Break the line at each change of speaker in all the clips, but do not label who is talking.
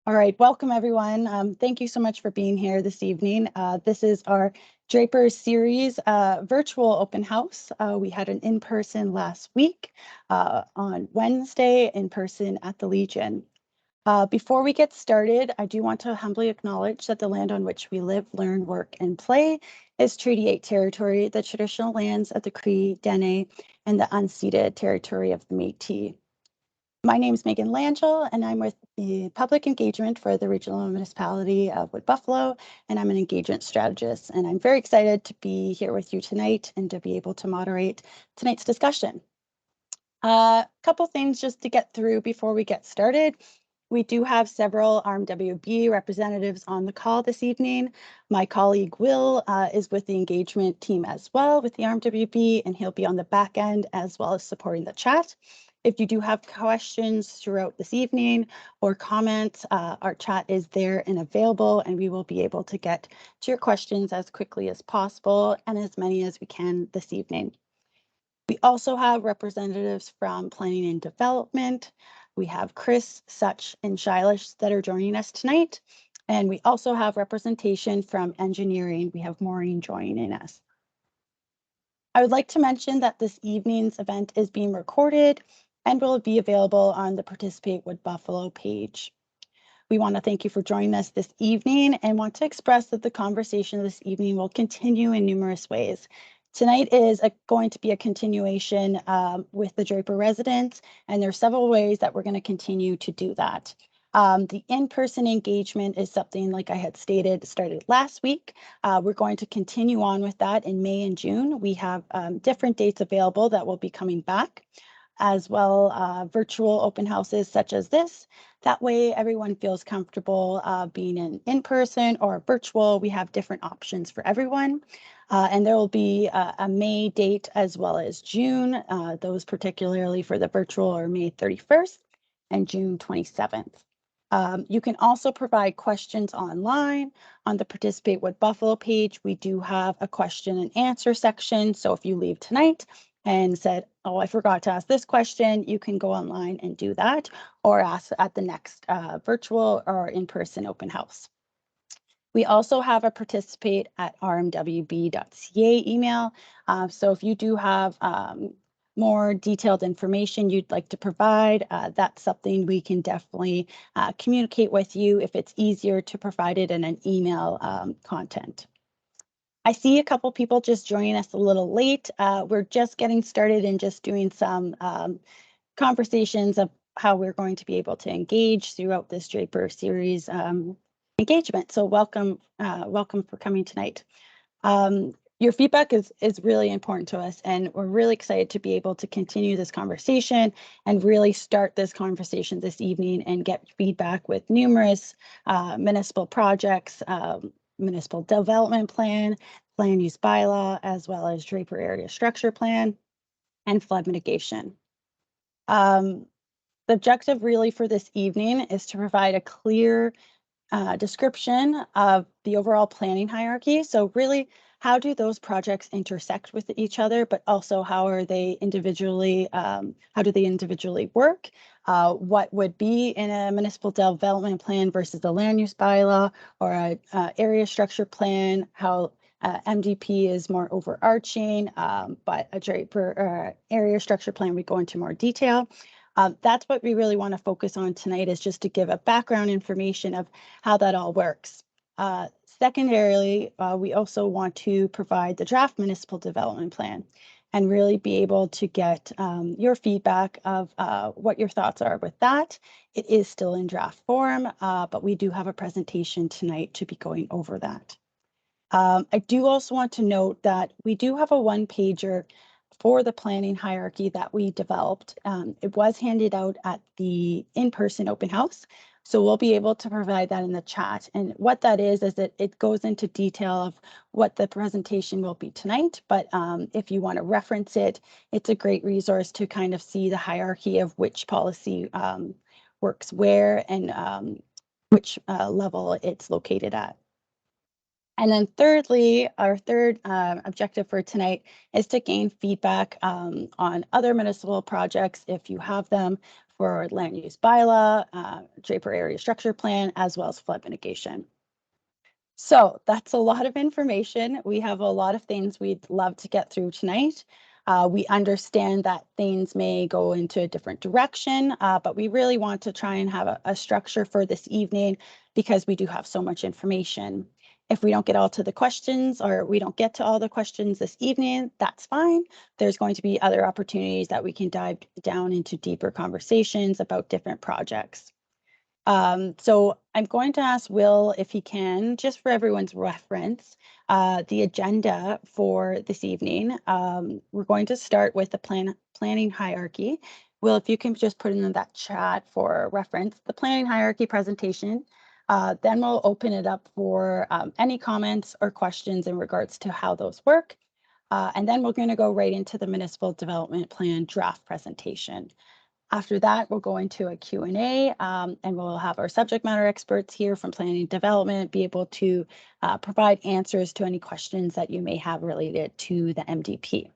All right, welcome everyone. Thank you so much for being here this evening. This is our Draper series virtual open house. We had an in-person last week on Wednesday, in person at the Legion. Before we get started, I do want to humbly acknowledge that the land on which we live, learn, work, and play is Treaty 8 territory, the traditional lands of the Cree, Dene, and the unceded territory of the Métis. My name is Megan Langell, and I'm with the public engagement for the regional municipality of Wood Buffalo, and I'm an engagement strategist. And I'm very excited to be here with you tonight and to be able to moderate tonight's discussion. A couple things just to get through before we get started. We do have several RMWB representatives on the call this evening. My colleague Will is with the engagement team as well with the RMWB, and he'll be on the back end as well as supporting the chat. If you do have questions throughout this evening or comments, our chat is there and available, and we will be able to get to your questions as quickly as possible and as many as we can this evening. We also have representatives from Planning and Development. We have Chris, Such, and Shailish that are joining us tonight. And we also have representation from Engineering. We have Maureen joining us. I would like to mention that this evening's event is being recorded and will be available on the Participate Wood Buffalo page. We want to thank you for joining us this evening and want to express that the conversation this evening will continue in numerous ways. Tonight is going to be a continuation with the Draper residents, and there are several ways that we're going to continue to do that. The in-person engagement is something, like I had stated, started last week. We're going to continue on with that in May and June. We have different dates available that will be coming back, as well virtual open houses such as this. That way everyone feels comfortable being in person or virtual. We have different options for everyone. And there will be a May date as well as June, those particularly for the virtual are May 31st and June 27th. You can also provide questions online on the Participate Wood Buffalo page. We do have a question and answer section. So if you leave tonight and said, oh, I forgot to ask this question, you can go online and do that or ask at the next virtual or in-person open house. We also have a participate@rmwb.ca email. So if you do have more detailed information you'd like to provide, that's something we can definitely communicate with you if it's easier to provide it in an email content. I see a couple people just joining us a little late. We're just getting started and just doing some conversations of how we're going to be able to engage throughout this Draper series engagement. So welcome for coming tonight. Your feedback is really important to us, and we're really excited to be able to continue this conversation and really start this conversation this evening and get feedback with numerous municipal projects, Municipal Development Plan, Land Use Bylaw, as well as Draper Area Structure Plan and flood mitigation. The objective really for this evening is to provide a clear description of the overall planning hierarchy. So really, how do those projects intersect with each other, but also how are they individually, how do they individually work? What would be in a municipal development plan versus a land use bylaw or a area structure plan, how MDP is more overarching, but a Draper area structure plan, we go into more detail. That's what we really want to focus on tonight, is just to give a background information of how that all works. Secondarily, we also want to provide the draft municipal development plan and really be able to get your feedback of what your thoughts are with that. It is still in draft form, but we do have a presentation tonight to be going over that. I do also want to note that we do have a one-pager for the planning hierarchy that we developed. It was handed out at the in-person open house, so we'll be able to provide that in the chat. And what that is that it goes into detail of what the presentation will be tonight. But if you want to reference it, it's a great resource to kind of see the hierarchy of which policy works where and which level it's located at. And then thirdly, our third objective for tonight is to gain feedback on other municipal projects, if you have them, for land use bylaw, Draper Area Structure Plan, as well as flood mitigation. So that's a lot of information. We have a lot of things we'd love to get through tonight. We understand that things may go into a different direction, but we really want to try and have a structure for this evening because we do have so much information. If we don't get all to the questions or we don't get to all the questions this evening, that's fine. There's going to be other opportunities that we can dive down into deeper conversations about different projects. So I'm going to ask Will if he can, just for everyone's reference, the agenda for this evening. We're going to start with the planning hierarchy. Will, if you can just put in that chat for reference, the planning hierarchy presentation. Then we'll open it up for any comments or questions in regards to how those work. And then we're going to go right into the Municipal Development Plan draft presentation. After that, we'll go into a Q&A, and we'll have our subject matter experts here from planning and development be able to provide answers to any questions that you may have related to the MDP.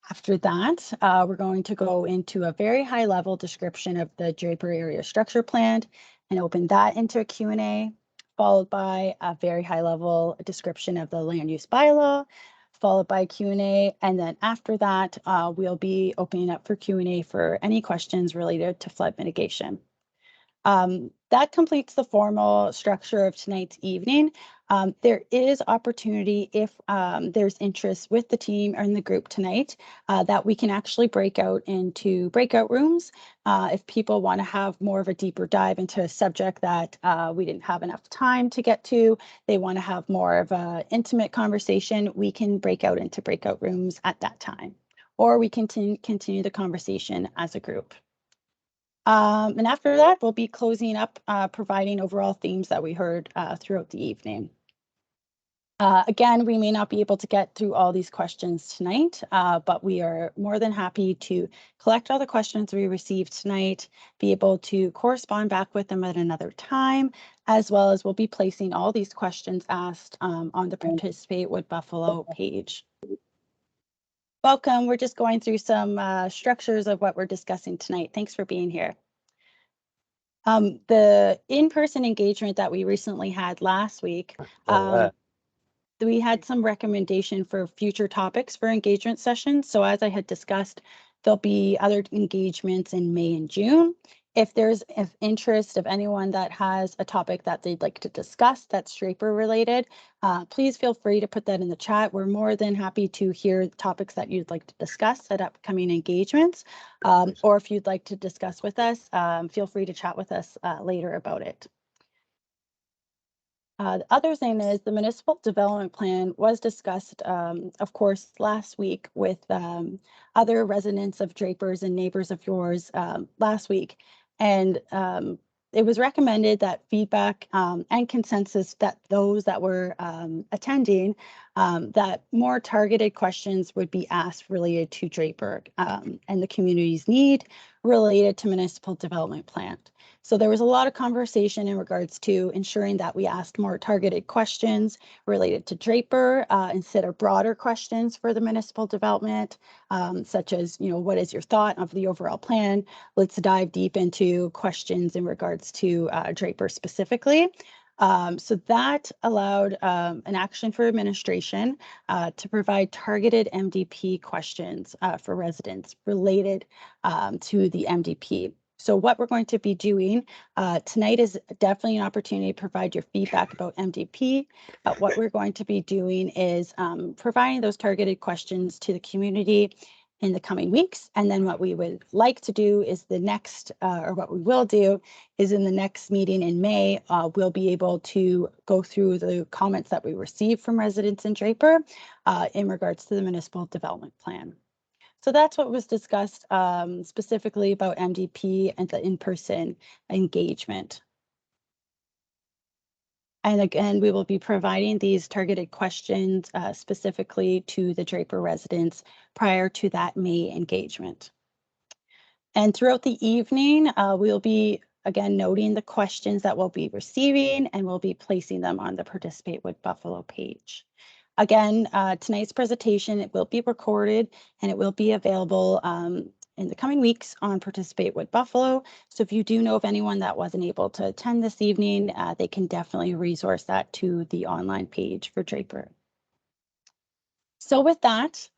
After that, we're going to go into a very high level description of the Draper Area Structure Plan and open that into a Q&A, followed by a very high level description of the land use bylaw, followed by Q&A. And then after that, we'll be opening up for Q&A for any questions related to flood mitigation. That completes the formal structure of tonight's evening. There is opportunity if there's interest with the team or in the group tonight that we can actually break out into breakout rooms. If people want to have more of a deeper dive into a subject that we didn't have enough time to get to, they want to have more of an intimate conversation, we can break out into breakout rooms at that time, or we can continue the conversation as a group. And after that, we'll be closing up, providing overall themes that we heard throughout the evening. Again, we may not be able to get through all these questions tonight, but we are more than happy to collect all the questions we received tonight, be able to correspond back with them at another time, as well as we'll be placing all these questions asked on the Participate with Buffalo page. Welcome. We're just going through some structures of what we're discussing tonight. Thanks for being here. The in-person engagement that we recently had last week, we had some recommendation for future topics for engagement sessions. So as I had discussed, there'll be other engagements in May and June. If there's interest of anyone that has a topic that they'd like to discuss that's Draper related, please feel free to put that in the chat. We're more than happy to hear topics that you'd like to discuss at upcoming engagements. Or if you'd like to discuss with us, feel free to chat with us later about it. The other thing is the Municipal Development Plan was discussed, of course, last week with other residents of Drapers and neighbors of yours last week. And it was recommended that feedback and consensus that those that were attending, that more targeted questions would be asked related to Draper and the community's need related to Municipal Development Plan. So there was a lot of conversation in regards to ensuring that we asked more targeted questions related to Draper instead of broader questions for the municipal development, such as, what is your thought of the overall plan? Let's dive deep into questions in regards to Draper specifically. So that allowed an action for administration to provide targeted MDP questions for residents related to the MDP. So what we're going to be doing tonight is definitely an opportunity to provide your feedback about MDP. But what we're going to be doing is providing those targeted questions to the community in the coming weeks. And then what we would like to do is the next, or what we will do is in the next meeting in May, we'll be able to go through the comments that we received from residents in Draper in regards to the Municipal Development Plan. So that's what was discussed specifically about MDP and the in-person engagement. And again, we will be providing these targeted questions specifically to the Draper residents prior to that May engagement. And throughout the evening, we'll be again noting the questions that we'll be receiving, and we'll be placing them on the Participate with Buffalo page. Again, tonight's presentation, it will be recorded and it will be available in the coming weeks on Participate with Buffalo. So if you do know of anyone that wasn't able to attend this evening, they can definitely resource that to the online page for Draper. So with that,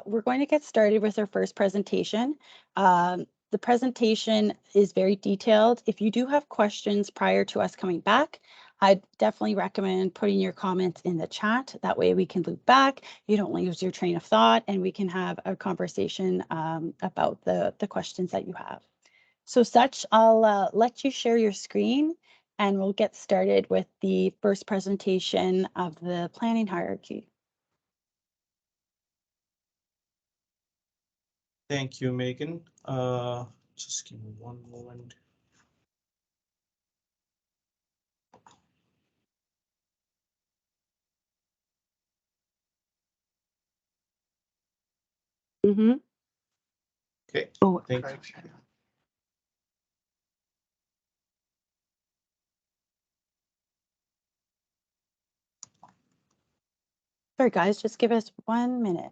we're going to get started with our first presentation. The presentation is very detailed. If you do have questions prior to us coming back, I'd definitely recommend putting your comments in the chat. That way we can loop back, you don't lose your train of thought, and we can have a conversation about the questions that you have. So such, I'll let you share your screen and we'll get started with the first presentation of the planning hierarchy.
Thank you, Megan. Just give me one moment. Okay.
Oh,
thank you.
Sorry, guys, just give us 1 minute.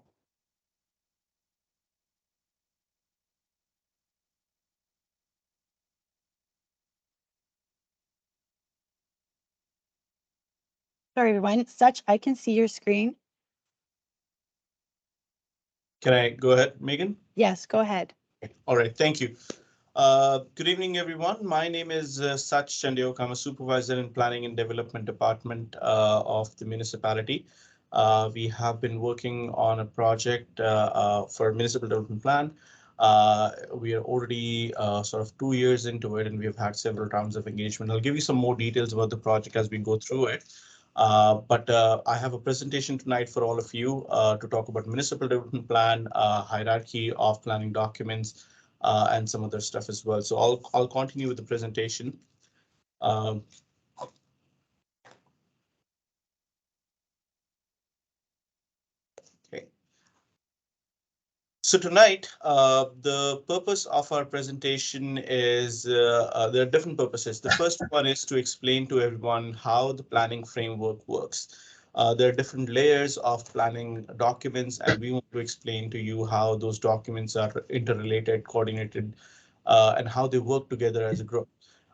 Sorry, everyone. Such, I can see your screen.
Can I go ahead, Megan?
Yes, go ahead.
All right, thank you. Good evening, everyone. My name is Sach Chandiok. I'm a supervisor in Planning and Development Department of the municipality. We have been working on a project for Municipal Development Plan. We are already sort of 2 years into it, and we've had several rounds of engagement. I'll give you some more details about the project as we go through it. But I have a presentation tonight for all of you to talk about Municipal Development Plan, hierarchy of planning documents, and some other stuff as well. So I'll continue with the presentation. Um, okay. So tonight, the purpose of our presentation is there are different purposes. The first one is to explain to everyone how the planning framework works. There are different layers of planning documents, and we want to explain to you how those documents are interrelated, coordinated, and how they work together as a group.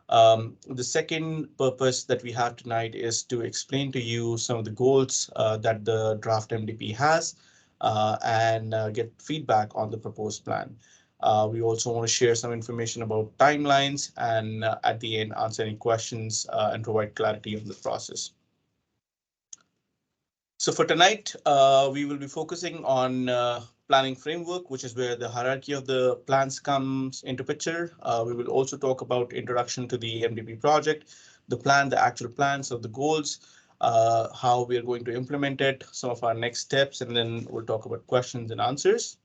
The second purpose that we have tonight is to explain to you some of the goals that the draft MDP has and get feedback on the proposed plan. We also want to share some information about timelines and at the end answer any questions and provide clarity on the process. So for tonight, we will be focusing on planning framework, which is where the hierarchy of the plans comes into picture. We will also talk about introduction to the MDP project, the plan, the actual plans of the goals, how we are going to implement it, some of our next steps, and then we'll talk about questions and answers.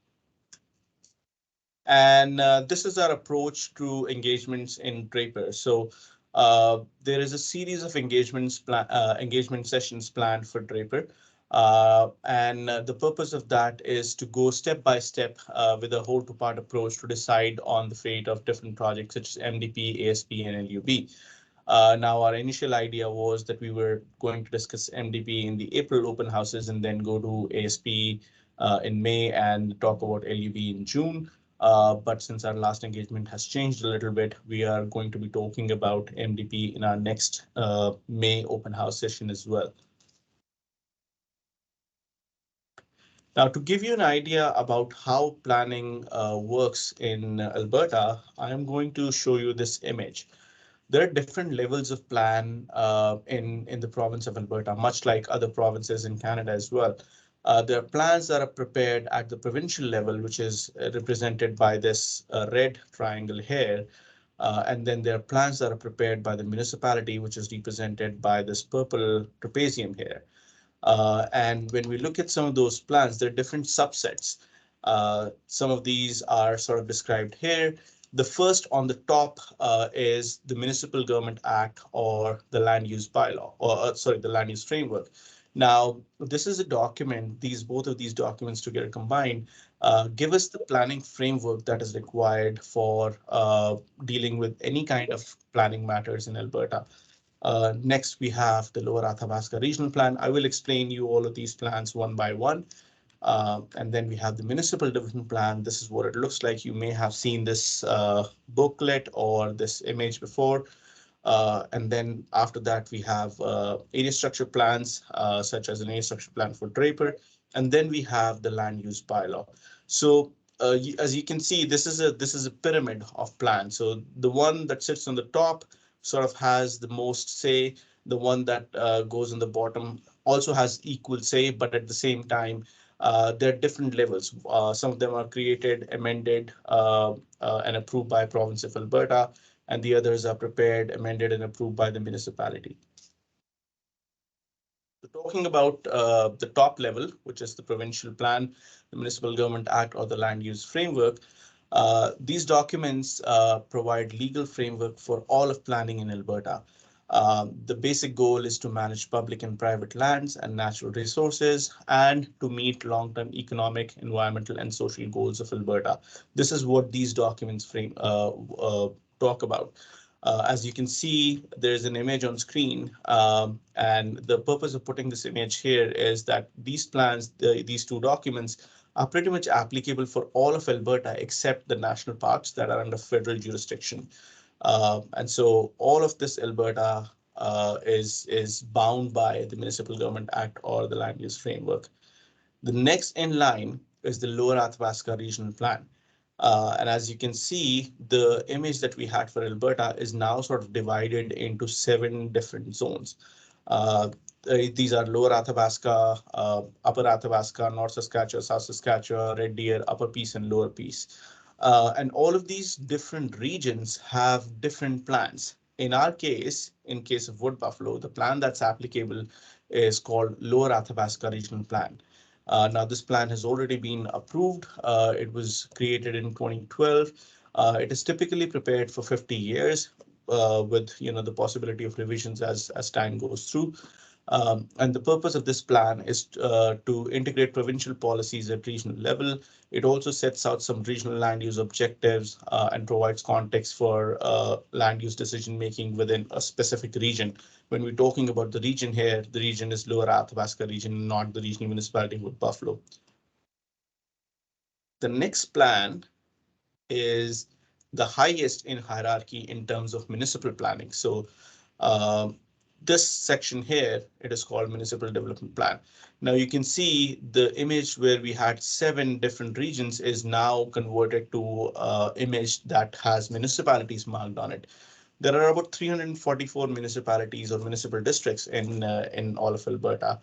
And this is our approach to engagements in Draper. So there is a series of engagement sessions planned for Draper. And the purpose of that is to go step by step with a whole two-part approach to decide on the fate of different projects such as MDP, ASP, and LUB. Now, our initial idea was that we were going to discuss MDP in the April open houses and then go to ASP in May and talk about LUB in June. But since our last engagement has changed a little bit, we are going to be talking about MDP in our next May open house session as well. Now, to give you an idea about how planning works in Alberta, I am going to show you this image. There are different levels of plan in the province of Alberta, much like other provinces in Canada as well. There are plans that are prepared at the provincial level, which is represented by this red triangle here. And then there are plans that are prepared by the municipality, which is represented by this purple trapezium here. And when we look at some of those plans, there are different subsets. Some of these are sort of described here. The first on the top is the Municipal Government Act or the Land Use Bylaw, or sorry, the Land Use Framework. Now, this is a document, both of these documents together combined, give us the planning framework that is required for dealing with any kind of planning matters in Alberta. Next, we have the Lower Athabasca Regional Plan. I will explain you all of these plans one by one. And then we have the Municipal Development Plan. This is what it looks like. You may have seen this booklet or this image before. And then after that, we have area structure plans, such as an area structure plan for Draper. And then we have the land use bylaw. So as you can see, this is a pyramid of plans. So the one that sits on the top sort of has the most say. The one that goes on the bottom also has equal say, but at the same time, there are different levels. Some of them are created, amended, and approved by province of Alberta, and the others are prepared, amended, and approved by the municipality. So talking about the top level, which is the provincial plan, the Municipal Government Act, or the Land Use Framework, these documents provide legal framework for all of planning in Alberta. The basic goal is to manage public and private lands and natural resources and to meet long-term economic, environmental, and social goals of Alberta. This is what these documents talk about. As you can see, there's an image on screen, and the purpose of putting this image here is that these plans, these two documents, are pretty much applicable for all of Alberta except the national parks that are under federal jurisdiction. And so all of this Alberta is bound by the Municipal Government Act or the Land Use Framework. The next in line is the Lower Athabasca Regional Plan. And as you can see, the image that we had for Alberta is now sort of divided into 7 different zones. These are Lower Athabasca, Upper Athabasca, North Saskatchewan, South Saskatchewan, Red Deer, Upper Peace, and Lower Peace. And all of these different regions have different plans. In our case, in case of Wood Buffalo, the plan that's applicable is called Lower Athabasca Regional Plan. Now, this plan has already been approved. It was created in 2012. It is typically prepared for 50 years with the possibility of revisions as time goes through. And the purpose of this plan is to integrate provincial policies at regional level. It also sets out some regional land use objectives and provides context for land use decision making within a specific region. When we're talking about the region here, the region is Lower Athabasca region, not the regional municipality of Buffalo. The next plan is the highest in hierarchy in terms of municipal planning. So this section here, it is called Municipal Development Plan. Now you can see the image where we had 7 different regions is now converted to image that has municipalities marked on it. There are about 344 municipalities or municipal districts in all of Alberta.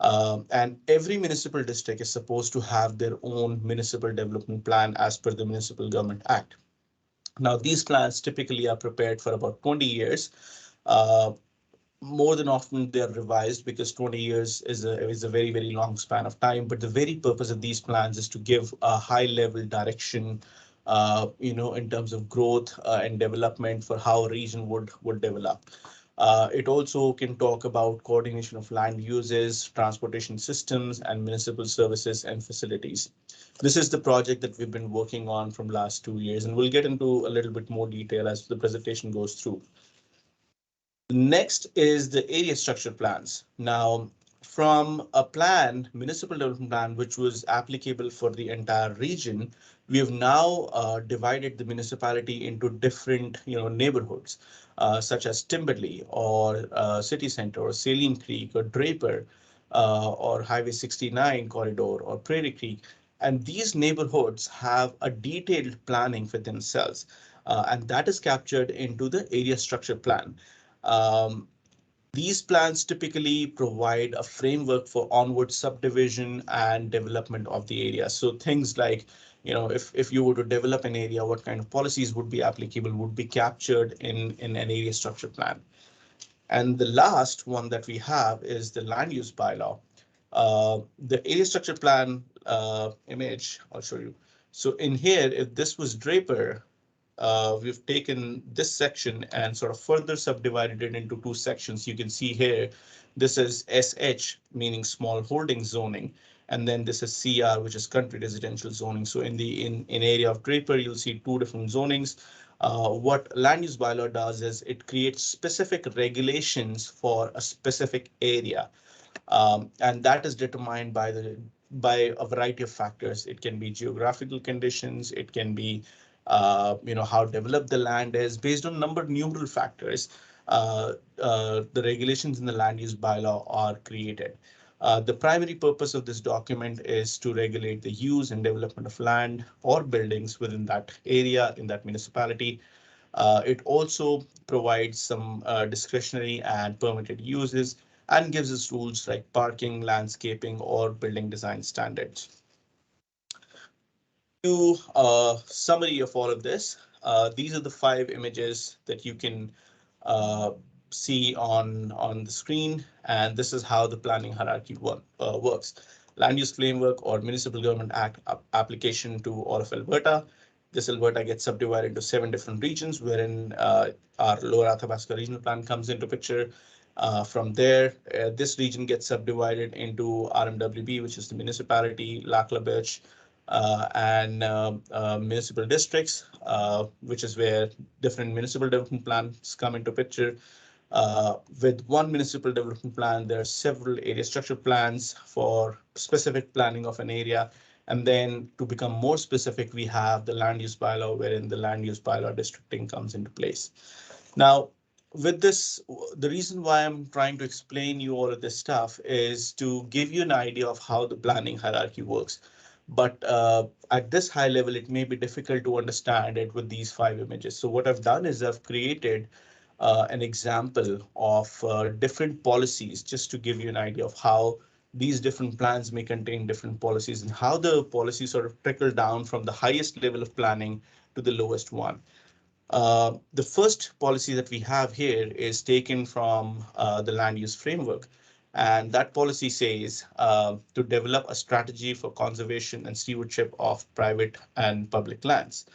And every municipal district is supposed to have their own municipal development plan as per the Municipal Government Act. Now, these plans typically are prepared for about 20 years. More than often they are revised because 20 years is a very, very long span of time. But the very purpose of these plans is to give a high level direction, in terms of growth and development for how a region would develop. It also can talk about coordination of land uses, transportation systems, and municipal services and facilities. This is the project that we've been working on from last 2 years, and we'll get into a little bit more detail as the presentation goes through. Next is the area structure plans. Now, from a plan, municipal development plan, which was applicable for the entire region, we have now divided the municipality into different, neighborhoods, such as Timberley or City Center or Saline Creek or Draper or Highway 69 corridor or Prairie Creek. And these neighborhoods have a detailed planning for themselves, and that is captured into the area structure plan. Um, these plans typically provide a framework for onward subdivision and development of the area. So things like, if you were to develop an area, what kind of policies would be applicable would be captured in an area structure plan. And the last one that we have is the land use bylaw. The area structure plan image, I'll show you. So in here, if this was Draper, we've taken this section and sort of further subdivided it into 2 sections. You can see here, this is SH, meaning small holding zoning, and then this is CR, which is country residential zoning. So in area of Draper, you'll see 2 different zonings. What land use bylaw does is it creates specific regulations for a specific area. And that is determined by the by a variety of factors. It can be geographical conditions. It can be, how developed the land is. Based on number of numerous factors, the regulations in the land use bylaw are created. The primary purpose of this document is to regulate the use and development of land or buildings within that area in that municipality. It also provides some discretionary and permitted uses and gives us rules like parking, landscaping, or building design standards. To summary of all of this, these are the 5 images that you can uh, see on the screen, and this is how the planning hierarchy works. Land Use Framework or Municipal Government Act application to all of Alberta. This Alberta gets subdivided into 7 different regions, wherein our Lower Athabasca Regional Plan comes into picture. From there, this region gets subdivided into RMWB, which is the municipality, Lac La Biche, and municipal districts, which is where different municipal development plans come into picture. With one municipal development plan, there are several area structure plans for specific planning of an area. And then to become more specific, we have the land use bylaw, wherein the land use bylaw districting comes into place. Now, with this, the reason why I'm trying to explain you all of this stuff is to give you an idea of how the planning hierarchy works. But at this high level, it may be difficult to understand it with these 5 images. So what I've done is I've created an example of different policies, just to give you an idea of how these different plans may contain different policies and how the policies sort of trickle down from the highest level of planning to the lowest one. The first policy that we have here is taken from the land use framework. And that policy says to develop a strategy for conservation and stewardship of private and public lands.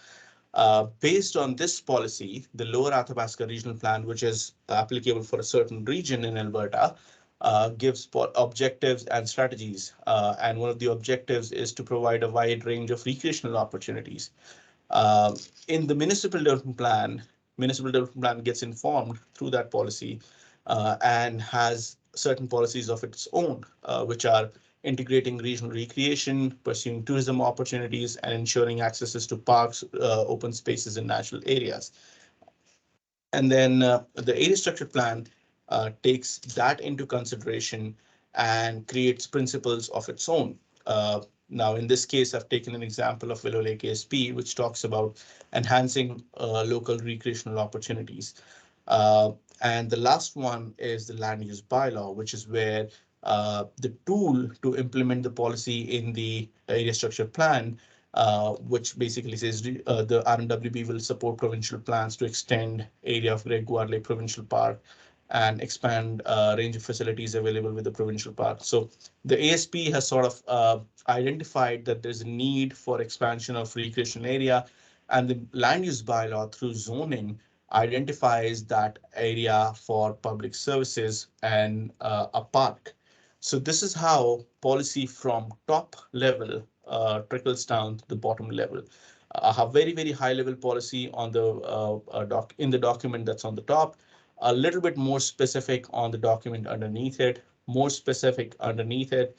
Based on this policy, the Lower Athabasca Regional Plan, which is applicable for a certain region in Alberta, gives objectives and strategies. And one of the objectives is to provide a wide range of recreational opportunities. Um, in the municipal development plan gets informed through that policy and has certain policies of its own, which are integrating regional recreation, pursuing tourism opportunities, and ensuring accesses to parks, open spaces, and natural areas. And then the area structure plan takes that into consideration and creates principles of its own. Now, in this case, I've taken an example of Willow Lake ASP, which talks about enhancing local recreational opportunities. Uh, and the last one is the land use bylaw, which is where the tool to implement the policy in the area structure plan, which basically says the RMWB will support provincial plans to extend area of Gregoire Lake Provincial Park and expand range of facilities available with the provincial park. So the ASP has sort of identified that there's a need for expansion of recreation area, and the land use bylaw through zoning identifies that area for public services and a park. So this is how policy from top level trickles down to the bottom level. I have very high level policy on the in the document that's on the top, a little bit more specific on the document underneath it, more specific underneath it,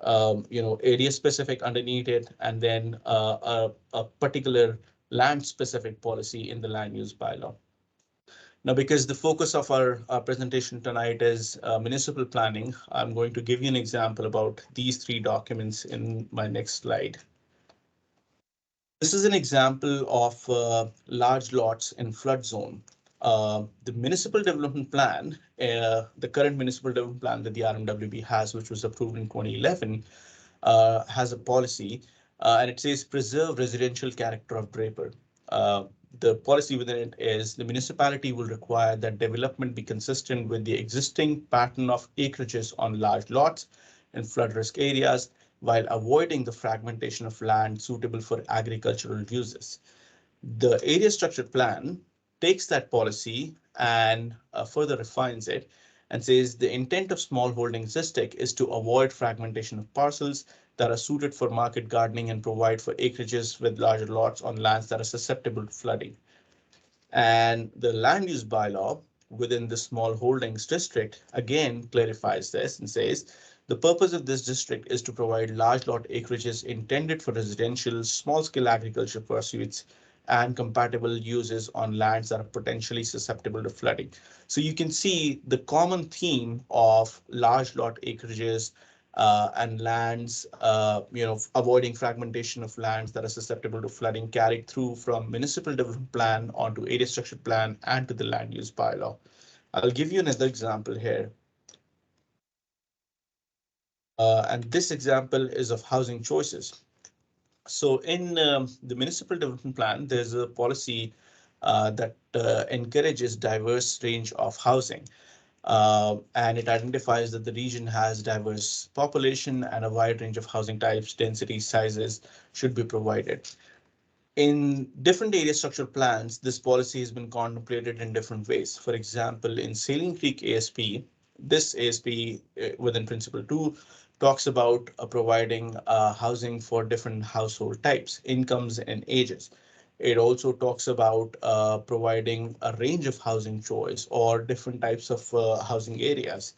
area specific underneath it, and then a particular land specific policy in the land use bylaw. Now, because the focus of our presentation tonight is municipal planning, I'm going to give you an example about these 3 documents in my next slide. This is an example of large lots in flood zone. The municipal development plan, the current municipal development plan that the RMWB has, which was approved in 2011, has a policy, and it says preserve residential character of Draper. The policy within it is the municipality will require that development be consistent with the existing pattern of acreages on large lots in flood risk areas, while avoiding the fragmentation of land suitable for agricultural uses. The area structure plan takes that policy and further refines it and says the intent of small holding district is to avoid fragmentation of parcels that are suited for market gardening and provide for acreages with larger lots on lands that are susceptible to flooding. And the land use bylaw within the small holdings district again clarifies this and says The purpose of this district is to provide large lot acreages intended for residential, small-scale agriculture pursuits, and compatible uses on lands that are potentially susceptible to flooding. So you can see the common theme of large lot acreages and lands, avoiding fragmentation of lands that are susceptible to flooding carried through from Municipal Development Plan onto Area Structure Plan and to the Land Use Bylaw. I'll give you another example here. And this example is of housing choices. So in the Municipal Development Plan, there's a policy that encourages diverse range of housing. And it identifies that the region has diverse population and a wide range of housing types, density, sizes should be provided. In different area structure plans, this policy has been contemplated in different ways. For example, in Saline Creek ASP, this ASP within Principle 2 talks about providing housing for different household types, incomes, and ages. It also talks about providing a range of housing choice or different types of housing areas.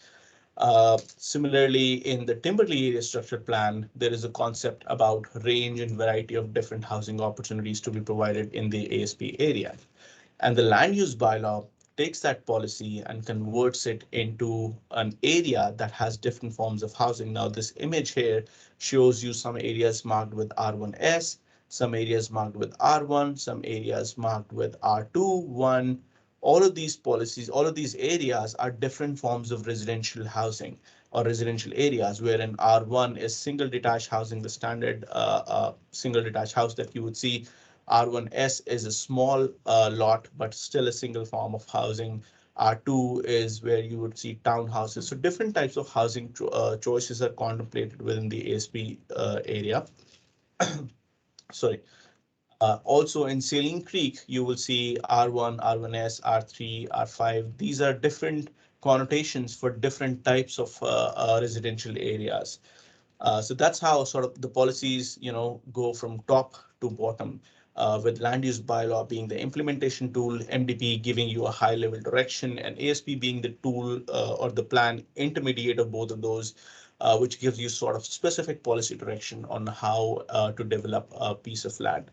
Similarly, in the Timberley Area Structure Plan, there is a concept about range and variety of different housing opportunities to be provided in the ASP area. And the land use bylaw takes that policy and converts it into an area that has different forms of housing. Now, this image here shows you some areas marked with R1S, some areas marked with R1, some areas marked with R2, 1. All of these policies, all of these areas are different forms of residential housing or residential areas, where an R1 is single detached housing, the standard single detached house that you would see. R1S is a small lot, but still a single form of housing. R2 is where you would see townhouses. So different types of housing choices are contemplated within the ASP area. Sorry. Also in Saline Creek, you will see R1, R1S, R3, R5. These are different connotations for different types of residential areas. So that's how sort of the policies, go from top to bottom, with land use bylaw being the implementation tool, MDP giving you a high level direction, and ASP being the tool or the plan intermediate of both of those, which gives you sort of specific policy direction on how to develop a piece of land.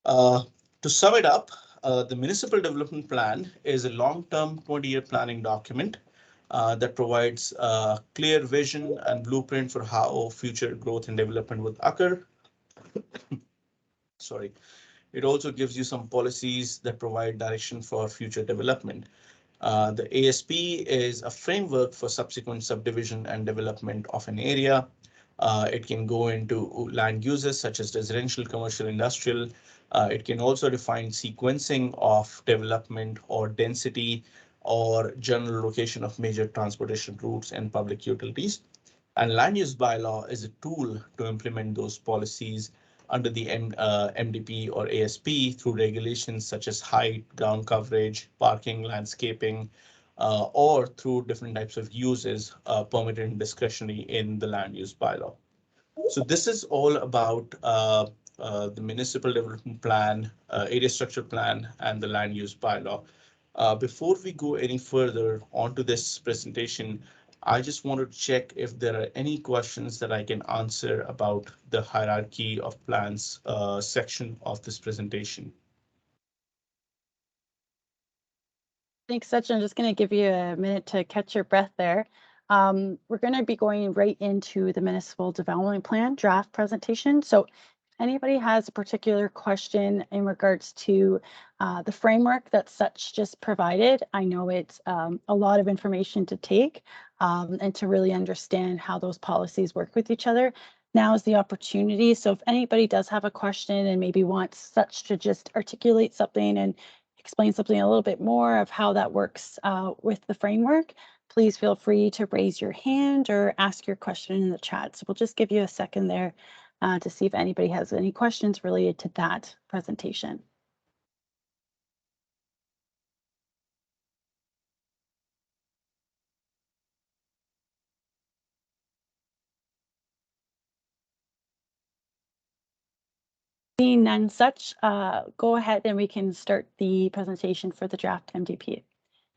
To sum it up, the Municipal Development Plan is a long-term 20-year planning document that provides a clear vision and blueprint for how future growth and development would occur. Sorry. It also gives you some policies that provide direction for future development. The ASP is a framework for subsequent subdivision and development of an area. It can go into land uses such as residential, commercial, industrial. It can also define sequencing of development or density or general location of major transportation routes and public utilities. And land use bylaw is a tool to implement those policies under the MDP or ASP through regulations such as height, ground coverage, parking, landscaping, or through different types of uses permitted and discretionary in the land use bylaw. So this is all about the Municipal Development Plan, Area Structure Plan, and the Land Use Bylaw. Before we go any further onto this presentation, I just wanted to check if there are any questions that I can answer about the hierarchy of plans section of this presentation.
Thanks, Sachin. I'm just going to give you a minute to catch your breath there. We're going to be going right into the Municipal Development Plan draft presentation. So if anybody has a particular question in regards to the framework that Such just provided, I know it's a lot of information to take and to really understand how those policies work with each other. Now is the opportunity. So if anybody does have a question and maybe wants Such to just articulate something and explain something a little bit more of how that works with the framework, please feel free to raise your hand or ask your question in the chat. So we'll just give you a second there to see if anybody has any questions related to that presentation. Seeing none Such, go ahead and we can start the presentation for the draft MDP.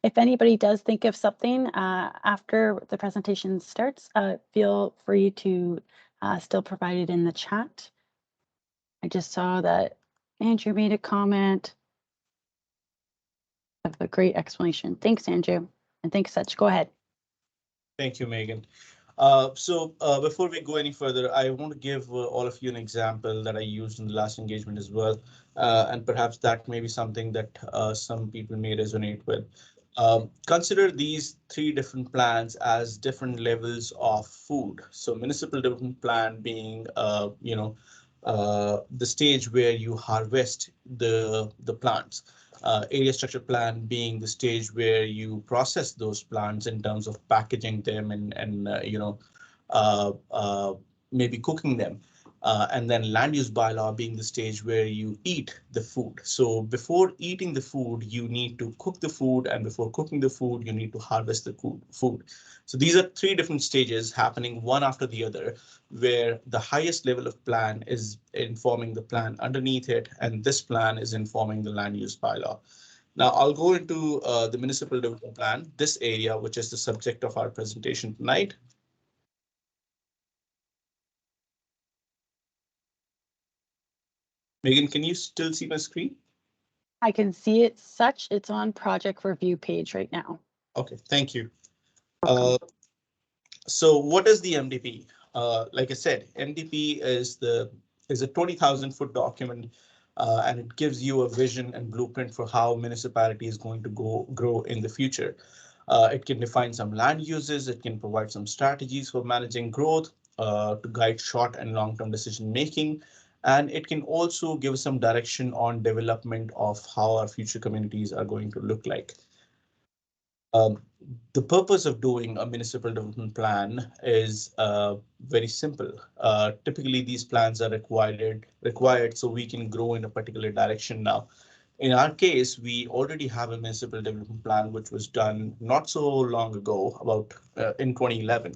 If anybody does think of something after the presentation starts, feel free to still provide it in the chat. I just saw that Andrew made a comment of a great explanation. Thanks, Andrew, and thanks, Sach. Go ahead.
Thank you, Megan. Before we go any further, I want to give all of you an example that I used in the last engagement as well. And perhaps that may be something that some people may resonate with. Consider these three different plans as different levels of food. So municipal development plan being, the stage where you harvest the plants. Area structure plan being the stage where you process those plants in terms of packaging them and uh, uh, maybe cooking them. And then land use bylaw being the stage where you eat the food. So before eating the food, you need to cook the food, and before cooking the food, you need to harvest the food. So these are three different stages happening one after the other, where the highest level of plan is informing the plan underneath it, and this plan is informing the land use bylaw. Now I'll go into the municipal development plan, this area, which is the subject of our presentation tonight. Megan, can you still see my screen?
I can see it, Sach. It's on project review page right now.
Okay, thank you. So what is the MDP? Like I said, MDP is a 20,000-foot document, and it gives you a vision and blueprint for how municipality is going to grow in the future. It can define some land uses. It can provide some strategies for managing growth to guide short and long-term decision making. And it can also give some direction on development of how our future communities are going to look like. Um, the purpose of doing a municipal development plan is very simple. Typically, these plans are required so we can grow in a particular direction now. In our case, we already have a municipal development plan, which was done not so long ago, about in 2011.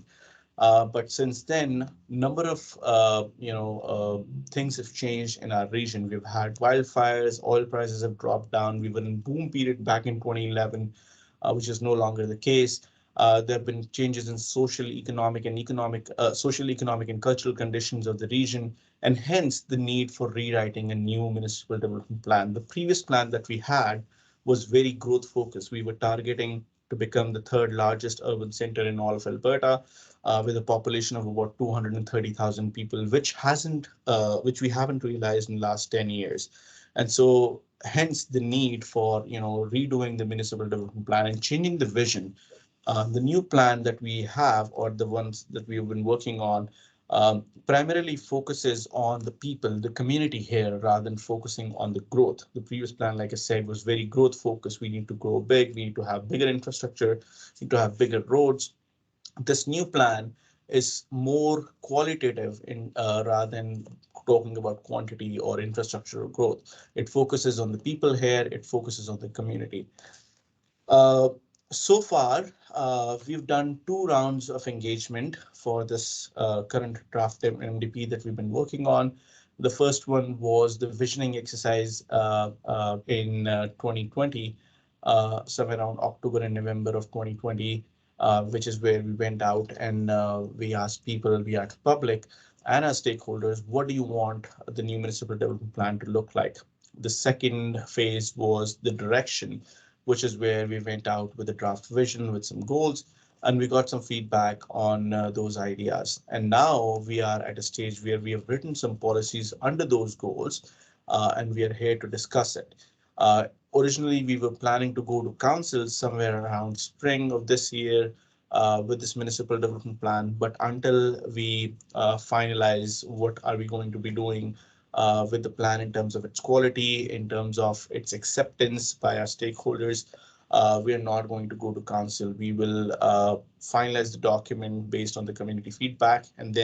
But since then, number of things have changed in our region. We've had wildfires, oil prices have dropped down. We were in boom period back in 2011, which is no longer the case. There have been changes in social, economic, and cultural conditions of the region, and hence the need for rewriting a new municipal development plan. The previous plan that we had was very growth focused. We were targeting to become the third largest urban center in all of Alberta, with a population of about 230,000 people, which we haven't realized in the last 10 years. And so hence the need for redoing the municipal development plan and changing the vision. The new plan that we have, or the ones that we've been working on, primarily focuses on the people, the community here, rather than focusing on the growth. The previous plan, like I said, was very growth focused. We need to grow big, we need to have bigger infrastructure, we need to have bigger roads. This new plan is more qualitative in rather than talking about quantity or infrastructure or growth. It focuses on the people here, it focuses on the community. Uh, so far, we've done 2 rounds of engagement for this current draft MDP that we've been working on. The first one was the visioning exercise in 2020, somewhere around October and November of 2020, which is where we went out and we asked people, we asked public and our stakeholders, what do you want the new municipal development plan to look like? The second phase was the direction, which is where we went out with a draft vision with some goals, and we got some feedback on those ideas. And now we are at a stage where we have written some policies under those goals, and we are here to discuss it. Originally, we were planning to go to council somewhere around spring of this year with this municipal development plan, but until we finalize what are we going to be doing with the plan in terms of its quality, in terms of its acceptance by our stakeholders, we are not going to go to council. We will finalize the document based on the community feedback, and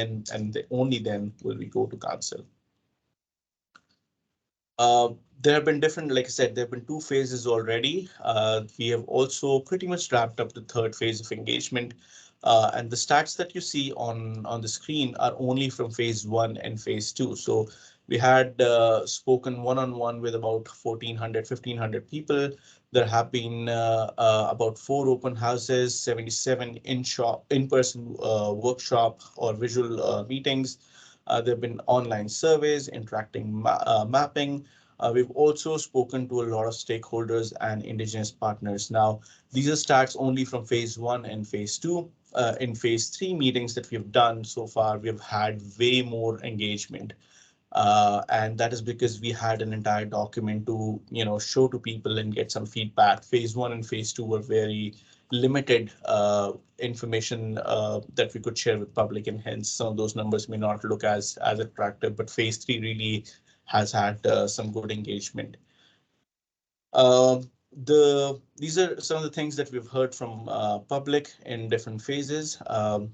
only then will we go to council. There have been different, like I said, there have been 2 phases already. We have also pretty much wrapped up the 3rd phase of engagement. And the stats that you see on the screen are only from phase 1 and phase 2. So We had spoken one-on-one with about 1,400, 1,500 people. There have been about 4 open houses, 77 in-person workshop or visual meetings. There have been online surveys, interacting mapping. We've also spoken to a lot of stakeholders and indigenous partners. Now, these are stats only from phase one and phase two. In phase three meetings that we've done so far, we've had way more engagement. And that is because we had an entire document to, show to people and get some feedback. Phase one and phase two were very limited information that we could share with public, and hence some of those numbers may not look as attractive. But phase three really has had some good engagement. These are some of the things that we've heard from public in different phases.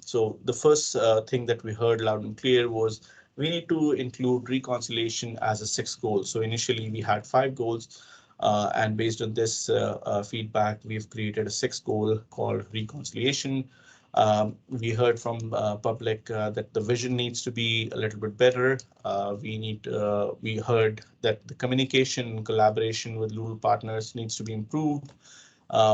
So the first thing that we heard loud and clear was we need to include reconciliation as a sixth goal. So initially we had 5 goals, and based on this feedback, we've created a sixth goal called reconciliation. We heard from public that the vision needs to be a little bit better. We heard that the communication and collaboration with rural partners needs to be improved.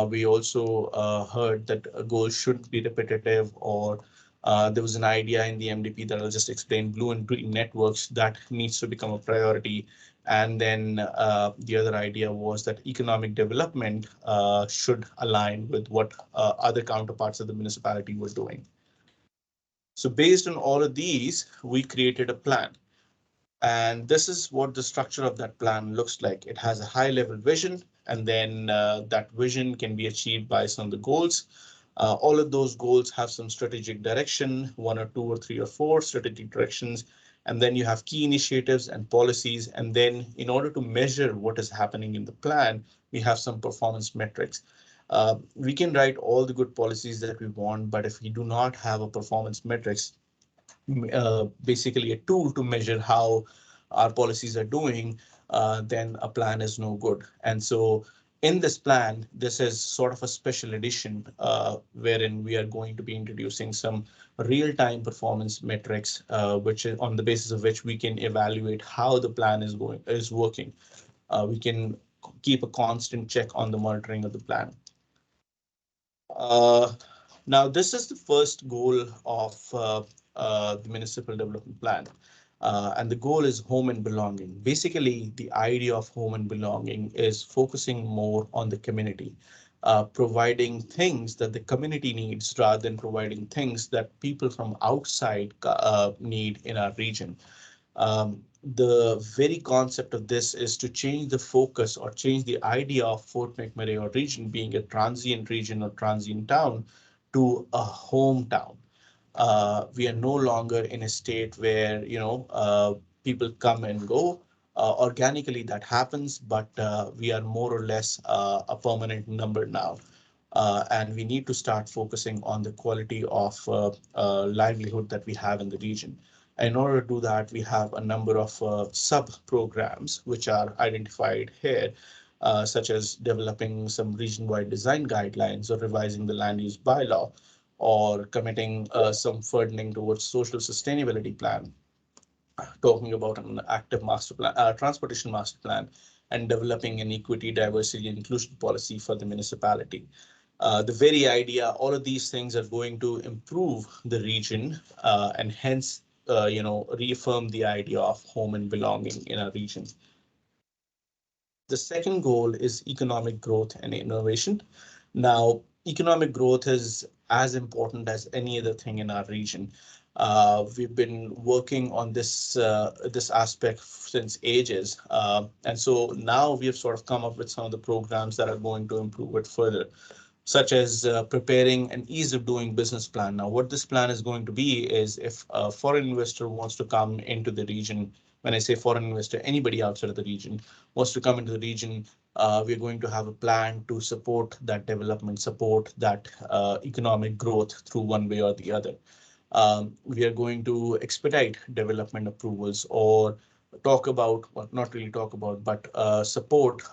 We also heard that a goal shouldn't be repetitive, or there was an idea in the MDP that I'll just explain, blue and green networks, that needs to become a priority. And then the other idea was that economic development should align with what other counterparts of the municipality were doing. So based on all of these, we created a plan. And this is what the structure of that plan looks like. It has a high level vision, and then that vision can be achieved by some of the goals. All of those goals have some strategic direction, 1 or 2 or 3 or 4 strategic directions. And then you have key initiatives and policies. And then in order to measure what is happening in the plan, we have some performance metrics. We can write all the good policies that we want, but if we do not have a performance metrics, basically a tool to measure how our policies are doing, then a plan is no good. And so in this plan, this is sort of a special edition wherein we are going to be introducing some real-time performance metrics, which is on the basis of which we can evaluate how the plan is working. We can keep a constant check on the monitoring of the plan. Uh, Now, this is the first goal of the Municipal Development Plan. And the goal is home and belonging. Basically, the idea of home and belonging is focusing more on the community, providing things that the community needs rather than providing things that people from outside need in our region. The very concept of this is to change the focus or change the idea of Fort McMurray or region being a transient region or transient town to a hometown. We are no longer in a state where people come and go. Organically, that happens, but we are more or less a permanent number now. And we need to start focusing on the quality of livelihood that we have in the region. In order to do that, we have a number of sub-programs which are identified here, such as developing some region-wide design guidelines or revising the land use bylaw, or committing some funding towards social sustainability plan, talking about an active master plan, transportation master plan, and developing an equity, diversity, and inclusion policy for the municipality. The very idea, all of these things are going to improve the region, and hence, reaffirm the idea of home and belonging in our region. The second goal is economic growth and innovation. Now, economic growth is as important as any other thing in our region. We've been working on this aspect since ages, and so now we have sort of come up with some of the programs that are going to improve it further, such as preparing an ease of doing business plan. Now, what this plan is going to be is if a foreign investor wants to come into the region, when I say foreign investor, anybody outside of the region wants to come into the region, we're going to have a plan to support that development, support that economic growth through one way or the other. We are going to expedite development approvals, or talk about, well, not really talk about, but support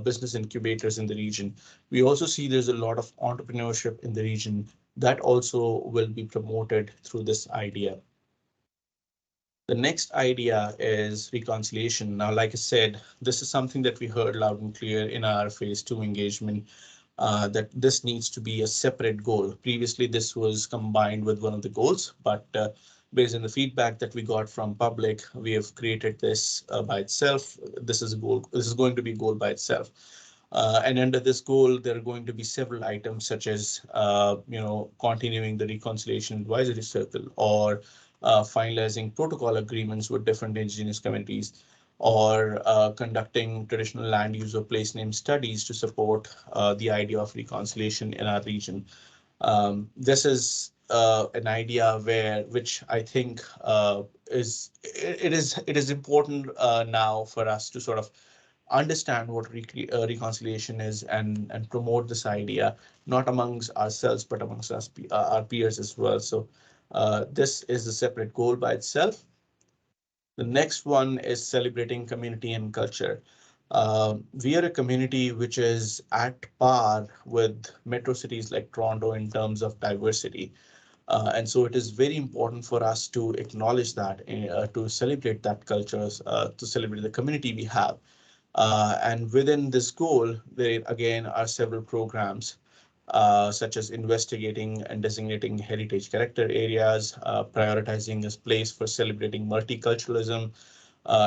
business incubators in the region. We also see there's a lot of entrepreneurship in the region that also will be promoted through this idea. The next idea is reconciliation. Now, like I said, this is something that we heard loud and clear in our phase two engagement, that this needs to be a separate goal. Previously, this was combined with one of the goals, but based on the feedback that we got from public, we have created this by itself. This is a goal. This is going to be a goal by itself. And under this goal, there are going to be several items such as, continuing the reconciliation advisory circle, or finalizing protocol agreements with different indigenous communities, or conducting traditional land use or place name studies to support the idea of reconciliation in our region. This is an idea which I think it is important now for us to sort of understand what reconciliation is, and promote this idea not amongst ourselves but amongst our peers as well. So this is a separate goal by itself. The next one is celebrating community and culture. We are a community which is at par with metro cities like Toronto in terms of diversity. And so it is very important for us to acknowledge that, to celebrate that culture, to celebrate the community we have. And within this goal, there again are several programs, such as investigating and designating heritage character areas, prioritizing a place for celebrating multiculturalism,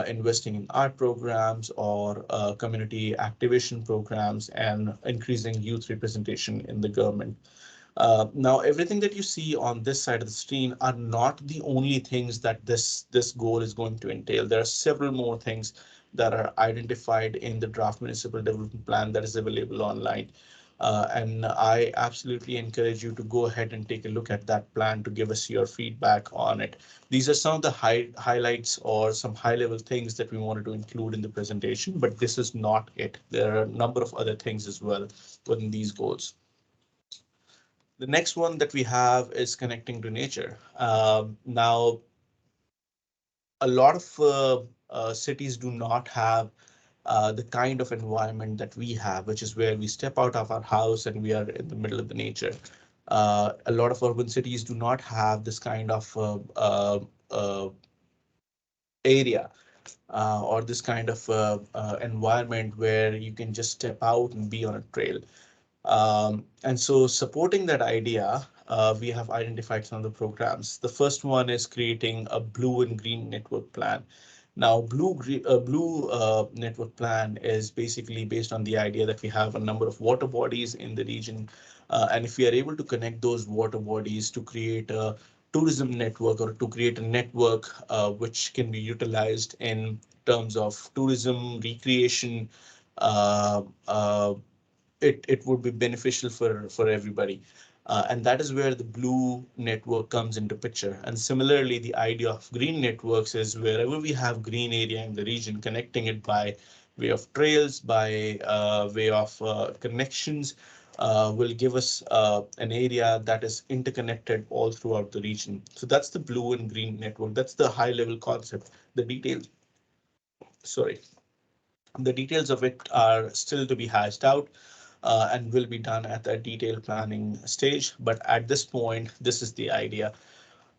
investing in art programs or community activation programs, and increasing youth representation in the government. Now, everything that you see on this side of the screen are not the only things that this goal is going to entail. There are several more things that are identified in the draft municipal development plan that is available online. And I absolutely encourage you to go ahead and take a look at that plan to give us your feedback on it. These are some of the highlights or some high level things that we wanted to include in the presentation, but this is not it. There are a number of other things as well within these goals. The next one that we have is connecting to nature. Now, a lot of cities do not have the kind of environment that we have, which is where we step out of our house and we are in the middle of the nature. A lot of urban cities do not have this kind of area, or this kind of environment where you can just step out and be on a trail. And so supporting that idea, we have identified some of the programs. The first one is creating a blue and green network plan. Now, blue network plan is basically based on the idea that we have a number of water bodies in the region. And if we are able to connect those water bodies to create a tourism network, or to create a network which can be utilized in terms of tourism, recreation, uh, uh, it would be beneficial for everybody. And that is where the blue network comes into picture. And similarly, the idea of green networks is wherever we have green area in the region, connecting it by way of trails, by way of connections, will give us an area that is interconnected all throughout the region. So that's the blue and green network. That's the high level concept. The details, sorry, the details of it are still to be hashed out, and will be done at the detailed planning stage. But at this point, this is the idea.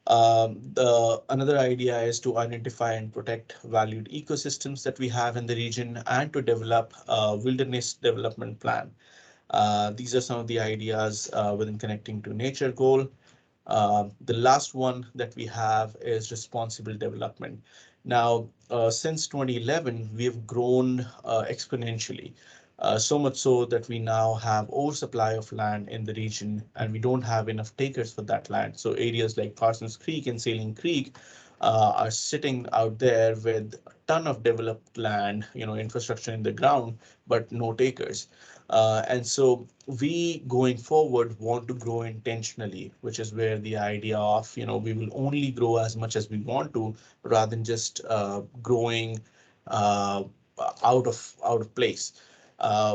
The another idea is to identify and protect valued ecosystems that we have in the region, and to develop a wilderness development plan. These are some of the ideas within connecting to nature goal. The last one that we have is responsible development. Now, since 2011, we have grown exponentially, so much so that we now have oversupply of land in the region, and we don't have enough takers for that land. So areas like Parsons Creek and Sailing Creek are sitting out there with a ton of developed land, infrastructure in the ground, but no takers. And so we going forward want to grow intentionally, which is where the idea of, we will only grow as much as we want to, rather than just growing uh, out of place.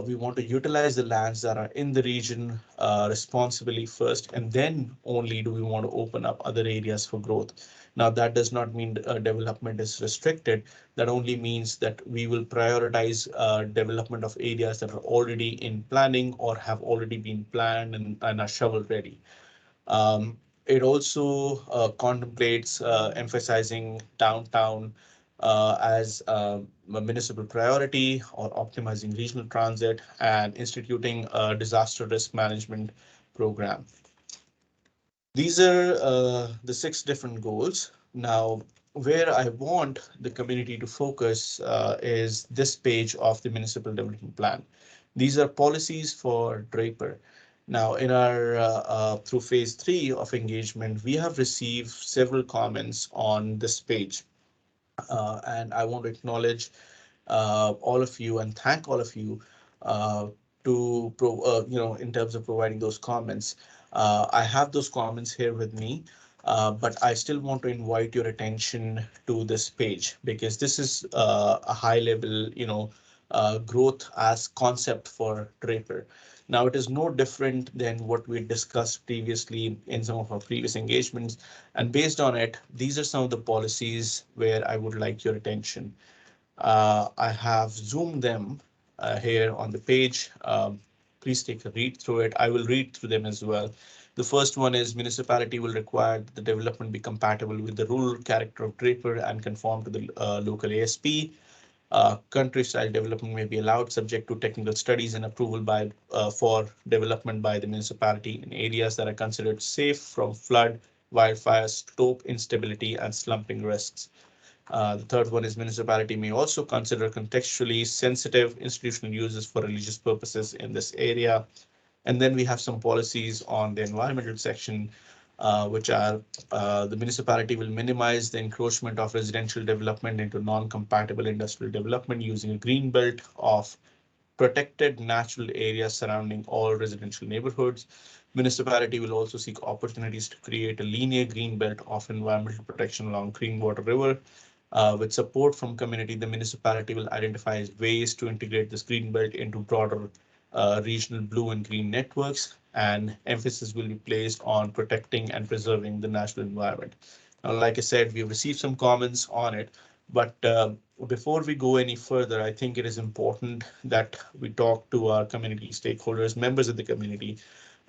We want to utilize the lands that are in the region responsibly first, and then only do we want to open up other areas for growth. Now, that does not mean development is restricted. That only means that we will prioritize development of areas that are already in planning or have already been planned and are shovel ready. Um, It also contemplates emphasizing downtown as a municipal priority or optimizing regional transit and instituting a disaster risk management program. These are the six different goals. Now, where I want the community to focus is this page of the Municipal Development Plan. These are policies for Draper. Now, in our through phase three of engagement, we have received several comments on this page, and I want to acknowledge all of you and thank all of you uh, in terms of providing those comments. I have those comments here with me, but I still want to invite your attention to this page because this is a high level, growth as concept for Draper. Now, it is no different than what we discussed previously in some of our previous engagements. And based on it, these are some of the policies where I would like your attention. I have zoomed them here on the page. Please take a read through it. I will read through them as well. The first one is municipality will require that the development be compatible with the rural character of Draper and conform to the local ASP. Country-style development may be allowed subject to technical studies and approval by for development by the municipality in areas that are considered safe from flood, wildfire, slope instability, and slumping risks. The third one is municipality may also consider contextually sensitive institutional uses for religious purposes in this area. And then we have some policies on the environmental section, which are the municipality will minimize the encroachment of residential development into non-compatible industrial development using a green belt of protected natural areas surrounding all residential neighborhoods. Municipality will also seek opportunities to create a linear green belt of environmental protection along Clean Water River. With support from community, the municipality will identify ways to integrate this green belt into broader regional blue and green networks, and emphasis will be placed on protecting and preserving the natural environment. Now, like I said, we've received some comments on it, but before we go any further, I think it is important that we talk to our community stakeholders, members of the community,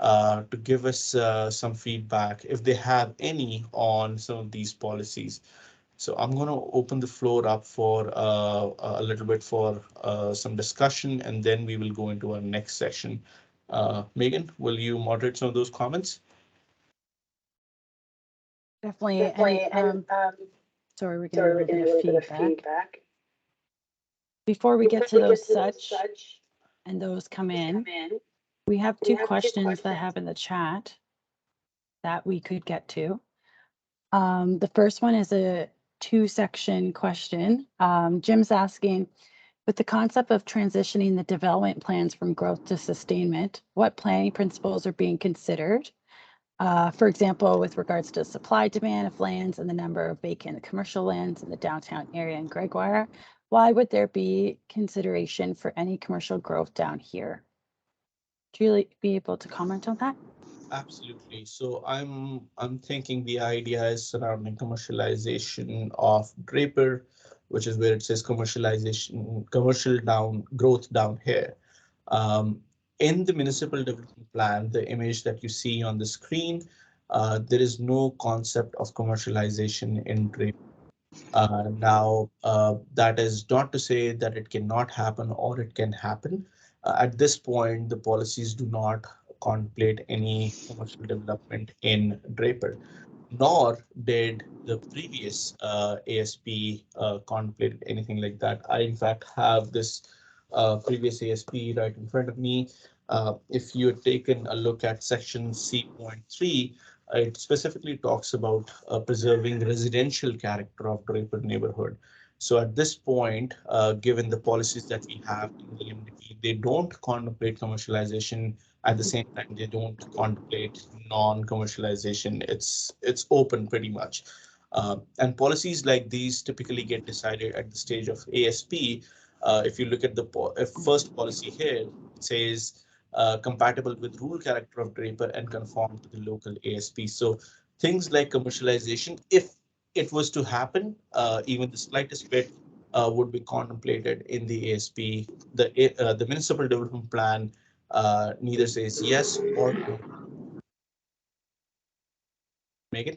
to give us some feedback if they have any on some of these policies. So I'm going to open the floor up for a little bit for some discussion, and then we will go into our next section. Megan, will you moderate some of those comments?
Definitely.
Definitely.
Sorry, we're getting
Sorry,
a
we're
little
getting
bit
a
of
little bit of
feedback.
feedback.
Before we get to those such
such
and those come in,
in,
we have
we
two
have two
questions that
questions.
have in the chat that we could get to. The first one is a two-section question. Jim's asking, with the concept of transitioning the development plans from growth to sustainment, what planning principles are being considered? For example, with regards to supply demand of lands and the number of vacant commercial lands in the downtown area in Gregoire, why would there be consideration for any commercial growth down here? Do you be able to comment on that?
Absolutely. So I'm thinking the idea is surrounding commercialization of Draper, which is where it says commercialization, commercial down growth down here. Um, in the municipal development plan, the image that you see on the screen, there is no concept of commercialization in Draper. That is not to say that it cannot happen or it can happen. At this point, the policies do not contemplate any commercial development in Draper, nor did the previous ASP contemplate anything like that. I, in fact, have this previous ASP right in front of me. If you had taken a look at section C.3, it specifically talks about preserving residential character of Draper neighborhood. So at this point, given the policies that we have in the MDP, they don't contemplate commercialization. At the same time, they don't contemplate non-commercialization. It's open pretty much. And policies like these typically get decided at the stage of ASP. If you look at the first policy here, it says compatible with rural character of Draper and conform to the local ASP. So things like commercialization, if it was to happen, even the slightest bit would be contemplated in the ASP. The municipal development plan neither says yes or no. Megan?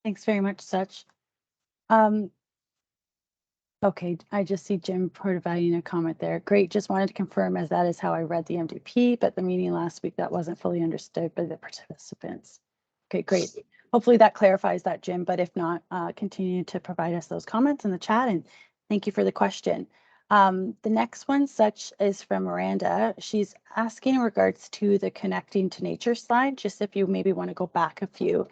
Thanks very much, Such. Um, okay, I just see Jim providing a comment there. Great, just wanted to confirm as that is how I read the MDP, but the meeting last week that wasn't fully understood by the participants. Okay, great. Hopefully that clarifies that, Jim, but if not, continue to provide us those comments in the chat, and thank you for the question. The next one, Such, is from Miranda. She's asking in regards to the connecting to nature slide, just if you maybe want to go back a few.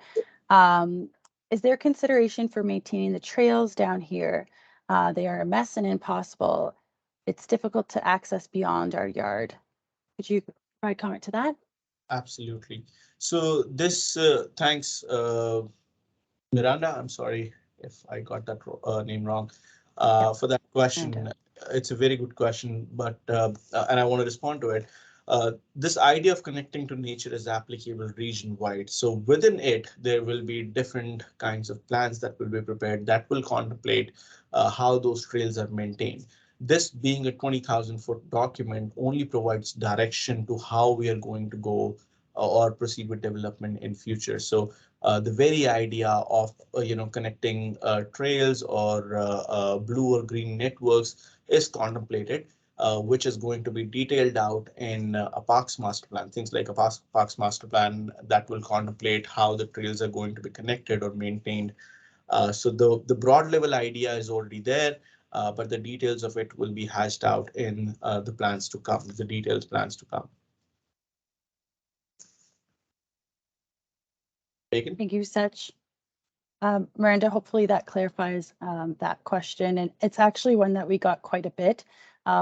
Is there consideration for maintaining the trails down here? They are a mess and impossible. It's difficult to access beyond our yard. Could you provide comment to that?
Absolutely. So this, thanks, Miranda. I'm sorry if I got that name wrong. For that question.
Miranda.
It's a very good question, but and I want to respond to it. This idea of connecting to nature is applicable region-wide. So within it, there will be different kinds of plans that will be prepared that will contemplate how those trails are maintained. This being a 20,000-foot document only provides direction to how we are going to go or proceed with development in future. So the very idea of connecting trails or blue or green networks is contemplated, which is going to be detailed out in a parks master plan. Things like a parks master plan that will contemplate how the trails are going to be connected or maintained. So the broad level idea is already there, but the details of it will be hashed out in the plans to come, the detailed plans to come. Megan?
Thank you, Such. Miranda, hopefully that clarifies that question. And it's actually one that we got quite a bit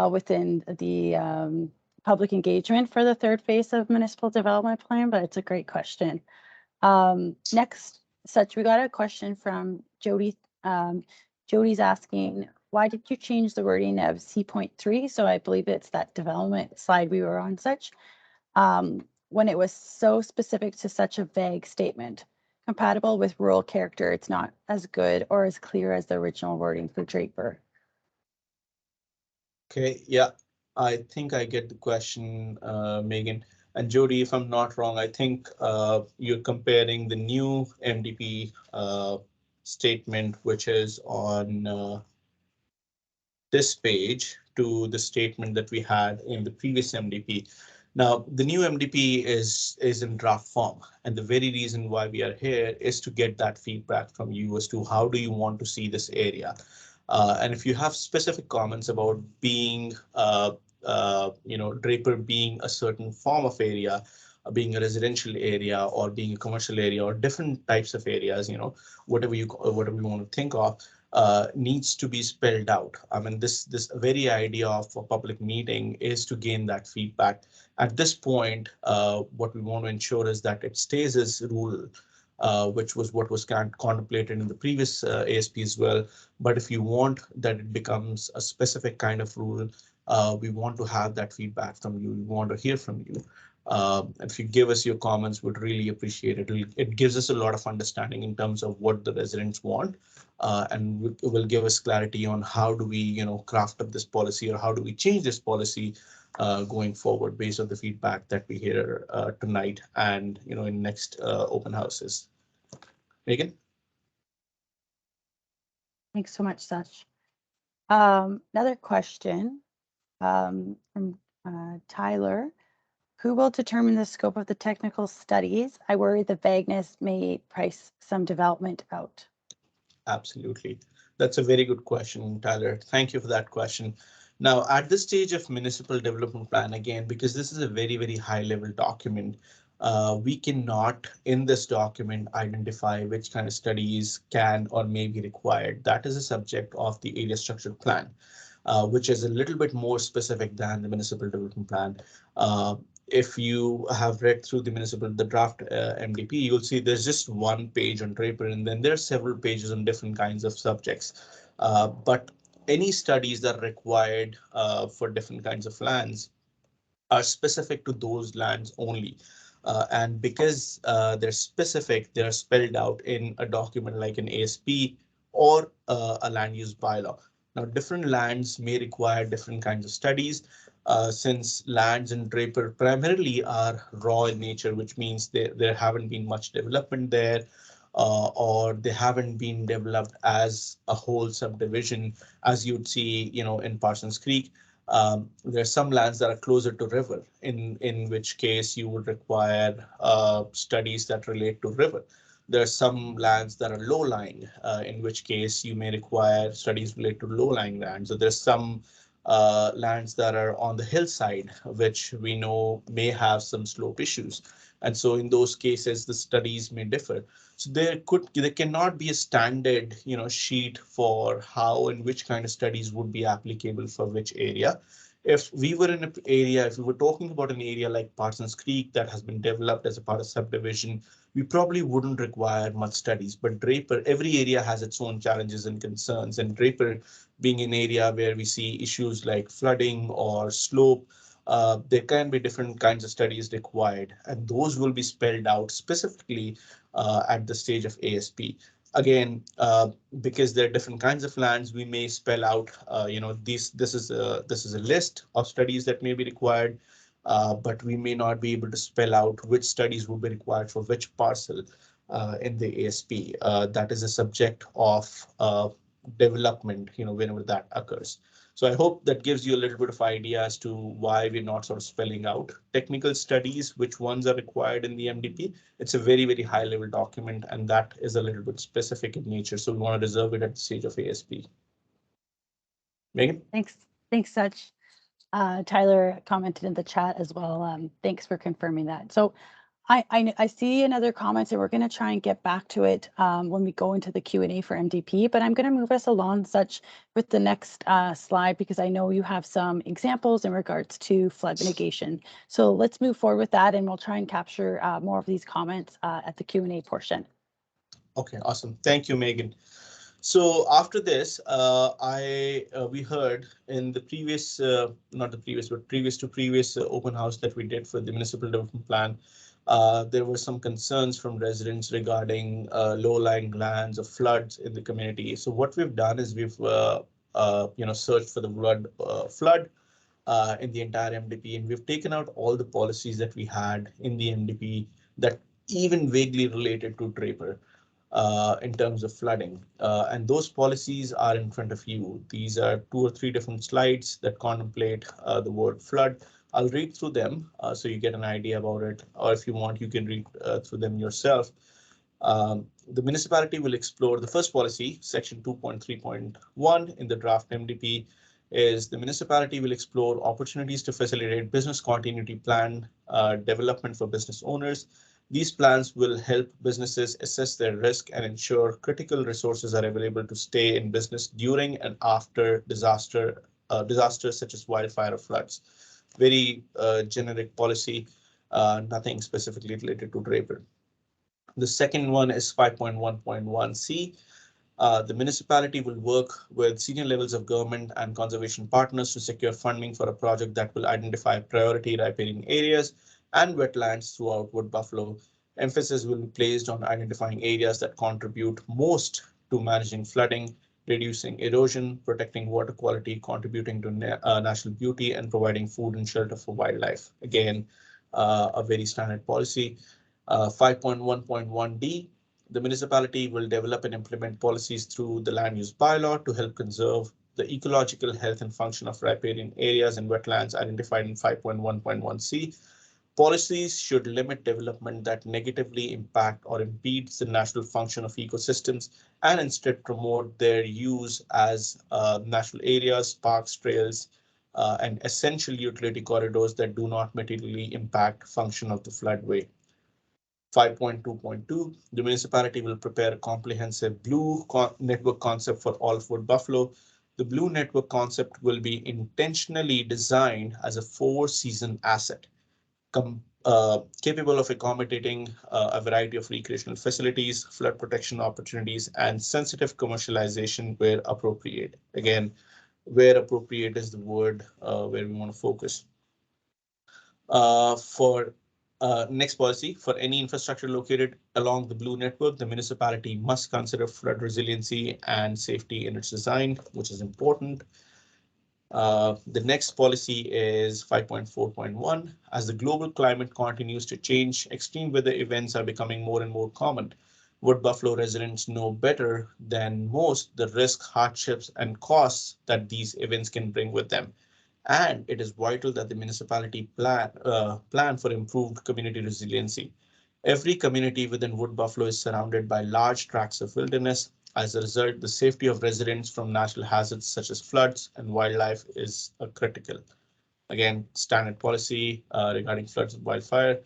within the public engagement for the third phase of Municipal Development Plan, but it's a great question. Next, Such, we got a question from Jody. Jody's asking, why did you change the wording of C.3? So I believe it's that development slide we were on, Such, when it was so specific to such a vague statement. Compatible with rural character, it's not as good or as clear as the original wording for Draper.
Okay, yeah, I think I get the question, Megan. And Jody, if I'm not wrong, I think you're comparing the new MDP statement, which is on this page, to the statement that we had in the previous MDP. Now, the new MDP is in draft form, and the very reason why we are here is to get that feedback from you as to how do you want to see this area. And if you have specific comments about being, Draper being a certain form of area, being a residential area or being a commercial area or different types of areas, whatever you want to think of, needs to be spelled out. I mean, this very idea of a public meeting is to gain that feedback. At this point, what we want to ensure is that it stays as rural, which was what was contemplated in the previous ASP as well. But if you want that it becomes a specific kind of rule, we want to have that feedback from you. We want to hear from you. If you give us your comments, we'd really appreciate it. It gives us a lot of understanding in terms of what the residents want, and will give us clarity on how do we, craft up this policy or how do we change this policy going forward based on the feedback that we hear tonight and in next open houses. Megan?
Thanks so much, Such. Another question from Tyler. Who will determine the scope of the technical studies? I worry the vagueness may price some development out.
Absolutely. That's a very good question, Tyler. Thank you for that question. Now, at this stage of municipal development plan, again, because this is a very, very high level document, we cannot in this document identify which kind of studies can or may be required. That is a subject of the area structure plan, which is a little bit more specific than the municipal development plan. If you have read through the draft MDP, you'll see there's just one page on Draper, and then there are several pages on different kinds of subjects. But any studies that are required for different kinds of lands are specific to those lands only. And because they're specific, they're spelled out in a document like an ASP or a land use bylaw. Now, different lands may require different kinds of studies. since lands in Draper primarily are raw in nature, which means there haven't been much development there, or they haven't been developed as a whole subdivision, as you'd see, in Parsons Creek. There are some lands that are closer to river, in which case you would require studies that relate to river. There are some lands that are low-lying, in which case you may require studies related to low-lying land. So there's some lands that are on the hillside, which we know may have some slope issues. And so in those cases, the studies may differ. So there cannot be a standard, sheet for how and which kind of studies would be applicable for which area. If we were in an area, if we were talking about an area like Parsons Creek that has been developed as a part of subdivision, we probably wouldn't require much studies. But Draper, every area has its own challenges and concerns. And Draper being an area where we see issues like flooding or slope, there can be different kinds of studies required, and those will be spelled out specifically at the stage of ASP. Again, because there are different kinds of lands, we may spell out, this is a list of studies that may be required, but we may not be able to spell out which studies will be required for which parcel in the ASP. That is a subject of development, whenever that occurs. So I hope that gives you a little bit of idea as to why we're not sort of spelling out technical studies, which ones are required in the MDP. It's a very, very high level document, and that is a little bit specific in nature. So we want to reserve it at the stage of ASP. Megan?
Thanks, Sach. Tyler commented in the chat as well. Thanks for confirming that. So I see another comment, and we're going to try and get back to it when we go into the Q&A for MDP, but I'm going to move us along such with the next slide, because I know you have some examples in regards to flood mitigation. So let's move forward with that, and we'll try and capture more of these comments at the Q&A portion.
Okay, awesome. Thank you, Megan. So after this, we heard in the previous, not the previous, but previous open house that we did for the Municipal Development Plan, there were some concerns from residents regarding low-lying lands or floods in the community. So what we've done is we've searched for the word flood in the entire MDP, and we've taken out all the policies that we had in the MDP that even vaguely related to Draper in terms of flooding. And those policies are in front of you. These are 2 or 3 different slides that contemplate the word flood. I'll read through them so you get an idea about it, or if you want, you can read through them yourself. The municipality will explore the first policy, section 2.3.1 in the draft MDP, is the municipality will explore opportunities to facilitate business continuity plan development for business owners. These plans will help businesses assess their risk and ensure critical resources are available to stay in business during and after disasters such as wildfire or floods. Very generic policy, nothing specifically related to Draper. The second one is 5.1.1C. The municipality will work with senior levels of government and conservation partners to secure funding for a project that will identify priority riparian areas and wetlands throughout Wood Buffalo. Emphasis will be placed on identifying areas that contribute most to managing flooding, reducing erosion, protecting water quality, contributing to national beauty, and providing food and shelter for wildlife. Again, a very standard policy. 5.1.1D, the municipality will develop and implement policies through the land use bylaw to help conserve the ecological health and function of riparian areas and wetlands identified in 5.1.1C. Policies should limit development that negatively impact or impedes the natural function of ecosystems and instead promote their use as natural areas, parks, trails, and essential utility corridors that do not materially impact function of the floodway. 5.2.2, the municipality will prepare a comprehensive blue network concept for all of Wood Buffalo. The blue network concept will be intentionally designed as a 4-season asset, capable of accommodating a variety of recreational facilities, flood protection opportunities, and sensitive commercialization where appropriate. Again, where appropriate is the word where we want to focus. For next policy, for any infrastructure located along the blue network, the municipality must consider flood resiliency and safety in its design, which is important. The next policy is 5.4.1. As the global climate continues to change, extreme weather events are becoming more and more common. Wood Buffalo residents know better than most the risk, hardships, and costs that these events can bring with them. And it is vital that the municipality plan for improved community resiliency. Every community within Wood Buffalo is surrounded by large tracts of wilderness. As a result, the safety of residents from natural hazards such as floods and wildlife is critical. Again, standard policy regarding floods and wildfire.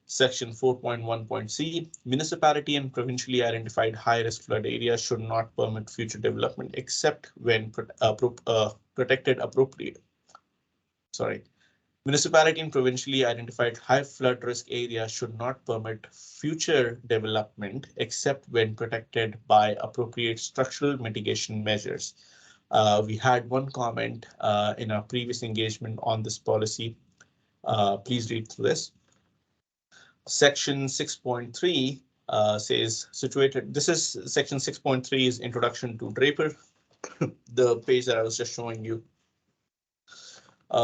Section 4.1.c, municipality and provincially identified high-risk flood areas should not permit future development except when protected appropriate. Sorry. Municipality and provincially identified high flood risk areas should not permit future development except when protected by appropriate structural mitigation measures. We had one comment in our previous engagement on this policy. Please read through this. Section 6.3 says situated. This is section 6.3 is introduction to Draper, the page that I was just showing you.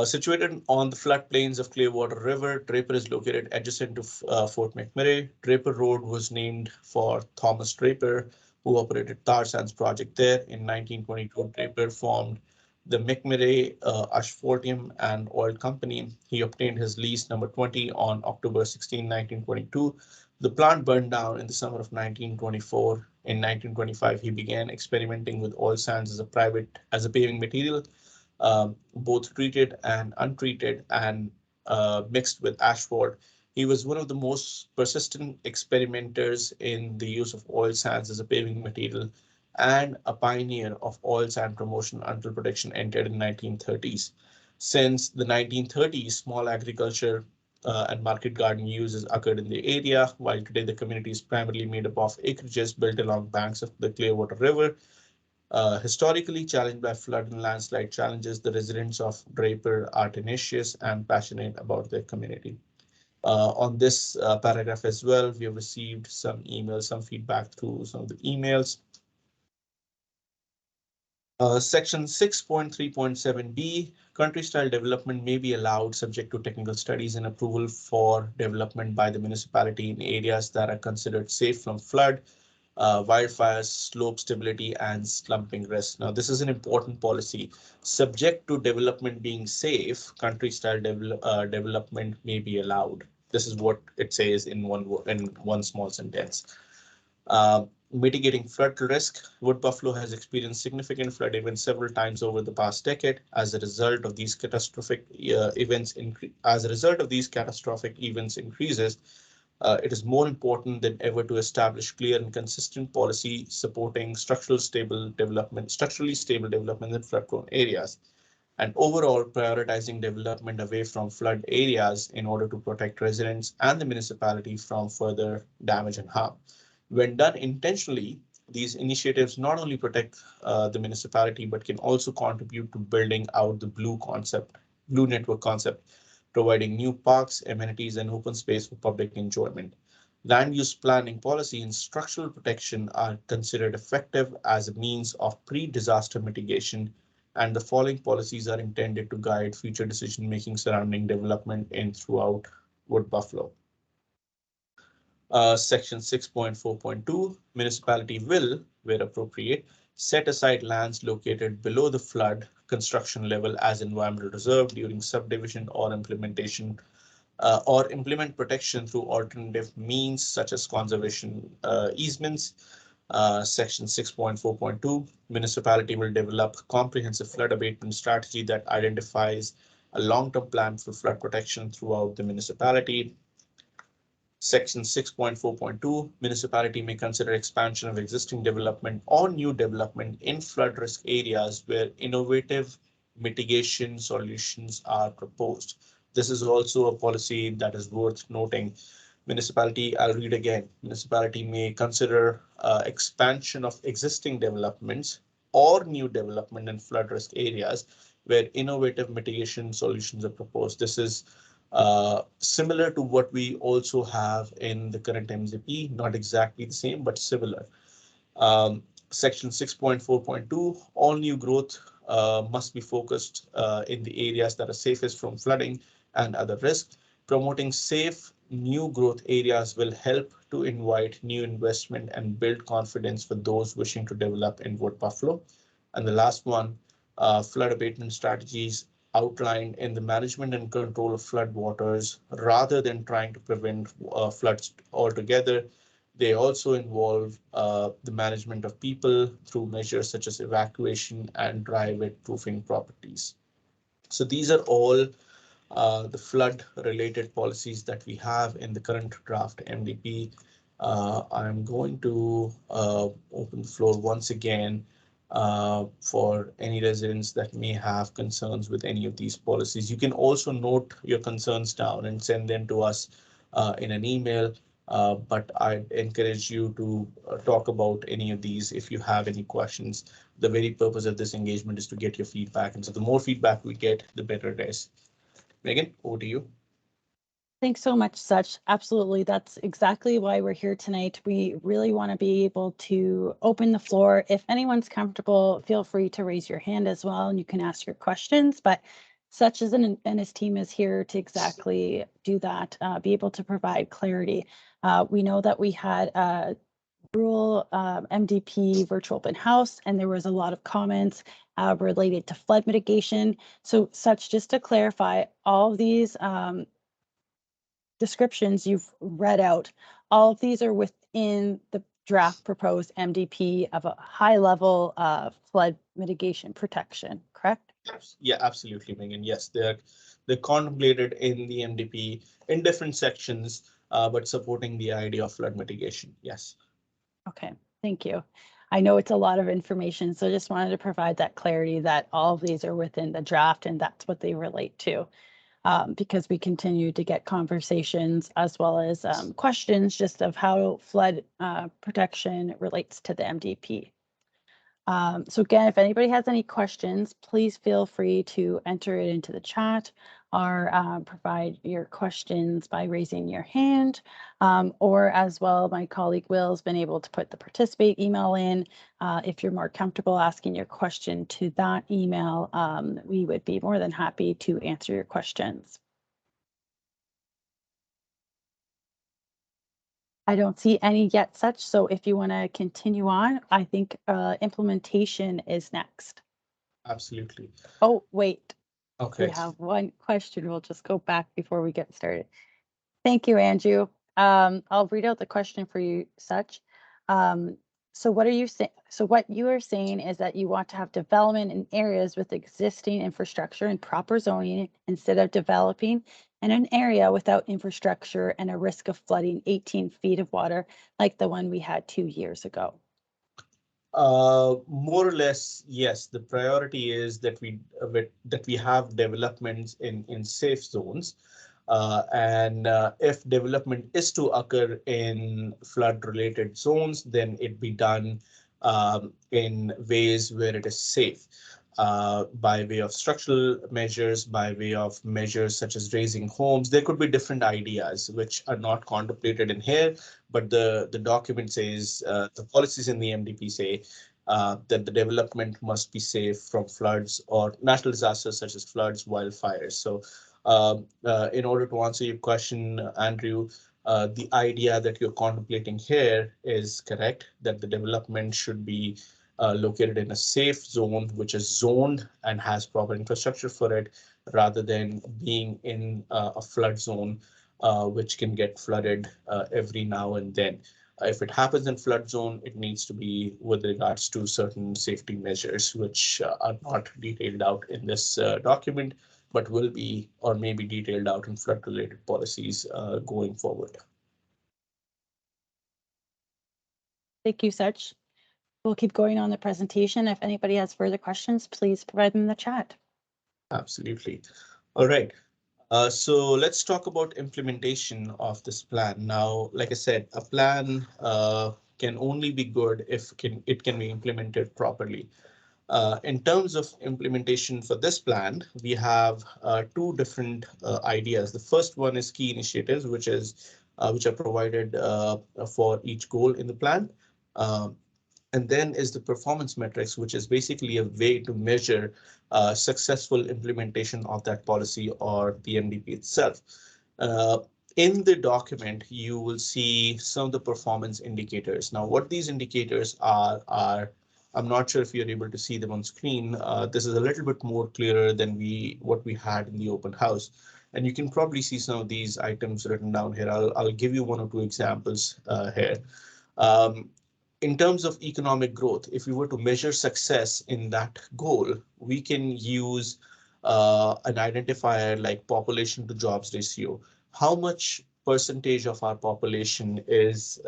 Situated on the floodplains of Clearwater River, Draper is located adjacent to Fort McMurray. Draper Road was named for Thomas Draper, who operated tar sands project there. In 1922, Draper formed the McMurray Asphaltium and Oil Company. He obtained his lease number 20 on October 16, 1922. The plant burned down in the summer of 1924. In 1925, he began experimenting with oil sands as a paving material, both treated and untreated, and mixed with asphalt. He was one of the most persistent experimenters in the use of oil sands as a paving material and a pioneer of oil sand promotion until protection entered in 1930s. Since the 1930s, small agriculture and market garden uses occurred in the area, while today the community is primarily made up of acreages built along banks of the Clearwater River. Historically challenged by flood and landslide challenges, the residents of Draper are tenacious and passionate about their community. On this paragraph as well, we have received some emails, some feedback through some of the emails. Section 6.3.7b, country style development may be allowed subject to technical studies and approval for development by the municipality in areas that are considered safe from flood, wildfires, slope stability, and slumping risk. Now, this is an important policy. Subject to development being safe, country-style development may be allowed. This is what it says in one small sentence. Mitigating flood risk. Wood Buffalo has experienced significant flood events several times over the past decade. As a result of these catastrophic events increases, it is more important than ever to establish clear and consistent policy supporting structurally stable development in flood-prone areas, and overall prioritizing development away from flood areas in order to protect residents and the municipality from further damage and harm. When done intentionally, these initiatives not only protect the municipality, but can also contribute to building out the blue network concept, providing new parks, amenities, and open space for public enjoyment. Land use planning policy and structural protection are considered effective as a means of pre-disaster mitigation, and the following policies are intended to guide future decision-making surrounding development in throughout Wood Buffalo. Section 6.4.2, municipality will, where appropriate, set aside lands located below the flood construction level as environmental reserve during subdivision or implement protection through alternative means such as conservation easements. Section 6.4.2, municipality will develop comprehensive flood abatement strategy that identifies a long-term plan for flood protection throughout the municipality. Section 6.4.2, municipality may consider expansion of existing development or new development in flood risk areas where innovative mitigation solutions are proposed. This is also a policy that is worth noting. I'll read again. Municipality may consider expansion of existing developments or new development in flood risk areas where innovative mitigation solutions are proposed. This is similar to what we also have in the current MZP, not exactly the same, but similar. Section 6.4.2, all new growth must be focused in the areas that are safest from flooding and other risks. Promoting safe new growth areas will help to invite new investment and build confidence for those wishing to develop in Wood Buffalo. And the last one, flood abatement strategies outlined in the management and control of flood waters rather than trying to prevent floods altogether. They also involve the management of people through measures such as evacuation and dry wet proofing properties. So these are all the flood related policies that we have in the current draft MDP. I'm going to open the floor once again for any residents that may have concerns with any of these policies. You can also note your concerns down and send them to us in an email. But I encourage you to talk about any of these if you have any questions. The very purpose of this engagement is to get your feedback. And so the more feedback we get, the better it is. Megan, over to you.
Thanks so much, Such. Absolutely. That's exactly why we're here tonight. We really want to be able to open the floor. If anyone's comfortable, feel free to raise your hand as well, and you can ask your questions. But Such as and his team is here to exactly do that, be able to provide clarity. We know that we had a rural MDP virtual open house, and there was a lot of comments related to flood mitigation. So Such, just to clarify, all of these descriptions you've read out, all of these are within the draft proposed MDP of a high level of flood mitigation protection, correct?
Yeah, absolutely, Megan. Yes, they're contemplated in the MDP in different sections, but supporting the idea of flood mitigation. Yes.
Okay, thank you. I know it's a lot of information, so just wanted to provide that clarity that all of these are within the draft and that's what they relate to. Because we continue to get conversations as well as questions just of how flood protection relates to the MDP. So again, if anybody has any questions, please feel free to enter it into the chat or provide your questions by raising your hand. Or as well, my colleague Will has been able to put the participate email in. If you're more comfortable asking your question to that email, we would be more than happy to answer your questions. I don't see any yet Such, so if you want to continue on, I think implementation is next.
Absolutely.
Oh, wait.
Okay.
We have one question. We'll just go back before we get started. Thank you, Andrew. I'll read out the question for you, Such. So what are you saying? So what you are saying is that you want to have development in areas with existing infrastructure and proper zoning instead of developing in an area without infrastructure and a risk of flooding 18 feet of water like the one we had 2 years ago.
More or less, yes. The priority is that we have developments in safe zones. And if development is to occur in flood related zones, then it be done in ways where it is safe. By way of structural measures, by way of measures such as raising homes. There could be different ideas which are not contemplated in here, but the document says the policies in the MDP say that the development must be safe from floods or natural disasters such as floods, wildfires. So in order to answer your question, Andrew, the idea that you're contemplating here is correct, that the development should be located in a safe zone, which is zoned and has proper infrastructure for it, rather than being in a flood zone, which can get flooded every now and then. If it happens in flood zone, it needs to be with regards to certain safety measures, which are not detailed out in this document, but will be or may be detailed out in flood related policies going forward.
Thank you, Such. We'll keep going on the presentation. If anybody has further questions, please provide them in the chat.
Absolutely. All right. So let's talk about implementation of this plan. Now, like I said, a plan can only be good if it can be implemented properly. In terms of implementation for this plan, we have two different ideas. The first one is key initiatives, which are provided for each goal in the plan. And then is the performance metrics, which is basically a way to measure successful implementation of that policy or the MDP itself. Uh, in the document, you will see some of the performance indicators. Now, what these indicators are I'm not sure if you're able to see them on screen. This is a little bit more clearer than what we had in the open house. And you can probably see some of these items written down here. I'll give you one or two examples here. Um, in terms of economic growth, if we were to measure success in that goal, we can use an identifier like population to jobs ratio. How much percentage of our population is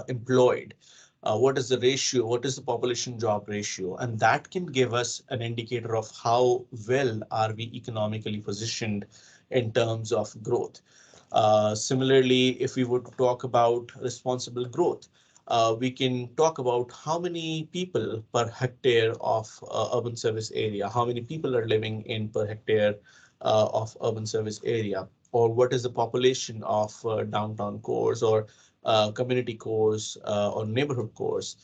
employed? What is the ratio? What is the population job ratio? And that can give us an indicator of how well are we economically positioned in terms of growth. Similarly, if we were to talk about responsible growth, we can talk about how many people per hectare of urban service area, how many people are living in per hectare of urban service area, or what is the population of downtown cores or community cores or neighborhood cores.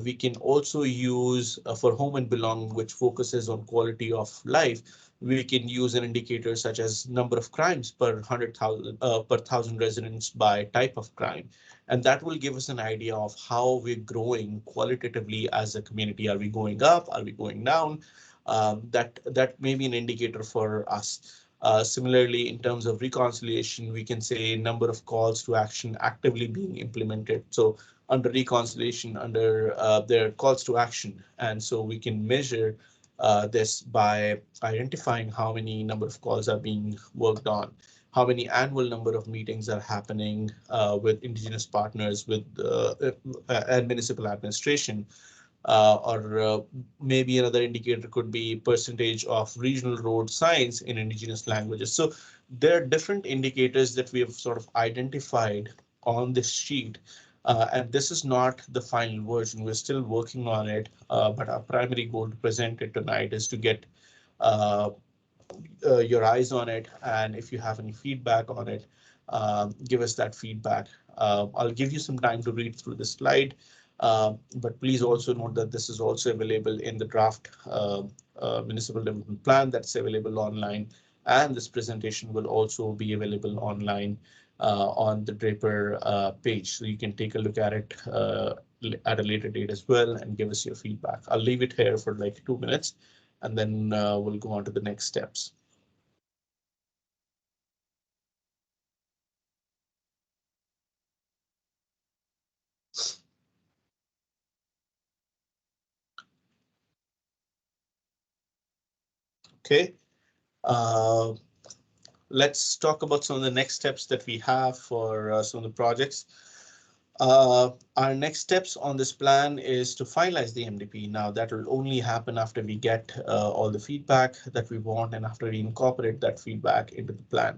We can also use for home and belong, which focuses on quality of life. We can use an indicator such as number of crimes per 100,000 per thousand residents by type of crime. And that will give us an idea of how we're growing qualitatively as a community. Are we going up? Are we going down? That may be an indicator for us. Similarly, in terms of reconciliation, we can say number of calls to action actively being implemented. So under reconciliation, under their calls to action. And so we can measure this by identifying how many number of calls are being worked on, how many annual number of meetings are happening with indigenous partners, with and municipal administration, or maybe another indicator could be percentage of regional road signs in indigenous languages. So there are different indicators that we have sort of identified on this sheet. And this is not the final version. We're still working on it, but our primary goal to present it tonight is to get uh, your eyes on it. And if you have any feedback on it, give us that feedback. I'll give you some time to read through the slide, but please also note that this is also available in the draft municipal development plan that's available online. And this presentation will also be available online on the Draper page. So you can take a look at it at a later date as well and give us your feedback. I'll leave it here for like 2 minutes and then we'll go on to the next steps. Okay, uh, let's talk about some of the next steps that we have for some of the projects. Our next steps on this plan is to finalize the MDP. Now that will only happen after we get all the feedback that we want and after we incorporate that feedback into the plan.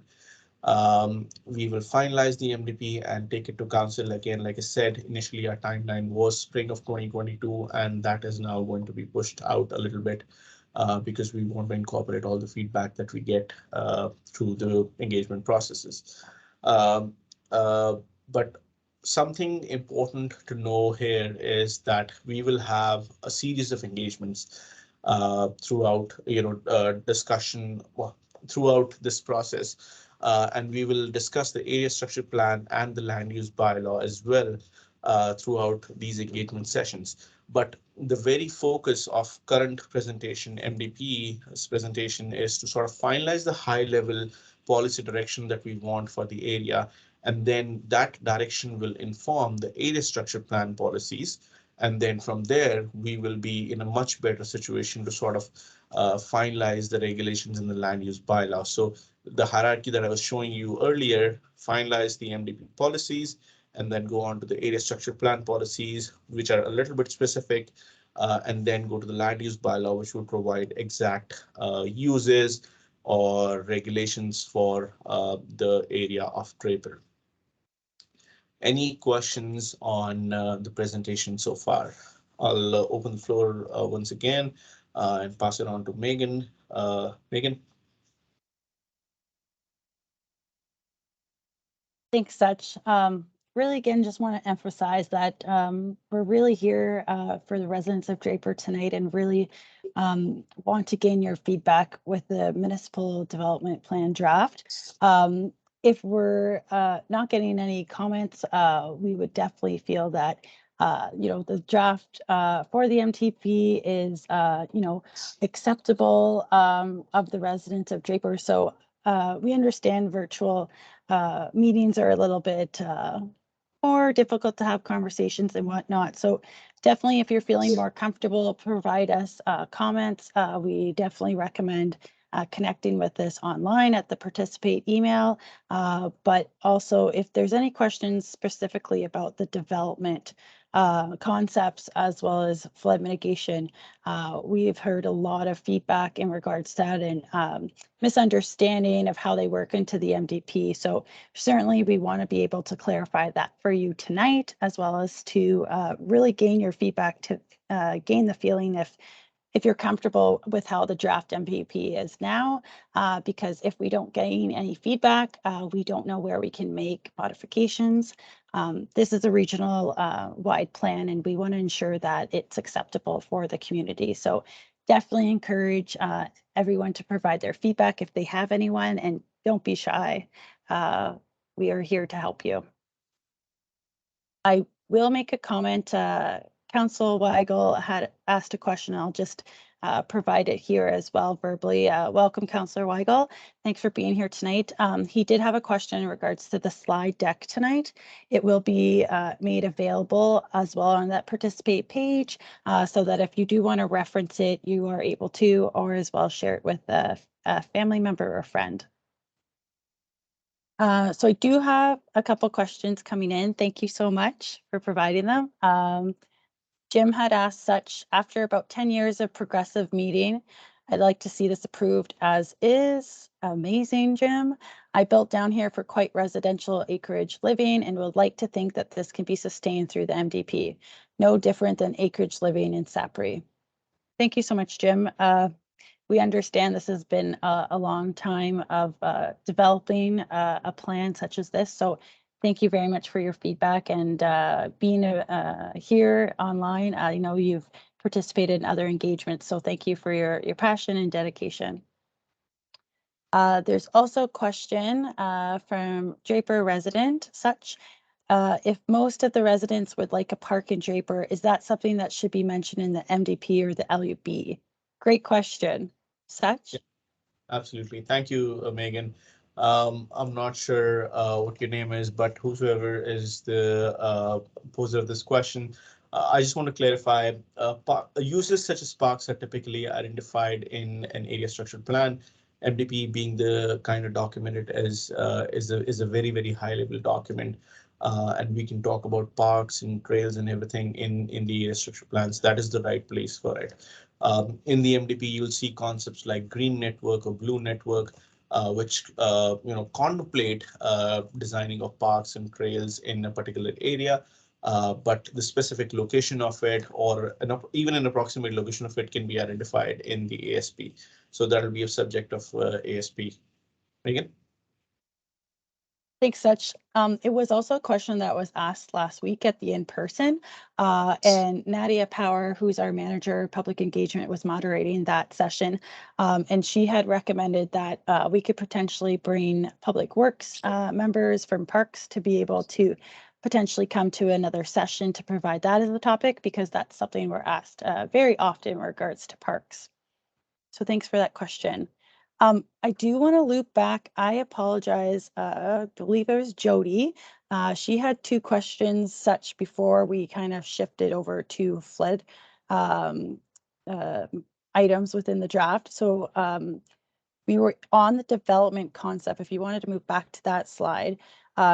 We will finalize the MDP and take it to council again. Like I said, initially our timeline was spring of 2022, and that is now going to be pushed out a little bit because we want to incorporate all the feedback that we get through the engagement processes. Um, uh, but something important to know here is that we will have a series of engagements throughout, discussion throughout this process. And we will discuss the area structure plan and the land use bylaw as well throughout these engagement sessions. But the very focus of current presentation, MDP's presentation, is to sort of finalize the high level policy direction that we want for the area. And then that direction will inform the area structure plan policies. And then from there, we will be in a much better situation to sort of finalize the regulations in the land use bylaw. So the hierarchy that I was showing you earlier, finalize the MDP policies, and then go on to the area structure plan policies, which are a little bit specific, and then go to the land use bylaw, which will provide exact uses or regulations for the area of Draper. Any questions on the presentation so far? I'll open the floor once again and pass it on to Megan. Megan.
Thanks, Sach. really, again, just want to emphasize that we're really here for the residents of Draper tonight, and really want to gain your feedback with the Municipal Development Plan draft. If we're not getting any comments, we would definitely feel that the draft for the MTP is acceptable of the residents of Draper. So we understand virtual meetings are a little bit more difficult to have conversations and whatnot. So definitely, if you're feeling more comfortable, provide us comments. We definitely recommend connecting with us online at the participate email. But also, if there's any questions specifically about the development concepts as well as flood mitigation, we've heard a lot of feedback in regards to that, and misunderstanding of how they work into the MDP. So certainly we want to be able to clarify that for you tonight, as well as to really gain your feedback to gain the feeling if you're comfortable with how the draft MPP is now, because if we don't gain any feedback, we don't know where we can make modifications. This is a regional wide plan, and we want to ensure that it's acceptable for the community. So definitely encourage everyone to provide their feedback if they have anyone, and don't be shy. We are here to help you. I will make a comment. Council Weigel had asked a question. I'll just provide it here as well verbally. Welcome, Councillor Weigel. Thanks for being here tonight. He did have a question in regards to the slide deck tonight. It will be made available as well on that participate page, so that if you do want to reference it, you are able to, or as well share it with a family member or friend. So I do have a couple questions coming in. Thank you so much for providing them. Jim had asked such, after about 10 years of progressive meeting, I'd like to see this approved as is. Amazing, Jim. I built down here for quite residential acreage living and would like to think that this can be sustained through the MDP. No different than acreage living in Sapri. Thank you so much, Jim. We understand this has been a long time of developing a plan such as this. So thank you very much for your feedback, and being here online. I know you've participated in other engagements, so thank you for your passion and dedication. There's also a question from Draper resident such. If most of the residents would like a park in Draper, is that something that should be mentioned in the MDP or the LUB? Great question. Such?
Yeah, absolutely. Thank you, Megan. I'm not sure what your name is, but whosoever is the poser of this question, I just want to clarify, uses such as parks are typically identified in an area structure plan. MDP being the kind of document it is a very, very high level document. And we can talk about parks and trails and everything in the area structure plans. That is the right place for it. In the MDP, you'll see concepts like green network or blue network, which contemplate designing of parks and trails in a particular area. But the specific location of it, or even an approximate location of it, can be identified in the ASP. So that will be a subject of ASP. Megan?
Thanks, Such. It was also a question that was asked last week at the in-person, and Nadia Power, who's our manager of public engagement, was moderating that session, and she had recommended that we could potentially bring public works members from parks to be able to potentially come to another session to provide that as a topic, because that's something we're asked very often in regards to parks. So thanks for that question. I do want to loop back. I apologize. I believe it was Jody. She had two questions such before we kind of shifted over to flood items within the draft. So we were on the development concept. If you wanted to move back to that slide,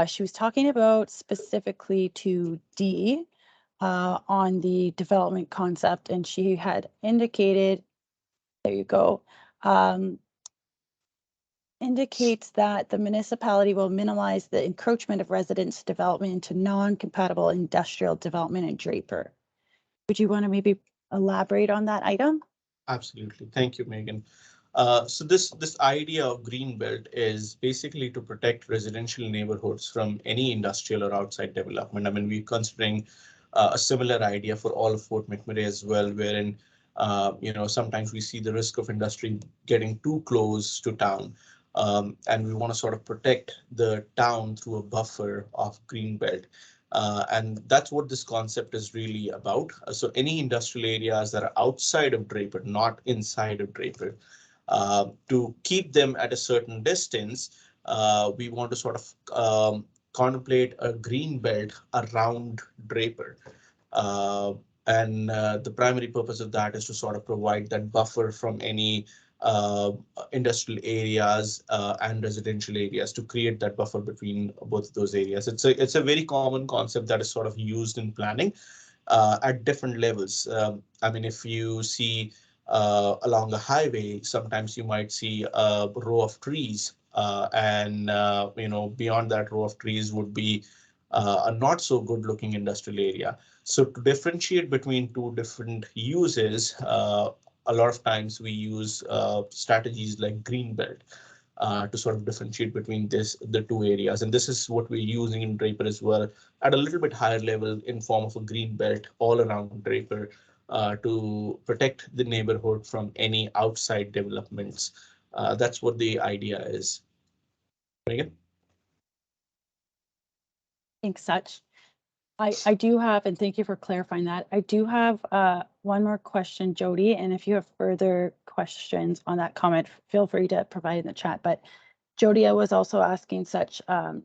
she was talking about specifically to D on the development concept, and she had indicated, there you go, indicates that the municipality will minimize the encroachment of residence development into non-compatible industrial development in Draper. Would you want to maybe elaborate on that item?
Absolutely. Thank you, Megan. So this idea of green belt is basically to protect residential neighborhoods from any industrial or outside development. I mean, we're considering a similar idea for all of Fort McMurray as well, wherein sometimes we see the risk of industry getting too close to town, and we want to sort of protect the town through a buffer of green belt. And that's what this concept is really about. So any industrial areas that are outside of Draper, not inside of Draper, to keep them at a certain distance, we want to sort of contemplate a green belt around Draper. Uh, and the primary purpose of that is to sort of provide that buffer from any uh, industrial areas and residential areas, to create that buffer between both of those areas. It's a very common concept that is sort of used in planning at different levels. I mean, if you see along a highway, sometimes you might see a row of trees, and beyond that row of trees would be a not so good looking industrial area. So to differentiate between two different uses, a lot of times we use strategies like green belt to sort of differentiate between the two areas. And this is what we're using in Draper as well, at a little bit higher level in form of a green belt all around Draper to protect the neighborhood from any outside developments. That's what the idea is. Megan?
Thanks, Sach. I do have, and thank you for clarifying that. I do have one more question, Jody, and if you have further questions on that comment, feel free to provide in the chat. But Jody, I was also asking Sach,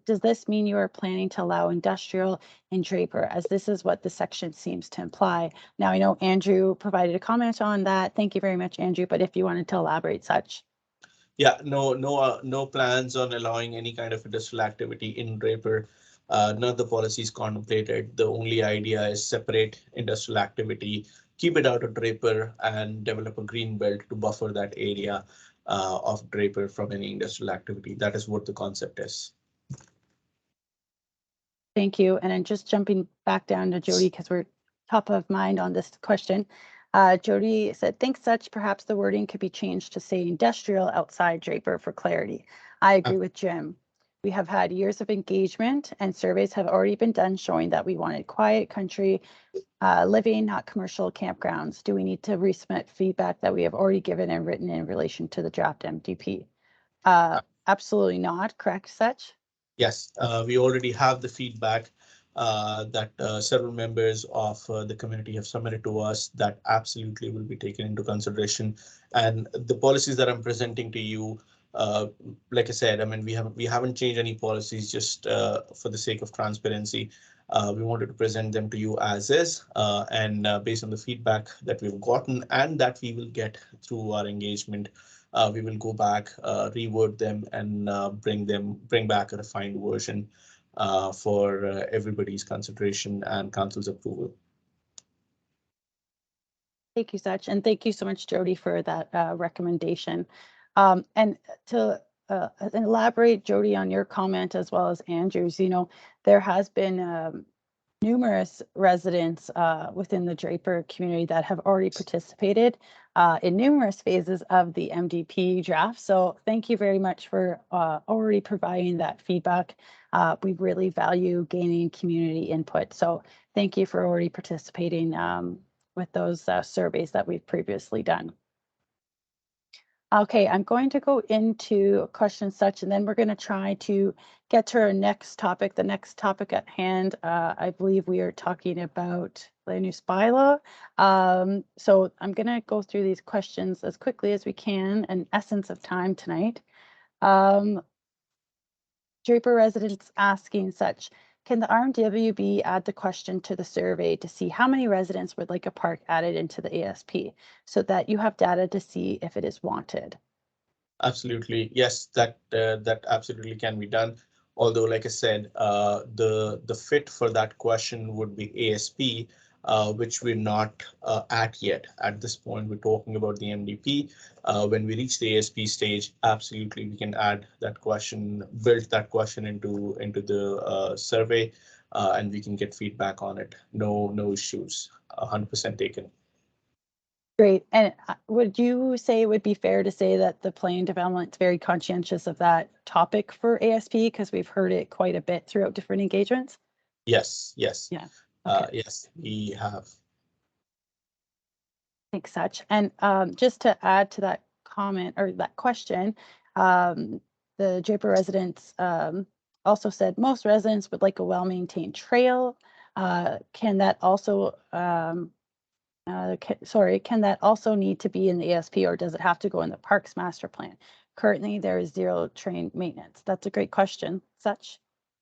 does this mean you are planning to allow industrial in Draper, as this is what the section seems to imply? Now, I know Andrew provided a comment on that. Thank you very much, Andrew, but if you wanted to elaborate, Sach.
Yeah, no plans on allowing any kind of industrial activity in Draper. None of the policies contemplated. The only idea is separate industrial activity, keep it out of Draper, and develop a green belt to buffer that area of Draper from any industrial activity. That is what the concept is.
Thank you. And then just jumping back down to Jody, because we're top of mind on this question. Jody said, thanks, Sach. Perhaps the wording could be changed to say industrial outside Draper for clarity. I agree with Jim. We have had years of engagement and surveys have already been done showing that we wanted quiet country living, not commercial campgrounds. Do we need to resubmit feedback that we have already given and written in relation to the draft MDP? Absolutely not. Correct, Sach?
Yes, we already have the feedback that several members of the community have submitted to us. That absolutely will be taken into consideration. And the policies that I'm presenting to you, like I said, I mean, we haven't changed any policies just for the sake of transparency. We wanted to present them to you as is, and based on the feedback that we've gotten and that we will get through our engagement, we will go back, reword them, and bring back a refined version for everybody's consideration and council's approval.
Thank you, Sach, and thank you so much, Jody, for that recommendation. And to elaborate, Jody, on your comment as well as Andrew's, there has been numerous residents within the Draper community that have already participated in numerous phases of the MDP draft. So thank you very much for already providing that feedback. We really value gaining community input. So thank you for already participating with those surveys that we've previously done. Okay, I'm going to go into questions such, and then we're going to try to get to our next topic. The next topic at hand, I believe we are talking about land use bylaw. So I'm going to go through these questions as quickly as we can, in essence of time tonight. Draper residents asking such, can the RMWB add the question to the survey to see how many residents would like a park added into the ASP so that you have data to see if it is wanted?
Absolutely. Yes, that absolutely can be done. Although, like I said, the fit for that question would be ASP, which we're not at yet. At this point, we're talking about the MDP. When we reach the ASP stage, absolutely we can add that question, build that question into the survey, and we can get feedback on it. No issues. 100% taken.
Great. And would you say it would be fair to say that the planning development's very conscientious of that topic for ASP because we've heard it quite a bit throughout different engagements?
Yes, yes.
Yeah. Okay.
Yes, we have.
Thanks, Such. And just to add to that comment or that question, um, the Draper residents also said most residents would like a well-maintained trail. Can that also can that also need to be in the ASP or does it have to go in the Parks Master Plan? Currently, there is zero train maintenance. That's a great question. Such?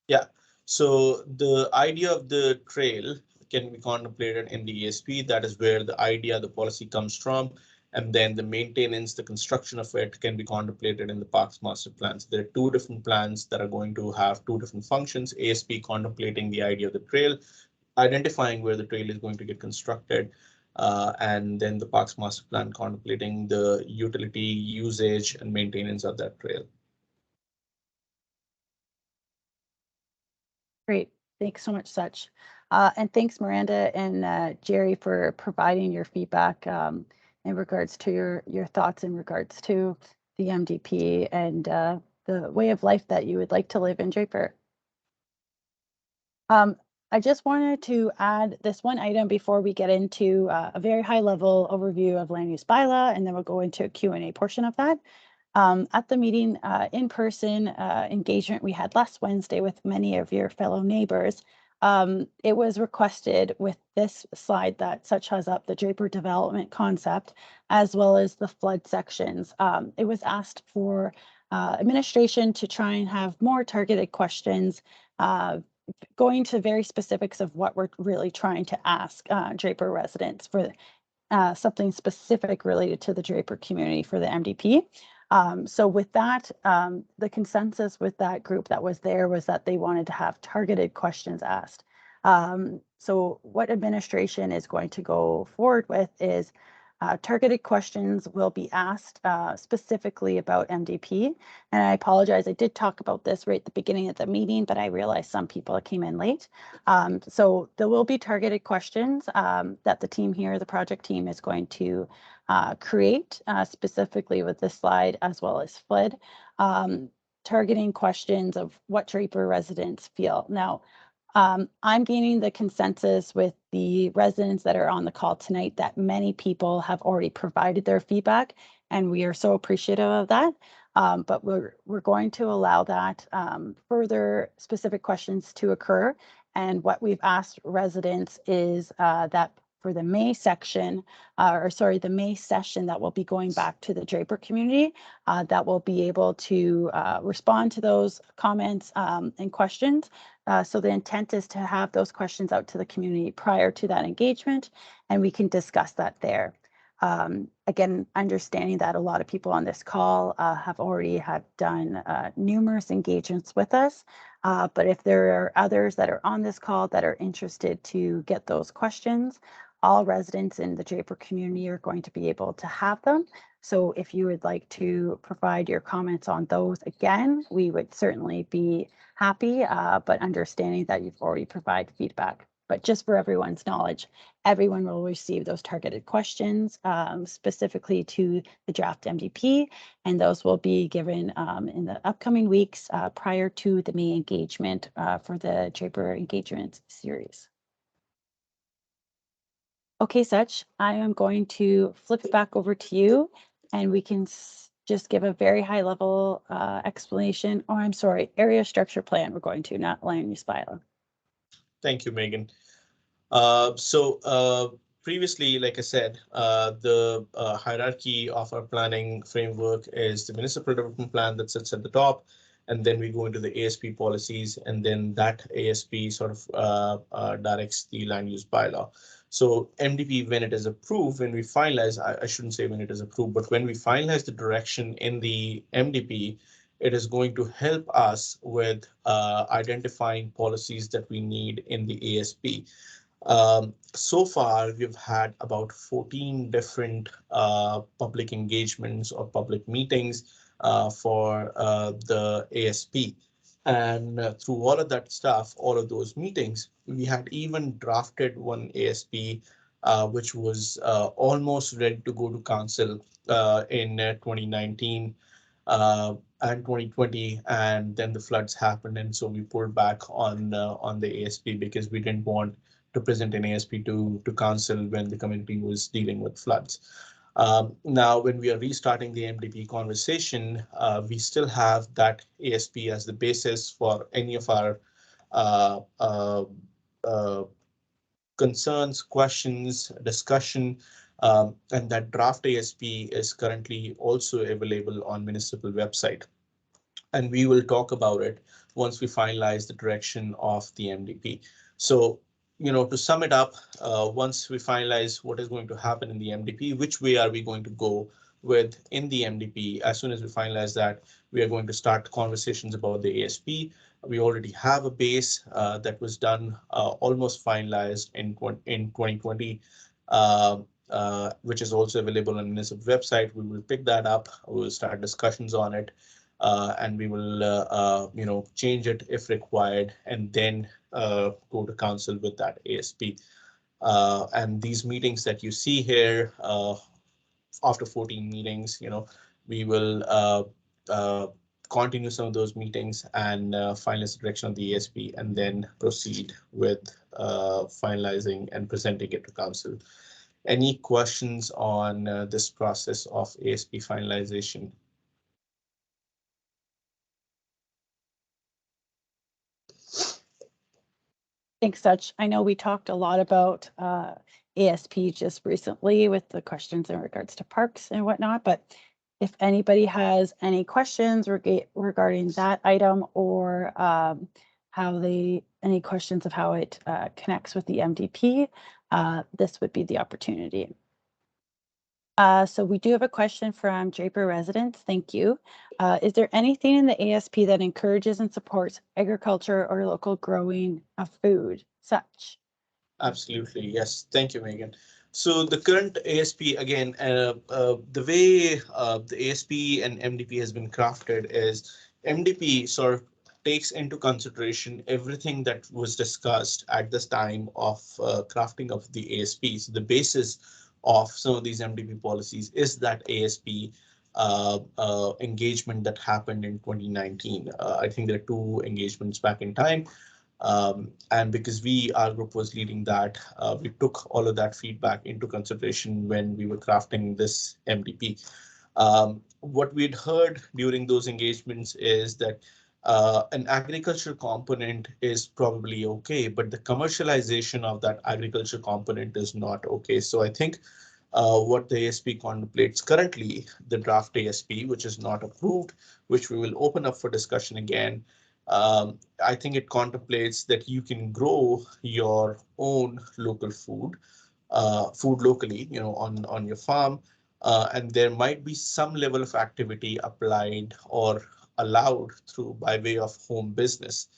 Yeah. So the idea of the trail can be contemplated in the ESP. That is where the idea, the policy comes from. And then the maintenance, the construction of it can be contemplated in the Parks Master Plans. There are two different plans that are going to have two different functions. ASP contemplating the idea of the trail, identifying where the trail is going to get constructed, and then the Parks Master Plan contemplating the utility usage and maintenance of that trail.
Great. Thanks so much, Such. And thanks, Miranda and Jerry, for providing your feedback in regards to your thoughts in regards to the MDP and the way of life that you would like to live in Draper. I just wanted to add this one item before we get into a very high level overview of land use bylaw, and then we'll go into a Q&A portion of that. At the meeting, in-person engagement we had last Wednesday with many of your fellow neighbors, it was requested with this slide that Such has up, the Draper development concept, as well as the flood sections. It was asked for administration to try and have more targeted questions, going to very specifics of what we're really trying to ask Draper residents for something specific related to the Draper community for the MDP. So with that, the consensus with that group that was there was that they wanted to have targeted questions asked. So what administration is going to go forward with is targeted questions will be asked specifically about MDP. And I apologize, I did talk about this right at the beginning of the meeting, but I realized some people came in late. So there will be targeted questions that the team here, the project team, is going to create specifically with this slide as well as flood, targeting questions of what Draper residents feel. Now, I'm gaining the consensus with the residents that are on the call tonight that many people have already provided their feedback, and we are so appreciative of that. But we're going to allow that further specific questions to occur. And what we've asked residents is that for the May section, the May session that will be going back to the Draper community, that will be able to respond to those comments and questions. So the intent is to have those questions out to the community prior to that engagement, and we can discuss that there. Again, understanding that a lot of people on this call have already done numerous engagements with us, but if there are others that are on this call that are interested to get those questions, all residents in the Draper community are going to be able to have them. So if you would like to provide your comments on those again, we would certainly be happy, but understanding that you've already provided feedback. But just for everyone's knowledge, everyone will receive those targeted questions specifically to the draft MDP, and those will be given in the upcoming weeks prior to the May engagement for the Draper engagement series. Okay, Such, I am going to flip it back over to you and we can just give a very high level explanation. Oh, I'm sorry, area structure plan we're going to, not land use bylaw.
Thank you, Megan. Previously, like I said, the hierarchy of our planning framework is the Municipal Development Plan that sits at the top, and then we go into the ASP policies, and then that ASP sort of directs the land use bylaw. So MDP, when it is approved, when we finalize, I shouldn't say when it is approved, but when we finalize the direction in the MDP, it is going to help us with identifying policies that we need in the ASP. So far, we've had about 14 different public engagements or public meetings for the ASP. And through all of that stuff, all of those meetings, we had even drafted one ASP which was almost ready to go to council in 2019 and 2020, and then the floods happened, and so we pulled back on the ASP because we didn't want to present an ASP to council when the community was dealing with floods. Now, when we are restarting the MDP conversation, we still have that ASP as the basis for any of our uh, uh, uh, concerns, questions, discussion, and that draft ASP is currently also available on municipal website. And we will talk about it once we finalize the direction of the MDP. So, to sum it up, once we finalize what is going to happen in the MDP, which way are we going to go with in the MDP? As soon as we finalize that, we are going to start conversations about the ASP. We already have a base that was done, almost finalized in 2020. Which is also available on municipal website. We will pick that up. We will start discussions on it, and we will change it if required, and then go to council with that ASP. And these meetings that you see here, after 14 meetings, we will continue some of those meetings and finalize the direction of the ASP, and then proceed with finalizing and presenting it to council. Any questions on this process of ASP finalization?
Thanks, Dutch. I know we talked a lot about ASP just recently with the questions in regards to parks and whatnot, but if anybody has any questions regarding that item, or any questions of how it connects with the MDP, this would be the opportunity. So we do have a question from Draper residents. Thank you. Is there anything in the ASP that encourages and supports agriculture or local growing of food, such?
Absolutely, yes. Thank you, Megan. So the current ASP, again, the way the ASP and MDP has been crafted is MDP sort of takes into consideration everything that was discussed at this time of crafting of the ASP. So the basis of some of these MDP policies is that ASP engagement that happened in 2019. I think there are two engagements back in time. And because our group was leading that, we took all of that feedback into consideration when we were crafting this MDP. What we'd heard during those engagements is that an agriculture component is probably okay, but the commercialization of that agriculture component is not okay. So I think what the ASP contemplates currently, the draft ASP, which is not approved, which we will open up for discussion again. I think it contemplates that you can grow your own local food locally, on your farm, and there might be some level of activity applied or allowed through by way of home business,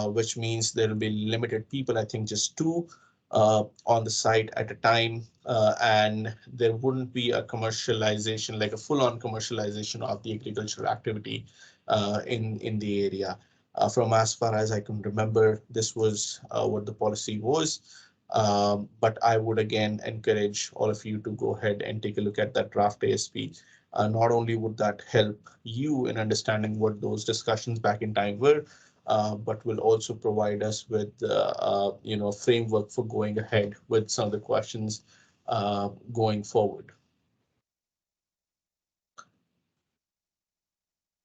which means there will be limited people, I think just two on the site at a time, and there wouldn't be a commercialization, like a full-on commercialization of the agricultural activity in the area. From as far as I can remember, this was what the policy was. But I would again encourage all of you to go ahead and take a look at that draft ASP. Not only would that help you in understanding what those discussions back in time were, but will also provide us with framework for going ahead with some of the questions going forward.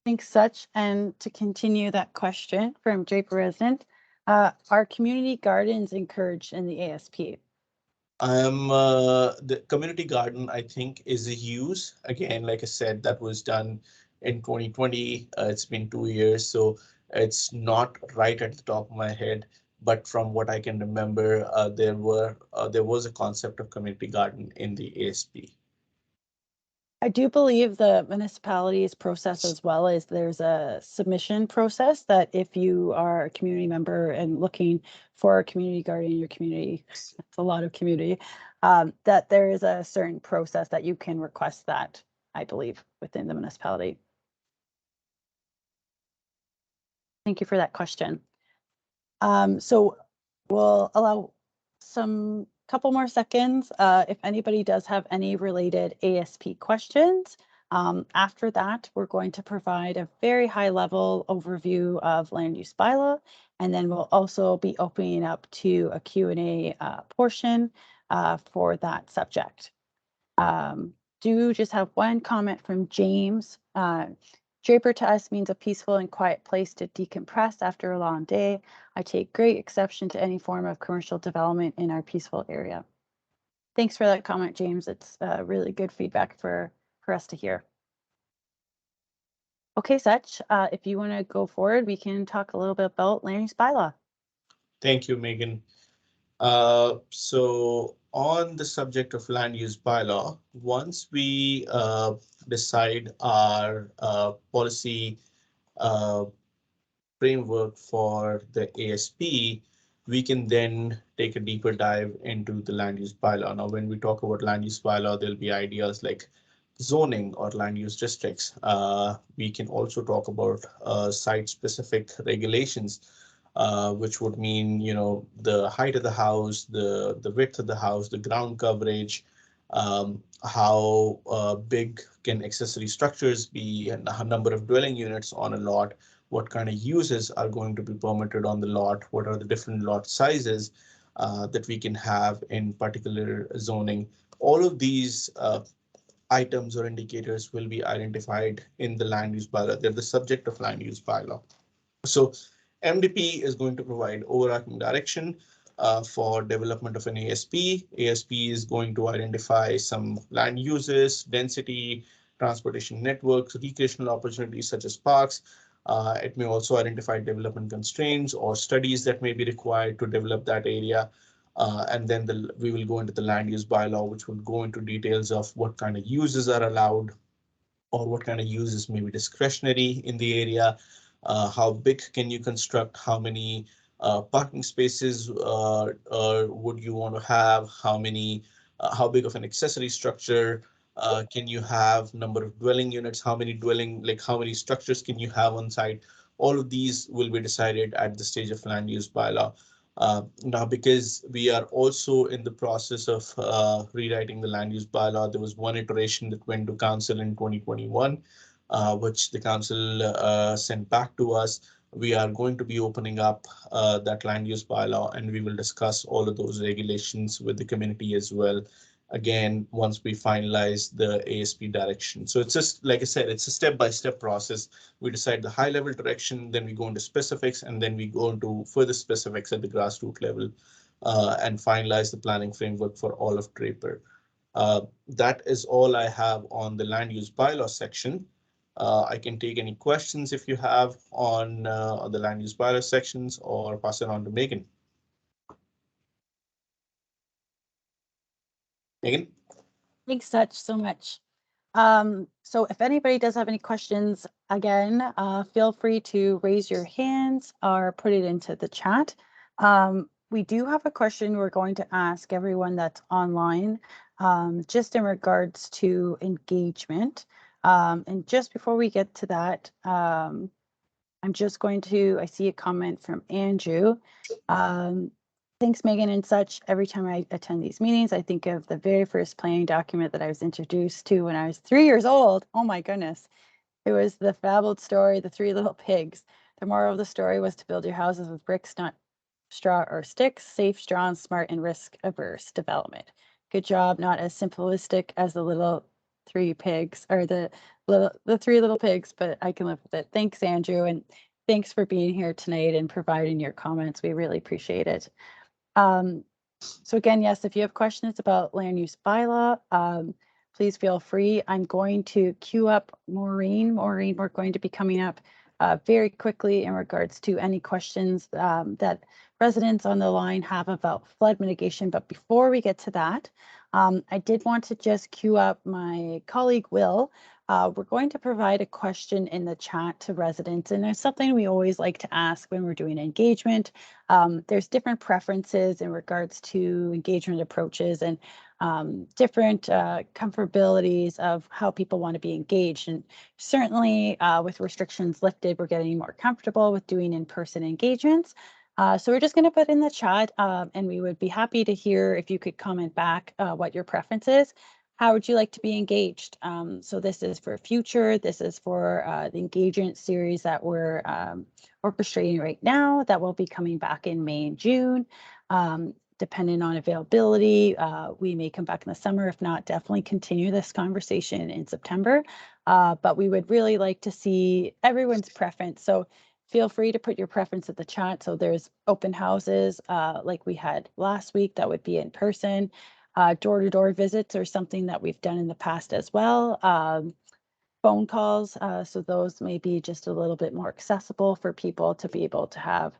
Thanks, Such. And to continue that question from Draper resident, are community gardens encouraged in the ASP?
The community garden, I think, is a use. Again, like I said, that was done in 2020. It's been 2 years, so it's not right at the top of my head. But from what I can remember, there was a concept of community garden in the ASP.
I do believe the municipality's process as well is there's a submission process that if you are a community member and looking for a community garden in your community, it's a lot of community, that there is a certain process that you can request that, I believe, within the municipality. Thank you for that question. So we'll allow some couple more seconds. If anybody does have any related ASP questions, after that, we're going to provide a very high level overview of land use bylaw, and then we'll also be opening up to a Q&A portion for that subject. Do just have one comment from James. Draper to us means a peaceful and quiet place to decompress after a long day. I take great exception to any form of commercial development in our peaceful area. Thanks for that comment, James. It's really good feedback for us to hear. Okay, Sach, if you want to go forward, we can talk a little bit about land use bylaw.
Thank you, Megan. So on the subject of land use bylaw, once we decide our policy framework for the ASP, we can then take a deeper dive into the land use bylaw. Now, when we talk about land use bylaw, there'll be ideas like zoning or land use districts. We can also talk about site-specific regulations, which would mean, the height of the house, the width of the house, the ground coverage, how big can accessory structures be, and the number of dwelling units on a lot, what kind of uses are going to be permitted on the lot, what are the different lot sizes that we can have in particular zoning. All of these items or indicators will be identified in the land use bylaw. They're the subject of land use bylaw. So MDP is going to provide overarching direction for development of an ASP. ASP is going to identify some land uses, density, transportation networks, recreational opportunities such as parks. It may also identify development constraints or studies that may be required to develop that area. And then we will go into the land use bylaw, which will go into details of what kind of uses are allowed or what kind of uses may be discretionary in the area. How big can you construct? How many parking spaces would you want to have? How big of an accessory structure can you have? Number of dwelling units, how many structures can you have on site? All of these will be decided at the stage of land use bylaw. Now, because we are also in the process of rewriting the land use bylaw, there was one iteration that went to council in 2021, which the council sent back to us. We are going to be opening up that land use bylaw, and we will discuss all of those regulations with the community as well. Again, once we finalize the ASP direction. So it's just, like I said, it's a step-by-step process. We decide the high-level direction, then we go into specifics, and then we go into further specifics at the grassroots level and finalize the planning framework for all of Draper. That is all I have on the land use bylaw section. I can take any questions if you have on the land use bylaw sections, or pass it on to Megan. Megan?
Thanks, Sach, so much. So if anybody does have any questions, again, feel free to raise your hands or put it into the chat. We do have a question we're going to ask everyone that's online, just in regards to engagement. And just before we get to that, I'm just going to, I see a comment from Andrew. Thanks, Megan and Sach. Every time I attend these meetings, I think of the very first planning document that I was introduced to when I was 3 years old. Oh my goodness. It was the fabled story, The Three Little Pigs. The moral of the story was to build your houses with bricks, not straw or sticks, safe, strong, smart, and risk-averse development. Good job, not as simplistic as the little three pigs or the three little pigs, but I can live with it. Thanks, Andrew, and thanks for being here tonight and providing your comments. We really appreciate it. So again, yes, if you have questions about land use bylaw, please feel free. I'm going to queue up Maureen. Maureen, we're going to be coming up very quickly in regards to any questions that residents on the line have about flood mitigation. But before we get to that, I did want to just queue up my colleague, Will. We're going to provide a question in the chat to residents, and there's something we always like to ask when we're doing engagement. There's different preferences in regards to engagement approaches and different comfortabilities of how people want to be engaged. And certainly with restrictions lifted, we're getting more comfortable with doing in-person engagements. So we're just going to put in the chat, and we would be happy to hear if you could comment back what your preference is. How would you like to be engaged? So this is for future. This is for the engagement series that we're orchestrating right now that will be coming back in May and June. Depending on availability, we may come back in the summer. If not, definitely continue this conversation in September. But we would really like to see everyone's preference. So feel free to put your preference at the chat. So there's open houses like we had last week that would be in person. Door-to-door visits are something that we've done in the past as well. Phone calls, so those may be just a little bit more accessible for people to be able to have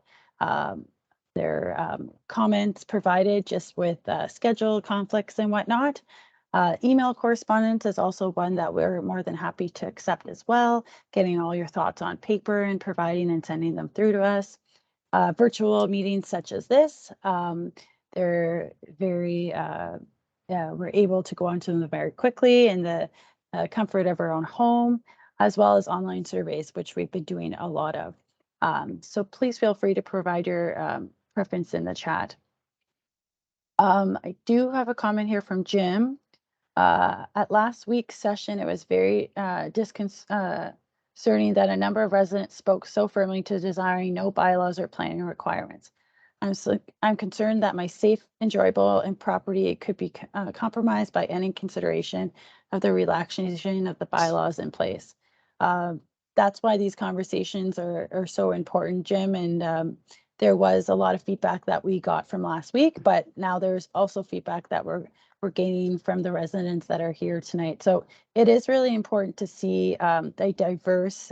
their comments provided just with schedule conflicts and whatnot. Email correspondence is also one that we're more than happy to accept as well, getting all your thoughts on paper and providing and sending them through to us. Virtual meetings such as this, they're very, we're able to go onto them very quickly in the comfort of our own home, as well as online surveys, which we've been doing a lot of. So please feel free to provide your preference in the chat. I do have a comment here from Jim. At last week's session, it was very disconcerting that a number of residents spoke so firmly to desiring no bylaws or planning requirements. I'm concerned that my safe, enjoyable, and property could be compromised by any consideration of the relaxation of the bylaws in place. That's why these conversations are so important, Jim, and there was a lot of feedback that we got from last week, but now there's also feedback that we're gaining from the residents that are here tonight. So it is really important to see the diverse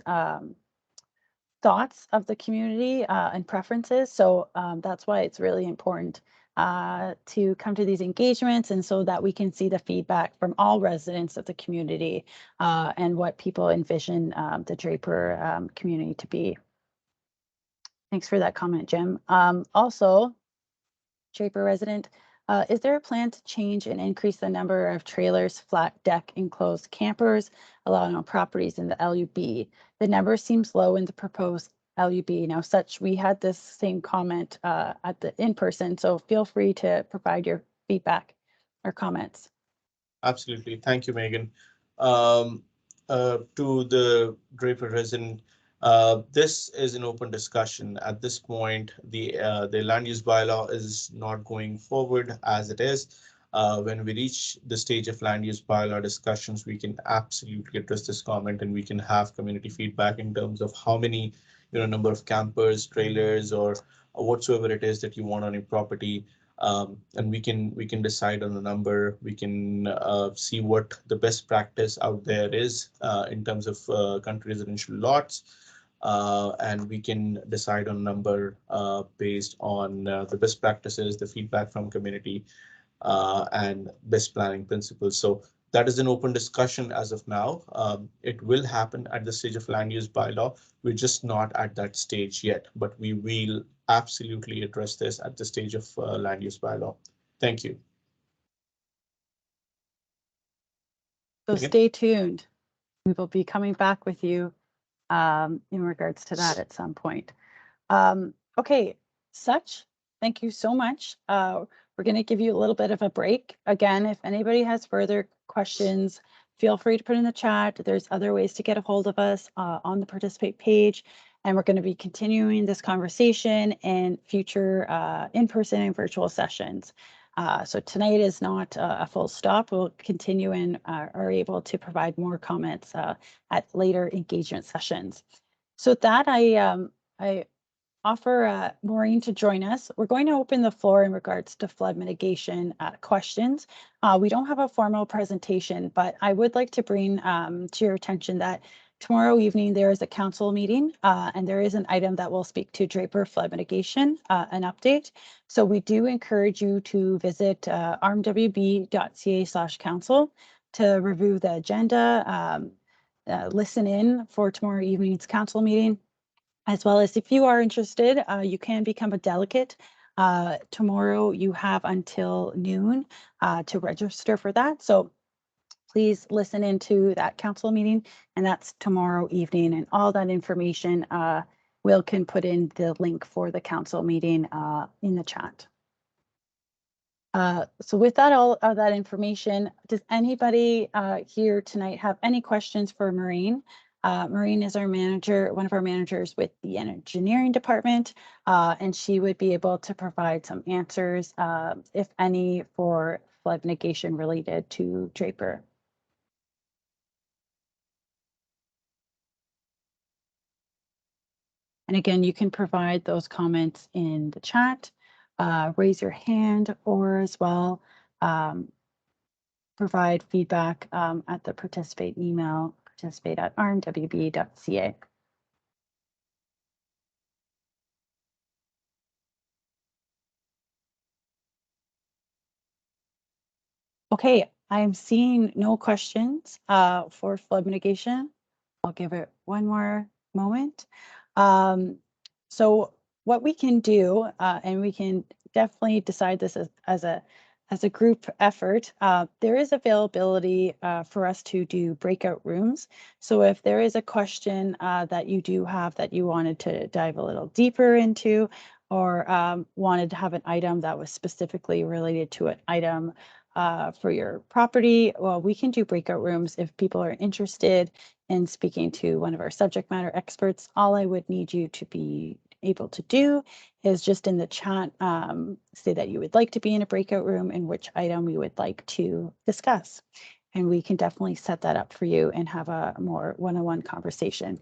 thoughts of the community and preferences. So that's why it's really important to come to these engagements, and so that we can see the feedback from all residents of the community and what people envision the Draper community to be. Thanks for that comment, Jim. Also, Draper resident, is there a plan to change and increase the number of trailers, flat deck, enclosed campers allowed on properties in the LUB? The number seems low in the proposed LUB. Now, we had this same comment at the in-person, so feel free to provide your feedback or comments.
Absolutely. Thank you, Megan. To the Draper resident, this is an open discussion. At this point, the land use bylaw is not going forward as it is. When we reach the stage of land use bylaw discussions, we can absolutely address this comment, and we can have community feedback in terms of how many, number of campers, trailers, or whatsoever it is that you want on your property. And we can decide on the number. We can see what the best practice out there is in terms of country residential lots, and we can decide on number based on the best practices, the feedback from community, and best planning principles. So that is an open discussion as of now. It will happen at the stage of land use bylaw. We're just not at that stage yet, but we will absolutely address this at the stage of land use bylaw. Thank you.
So stay tuned. We will be coming back with you in regards to that at some point. Okay, thank you so much. We're going to give you a little bit of a break. Again, if anybody has further questions, feel free to put in the chat. There's other ways to get a hold of us on the participate page. And we're going to be continuing this conversation in future in-person and virtual sessions. So tonight is not a full stop. We'll continue and are able to provide more comments at later engagement sessions. So with that, I offer Maureen to join us. We're going to open the floor in regards to flood mitigation questions. We don't have a formal presentation, but I would like to bring to your attention that tomorrow evening there is a council meeting and there is an item that will speak to Draper flood mitigation, an update. So we do encourage you to visit rmwb.ca/council to review the agenda, listen in for tomorrow evening's council meeting. As well as if you are interested, you can become a delegate. Tomorrow you have until noon to register for that. So please listen into that council meeting, and that's tomorrow evening, and all that information Will can put in the link for the council meeting in the chat. So with that, all of that information, does anybody here tonight have any questions for Maureen? Maureen is our manager, one of our managers with the engineering department, and she would be able to provide some answers, if any, for flood mitigation related to Draper. And again, you can provide those comments in the chat, raise your hand, or as well provide feedback at the participate email, participate@rmwb.ca. Okay, I'm seeing no questions for flood mitigation. I'll give it one more moment. So what we can do, and we can definitely decide this as a group effort, there is availability for us to do breakout rooms. So if there is a question that you do have that you wanted to dive a little deeper into, or wanted to have an item that was specifically related to an item for your property, well, we can do breakout rooms if people are interested in speaking to one of our subject matter experts. All I would need you to be able to do is just in the chat say that you would like to be in a breakout room and which item you would like to discuss. And we can definitely set that up for you and have a more one-on-one conversation.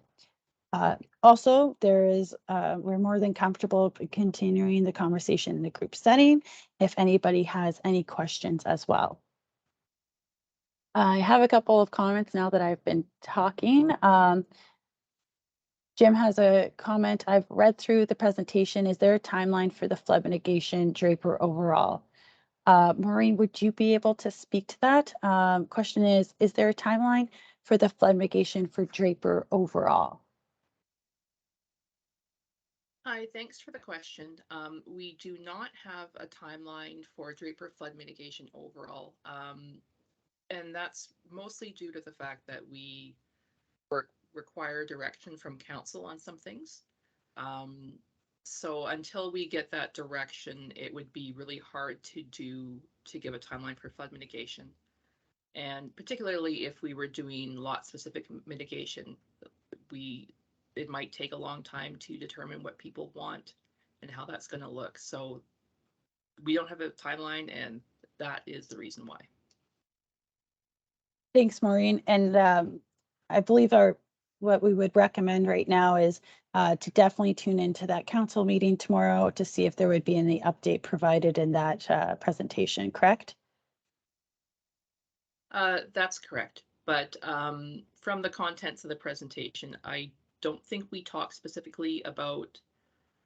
Also, we're more than comfortable continuing the conversation in a group setting if anybody has any questions as well. I have a couple of comments now that I've been talking. Jim has a comment. I've read through the presentation. Is there a timeline for the flood mitigation Draper overall? Maureen, would you be able to speak to that? Question is there a timeline for the flood mitigation for Draper overall?
Hi, thanks for the question. We do not have a timeline for Draper flood mitigation overall. And that's mostly due to the fact that we require direction from council on some things. So until we get that direction, it would be really hard to give a timeline for flood mitigation. And particularly if we were doing lot specific mitigation, it might take a long time to determine what people want and how that's going to look. So we don't have a timeline, and that is the reason why.
Thanks, Maureen. And I believe what we would recommend right now is to definitely tune into that council meeting tomorrow to see if there would be any update provided in that presentation, correct?
That's correct. But from the contents of the presentation, I don't think we talk specifically about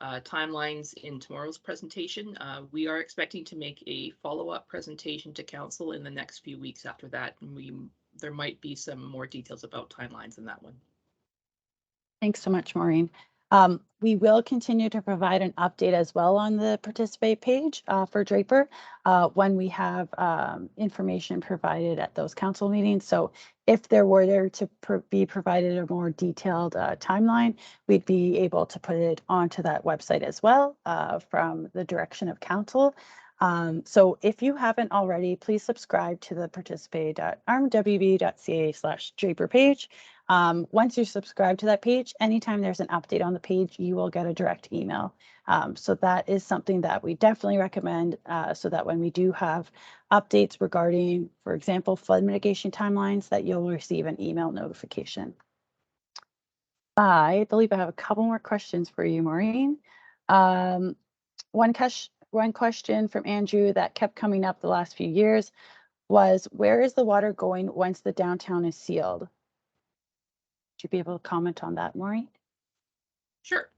timelines in tomorrow's presentation. We are expecting to make a follow-up presentation to council in the next few weeks after that, and there might be some more details about timelines in that one.
Thanks so much, Maureen. We will continue to provide an update as well on the participate page for Draper when we have information provided at those council meetings. So if there were to be provided a more detailed timeline, we'd be able to put it onto that website as well from the direction of council. So if you haven't already, please subscribe to the participate.rmwb.ca/Draper page. Once you subscribe to that page, anytime there's an update on the page, you will get a direct email. So that is something that we definitely recommend so that when we do have updates regarding, for example, flood mitigation timelines, that you'll receive an email notification. I believe I have a couple more questions for you, Maureen. One question from Andrew that kept coming up the last few years was, where is the water going once the downtown is sealed? Would you be able to comment on that, Maureen?
Sure.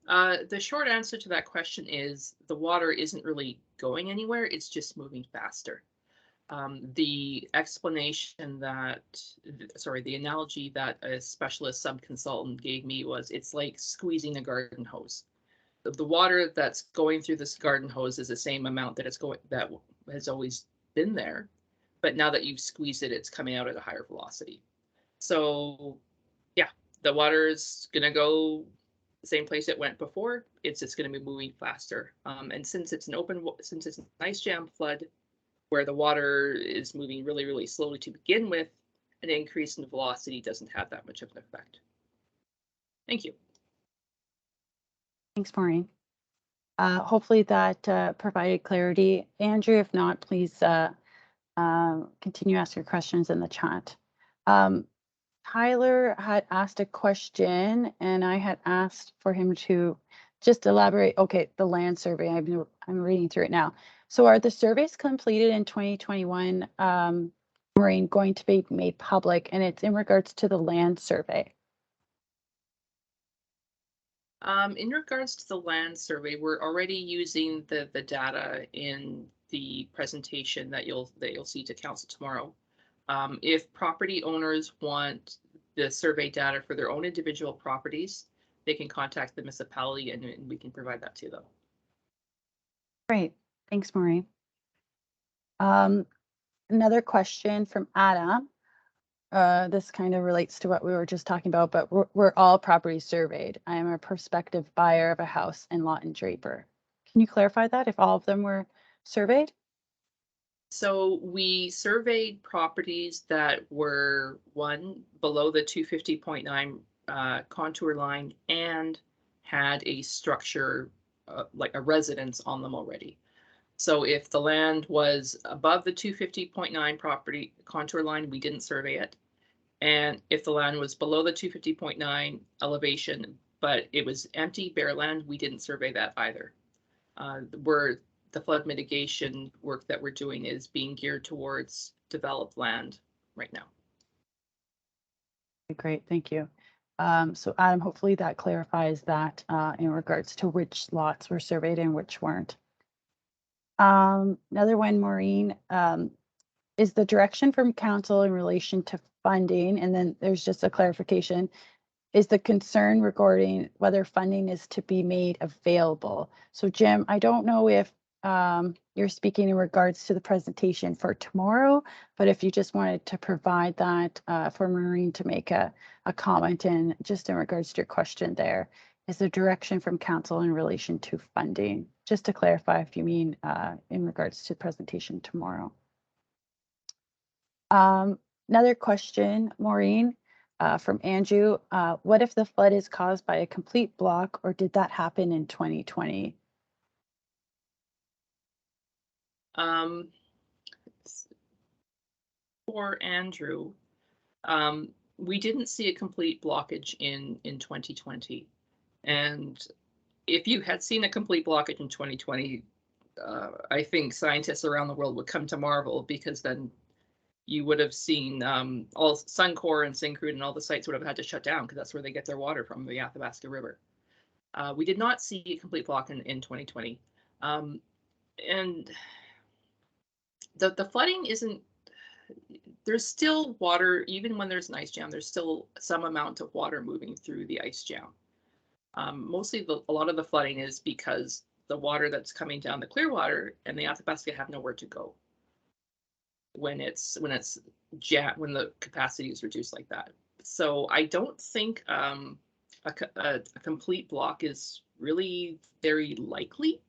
The short answer to that question is the water isn't really going anywhere. It's just moving faster. The explanation the analogy that a specialist sub-consultant gave me was it's like squeezing a garden hose. The water that's going through this garden hose is the same amount that has always been there, but now that you've squeezed it, it's coming out at a higher velocity. So yeah, the water is gonna go the same place it went before, it's just going to be moving faster. And since it's an ice jam flood where the water is moving really, really slowly to begin with, an increase in velocity doesn't have that much of an effect. Thank you.
Thanks, Maureen. Hopefully that provided clarity. Andrew, if not, please continue asking your questions in the chat. Tyler had asked a question and I had asked for him to just elaborate. Okay, the land survey, I'm reading through it now. So are the surveys completed in 2021, Maureen, going to be made public? And it's in regards to the land survey.
In regards to the land survey, we're already using the data in the presentation that you'll see to council tomorrow. If property owners want the survey data for their own individual properties, they can contact the municipality and we can provide that to them.
Great, thanks, Maureen. Another question from Adam. This kind of relates to what we were just talking about, but were all properties surveyed? I am a prospective buyer of a house and lot in Draper. Can you clarify that, if all of them were surveyed?
So we surveyed properties that were below the 250.9 contour line and had a structure like a residence on them already. So if the land was above the 250.9 property contour line, we didn't survey it. And if the land was below the 250.9 elevation, but it was empty, bare land, we didn't survey that either. The flood mitigation work that we're doing is being geared towards developed land right now.
Great, thank you. So Adam, hopefully that clarifies that in regards to which lots were surveyed and which weren't. Another one, Maureen, is the direction from council in relation to funding, and then there's just a clarification, is the concern regarding whether funding is to be made available. So Jim, I don't know if you're speaking in regards to the presentation for tomorrow, but if you just wanted to provide that for Maureen to make a comment in just in regards to your question there, is the direction from council in relation to funding, just to clarify if you mean in regards to the presentation tomorrow. Another question, Maureen, from Andrew. What if the flood is caused by a complete block, or did that happen in 2020?
For Andrew, we didn't see a complete blockage in 2020. And if you had seen a complete blockage in 2020, I think scientists around the world would come to marvel, because then you would have seen all Suncor and Syncrude and all the sites would have had to shut down, because that's where they get their water from, the Athabasca River. We did not see a complete block in 2020. And the flooding isn't, there's still water, even when there's an ice jam, there's still some amount of water moving through the ice jam. Mostly a lot of the flooding is because the water that's coming down the Clearwater and the Athabasca have nowhere to go when the capacity is reduced like that. So I don't think a complete block is really very likely.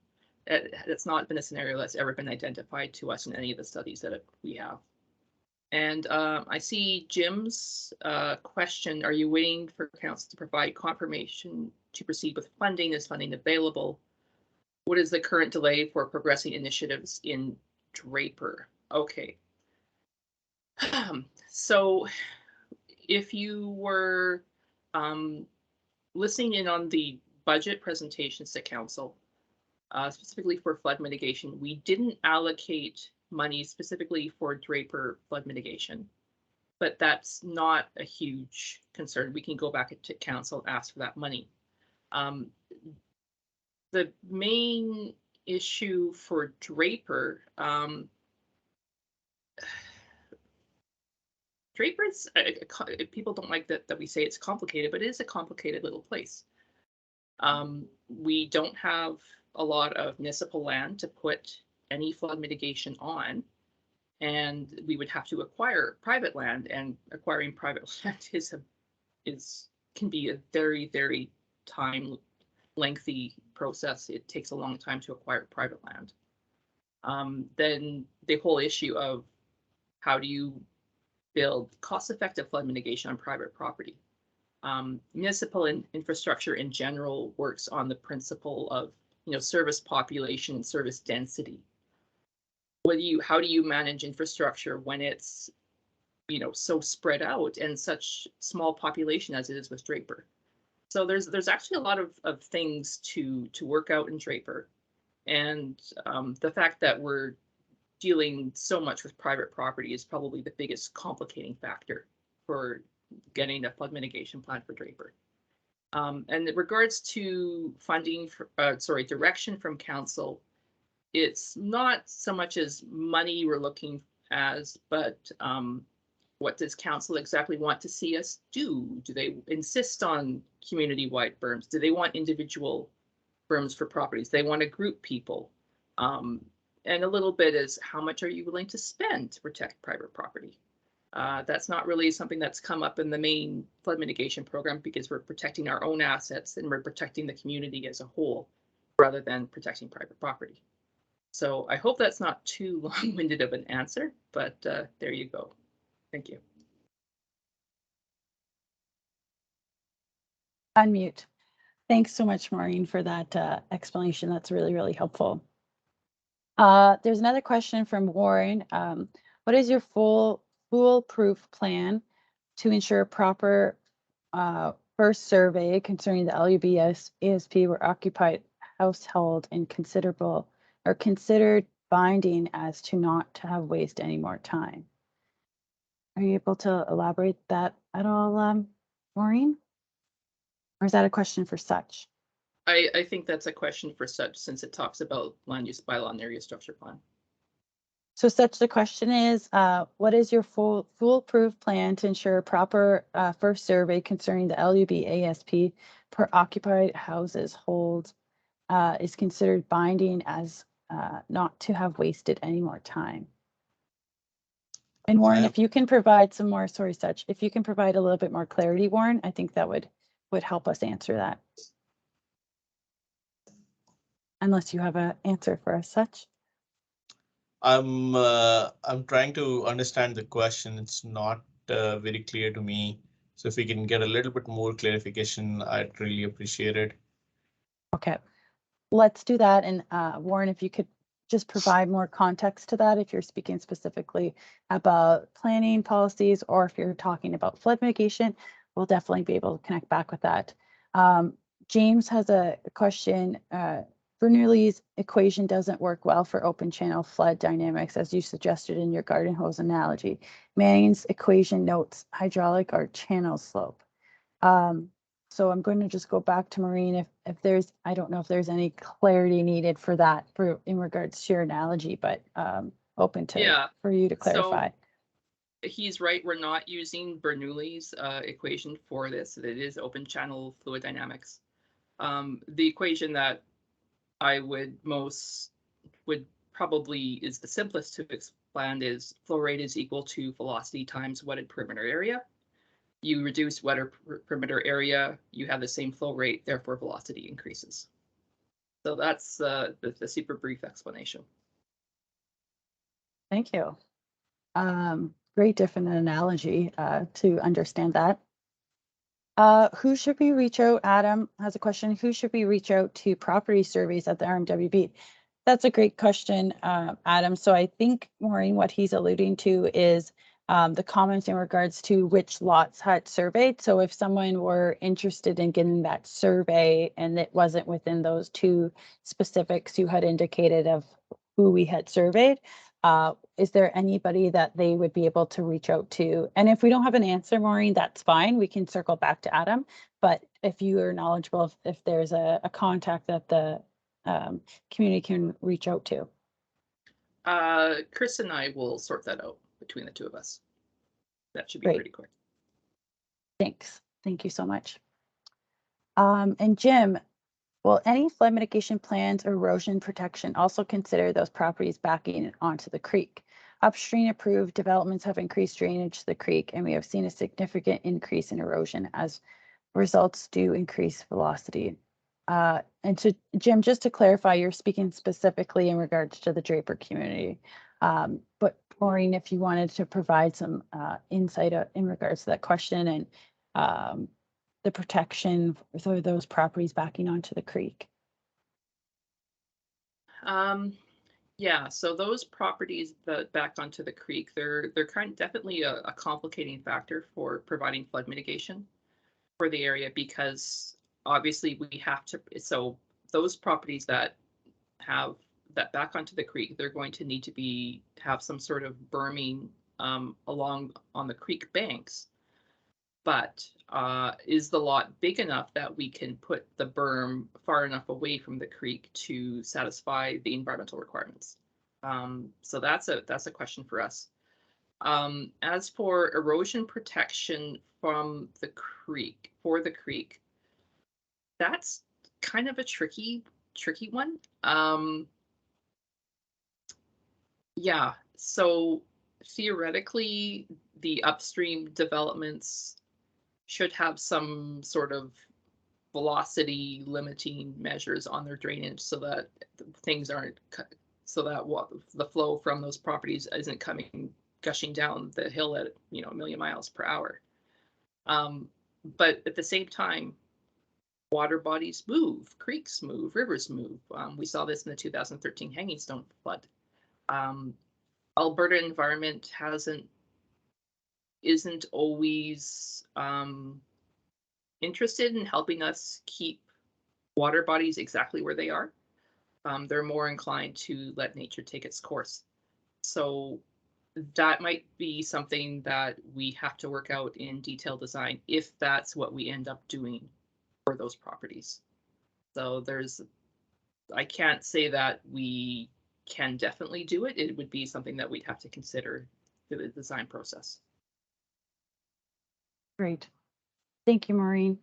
It's not been a scenario that's ever been identified to us in any of the studies that we have. And I see Jim's question, are you waiting for council to provide confirmation to proceed with funding? Is funding available? What is the current delay for progressing initiatives in Draper? Okay. So if you were listening in on the budget presentations to council, specifically for flood mitigation, we didn't allocate money specifically for Draper flood mitigation, but that's not a huge concern. We can go back to council and ask for that money. The main issue for Draper, Draper's, people don't like that we say it's complicated, but it is a complicated little place. We don't have a lot of municipal land to put any flood mitigation on, and we would have to acquire private land, and acquiring private land can be a very, very time lengthy process. It takes a long time to acquire private land. Then the whole issue of how do you build cost-effective flood mitigation on private property? Municipal infrastructure in general works on the principle of, service population and service density. How do you manage infrastructure when it's, so spread out and such small population as it is with Draper? So there's actually a lot of things to work out in Draper. And the fact that we're dealing so much with private property is probably the biggest complicating factor for getting a flood mitigation plan for Draper. And in regards to funding, direction from council, it's not so much as money we're looking as, but what does council exactly want to see us do? Do they insist on community-wide berms? Do they want individual berms for properties? They want to group people. And a little bit is how much are you willing to spend to protect private property? That's not really something that's come up in the main flood mitigation program because we're protecting our own assets and we're protecting the community as a whole rather than protecting private property. So I hope that's not too long-winded of an answer, but there you go. Thank you.
Unmute. Thanks so much, Maureen, for that explanation. That's really, really helpful. There's another question from Warren. What is your foolproof plan to ensure proper first survey concerning the LUBS ASP were occupied household and considered binding as to not to have waste any more time? Are you able to elaborate that at all, Maureen? Or is that a question for Such?
I think that's a question for Such since it talks about land use bylaw and area structure plan.
So Such, the question is, what is your foolproof plan to ensure proper first survey concerning the LUB ASP per occupied houses hold is considered binding as not to have wasted any more time? And Warren, if you can provide some more, Such, if you can provide a little bit more clarity, Warren, I think that would help us answer that. Unless you have an answer for us, Such.
I'm trying to understand the question. It's not very clear to me. So if we can get a little bit more clarification, I'd really appreciate it.
Okay, let's do that. And Warren, if you could just provide more context to that, if you're speaking specifically about planning policies or if you're talking about flood mitigation, we'll definitely be able to connect back with that. James has a question. Bernoulli's equation doesn't work well for open channel flood dynamics, as you suggested in your garden hose analogy. Manning's equation notes hydraulic or channel slope. So I'm going to just go back to Maureen if there's, I don't know if there's any clarity needed for that in regards to your analogy, but open to for you to clarify.
So he's right. We're not using Bernoulli's equation for this. It is open channel fluid dynamics. The equation that I would probably is the simplest to explain is flow rate is equal to velocity times wetted perimeter area. You reduce wetter perimeter area, you have the same flow rate, therefore velocity increases. So that's the super brief explanation.
Thank you. Great different analogy to understand that. Who should we reach out? Adam has a question. Who should we reach out to property surveys at the RMWB? That's a great question, Adam. So I think, Maureen, what he's alluding to is the comments in regards to which lots had surveyed. So if someone were interested in getting that survey and it wasn't within those two specifics you had indicated of who we had surveyed, is there anybody that they would be able to reach out to? And if we don't have an answer, Maureen, that's fine. We can circle back to Adam. But if you are knowledgeable, if there's a contact that the community can reach out to.
Chris and I will sort that out between the two of us. That should be
Great.
pretty quick.
Thanks. Thank you so much. And Jim, will any flood mitigation plans or erosion protection also consider those properties backing onto the creek? Upstream approved developments have increased drainage to the creek, and we have seen a significant increase in erosion as results do increase velocity. And to Jim, just to clarify, you're speaking specifically in regards to the Draper community. But Maureen, if you wanted to provide some insight in regards to that question and the protection for those properties backing onto the creek.
Yeah, so those properties that back onto the creek, they're definitely a complicating factor for providing flood mitigation for the area, because obviously we have to, so those properties that have that back onto the creek, they're going to need to have some sort of berming along on the creek banks. But is the lot big enough that we can put the berm far enough away from the creek to satisfy the environmental requirements? So that's a question for us. As for erosion protection from the creek, that's kind of a tricky one. Yeah, so theoretically, the upstream developments should have some sort of velocity limiting measures on their drainage so that things aren't, so that the flow from those properties isn't gushing down the hill at, you know, 1,000,000 miles per hour. But at the same time, water bodies move, creeks move, rivers move. We saw this in the 2013 Hanging Stone flood. Alberta environment isn't always interested in helping us keep water bodies exactly where they are. They're more inclined to let nature take its course. So that might be something that we have to work out in detailed design if that's what we end up doing for those properties. So I can't say that we can definitely do it. It would be something that we'd have to consider through the design process.
Great. Thank you, Maureen.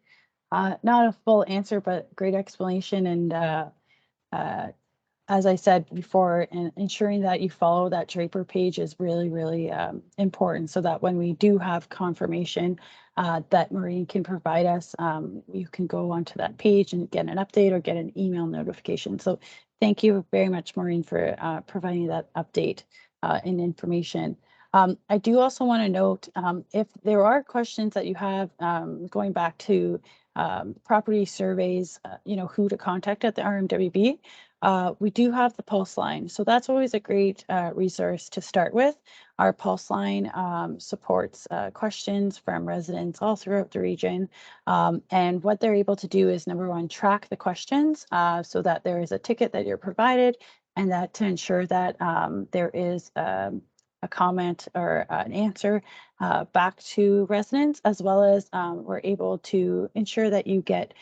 Not a full answer, but great explanation. And as I said before, ensuring that you follow that Draper page is really, really important, so that when we do have confirmation that Maureen can provide us, you can go onto that page and get an update or get an email notification. So thank you very much, Maureen, for providing that update and information. I do also want to note, if there are questions that you have going back to property surveys, you know, who to contact at the RMWB, we do have the pulse line. So that's always a great resource to start with. Our pulse line supports questions from residents all throughout the region. And what they're able to do is, number one, track the questions so that there is a ticket that you're provided, and that to ensure that there is a comment or an answer back to residents, as well as we're able to ensure that you get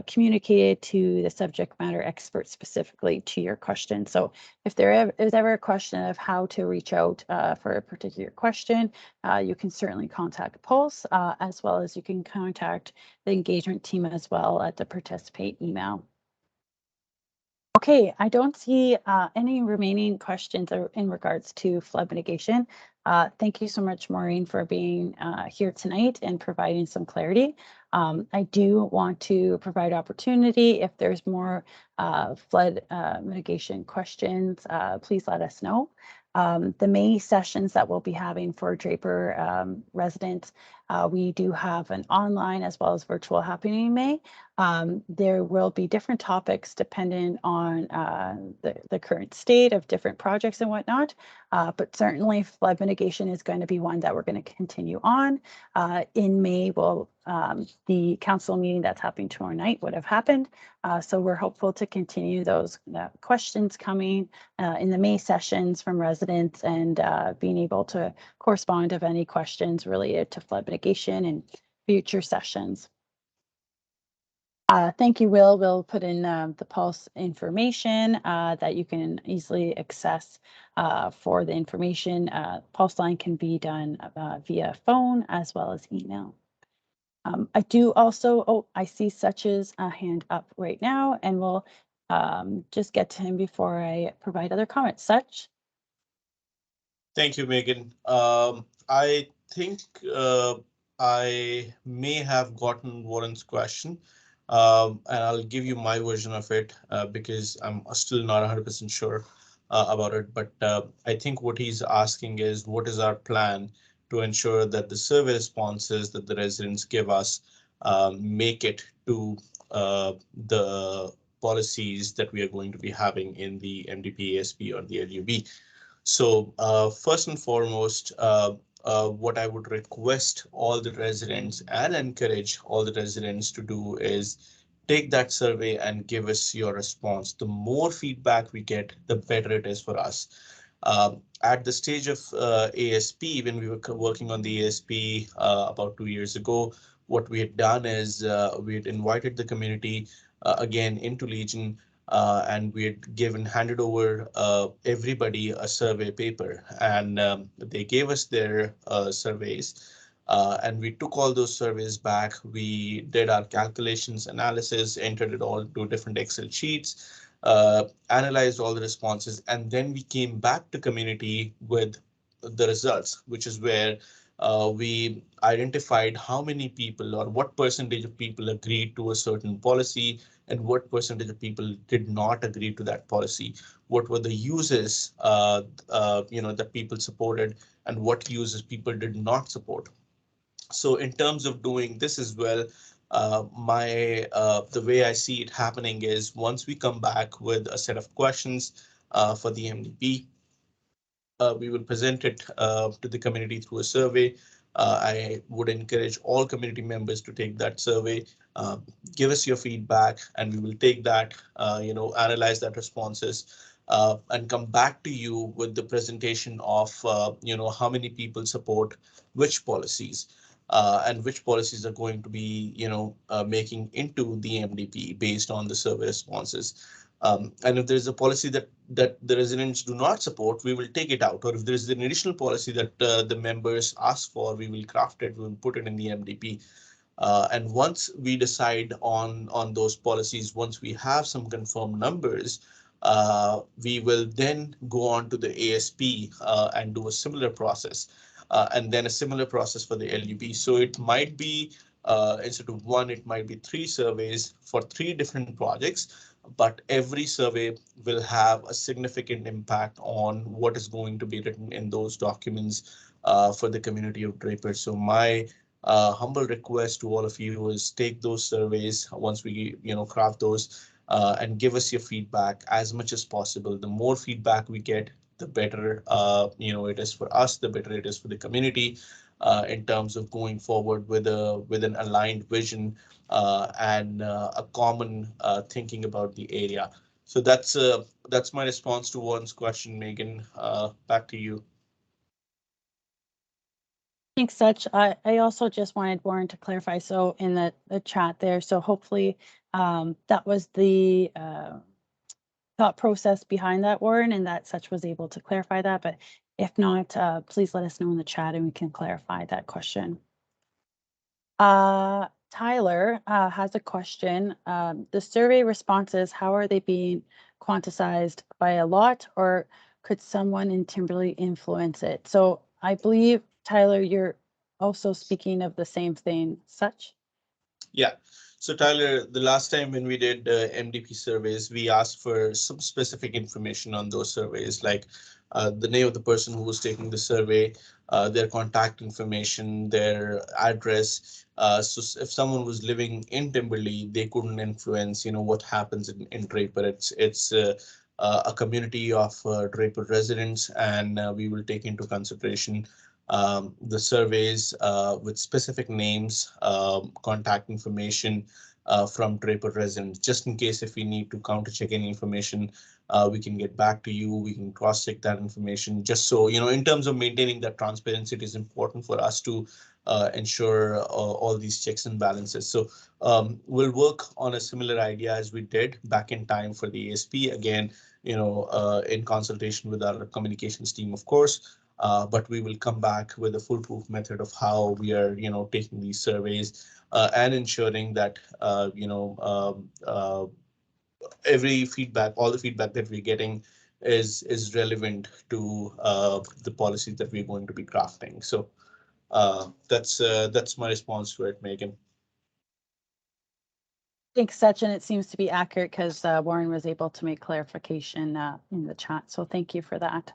communicated to the subject matter expert specifically to your question. So if there is ever a question of how to reach out for a particular question, you can certainly contact Pulse, as well as you can contact the engagement team as well at the participate email. Okay, I don't see any remaining questions in regards to flood mitigation. Thank you so much, Maureen, for being here tonight and providing some clarity. I do want to provide opportunity. If there's more flood mitigation questions, please let us know. The May sessions that we'll be having for Draper residents, we do have an online as well as virtual happening in May. There will be different topics dependent on the current state of different projects and whatnot, but certainly flood mitigation is going to be one that we're going to continue on. In May, the council meeting that's happening tomorrow night would have happened. So we're hopeful to continue those questions coming in the May sessions from residents, and being able to correspond of any questions related to flood mitigation in future sessions. Thank you, Will. We'll put in the Pulse information that you can easily access for the information. Pulse line can be done via phone as well as email. I do also, I see Such's hand up right now, and we'll just get to him before I provide other comments. Such.
Thank you, Megan. I think I may have gotten Warren's question, and I'll give you my version of it because I'm still not 100% sure about it. But I think what he's asking is what is our plan to ensure that the survey responses that the residents give us make it to the policies that we are going to be having in the MDP ASP or the LUB. So first and foremost, what I would request all the residents and encourage all the residents to do is take that survey and give us your response. The more feedback we get, the better it is for us. At the stage of ASP, when we were working on the ASP about 2 years ago, what we had done is we had invited the community again into Legion, and we had handed over everybody a survey paper, and they gave us their surveys. And we took all those surveys back. We did our calculations, analysis, entered it all into different Excel sheets, analyzed all the responses, and then we came back to community with the results, which is where we identified how many people or what percentage of people agreed to a certain policy and what percentage of people did not agree to that policy. What were the uses that people supported and what uses people did not support. So in terms of doing this as well, my the way I see it happening is once we come back with a set of questions for the MDP, we will present it to the community through a survey. I would encourage all community members to take that survey, uh, give us your feedback, and we will take that, analyze that responses, and come back to you with the presentation of, how many people support which policies. And which policies are going to be, making into the MDP based on the survey responses. And if there is a policy that the residents do not support, we will take it out. Or if there is an additional policy that the members ask for, we will craft it, we will put it in the MDP. And once we decide on those policies, once we have some confirmed numbers, we will then go on to the ASP and do a similar process, and then a similar process for the LUB. So it might be instead of one, it might be three surveys for three different projects, but every survey will have a significant impact on what is going to be written in those documents for the community of Draper. So my humble request to all of you is take those surveys once we craft those, and give us your feedback as much as possible. The more feedback we get, the better it is for us, the better it is for the community in terms of going forward with an aligned vision and a common thinking about the area. So that's my response to Warren's question. Megan, back to you.
Thanks, Such. I also just wanted Warren to clarify, so in the chat there, so hopefully that was the thought process behind that, Warren, and that Such was able to clarify that. But if not, please let us know in the chat and we can clarify that question. Tyler has a question. The survey responses, how are they being quantized by a lot, or could someone in Timberley influence it? So I believe, Tyler, you're also speaking of the same thing, Such?
Yeah. So Tyler, the last time when we did MDP surveys, we asked for some specific information on those surveys, like the name of the person who was taking the survey, their contact information, their address. So if someone was living in Timberley, they couldn't influence, what happens in Draper. It's a community of Draper residents, and we will take into consideration the surveys with specific names, contact information from Draper residents, just in case if we need to counter check any information, we can get back to you. We can cross check that information. Just so, in terms of maintaining that transparency, it is important for us to ensure all these checks and balances. So we'll work on a similar idea as we did back in time for the ASP. Again, in consultation with our communications team, of course. But we will come back with a foolproof method of how we are, taking these surveys and ensuring that, every feedback, all the feedback that we're getting is relevant to the policies that we're going to be crafting. So That's my response to it, Megan.
Thanks, Sachin. It seems to be accurate because Warren was able to make clarification in the chat. So thank you for that.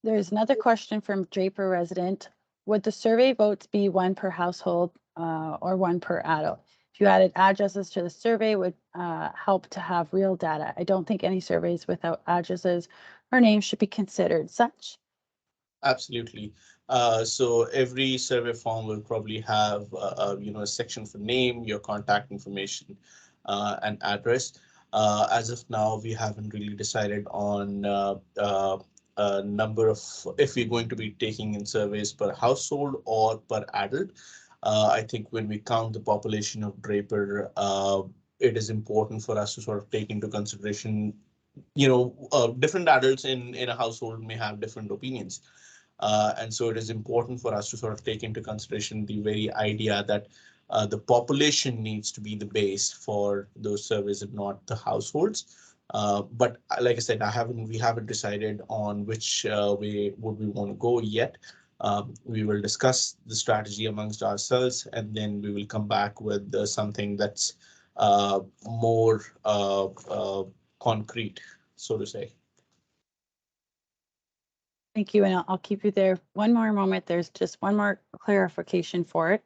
There's another question from Draper resident. Would the survey votes be one per household or one per adult? If you added addresses to the survey, would help to have real data. I don't think any surveys without addresses or names should be considered such.
Absolutely. So every survey form will probably have, a section for name, your contact information, and address. As of now, we haven't really decided on a number of, if we're going to be taking in surveys per household or per adult. I think when we count the population of Draper, it is important for us to sort of take into consideration, different adults in a household may have different opinions. And so it is important for us to sort of take into consideration the very idea that the population needs to be the base for those surveys and not the households. But like I said, we haven't decided on which way would we want to go yet. We will discuss the strategy amongst ourselves, and then we will come back with something that's more concrete, so to say.
Thank you, and I'll keep you there one more moment. There's just one more clarification for it.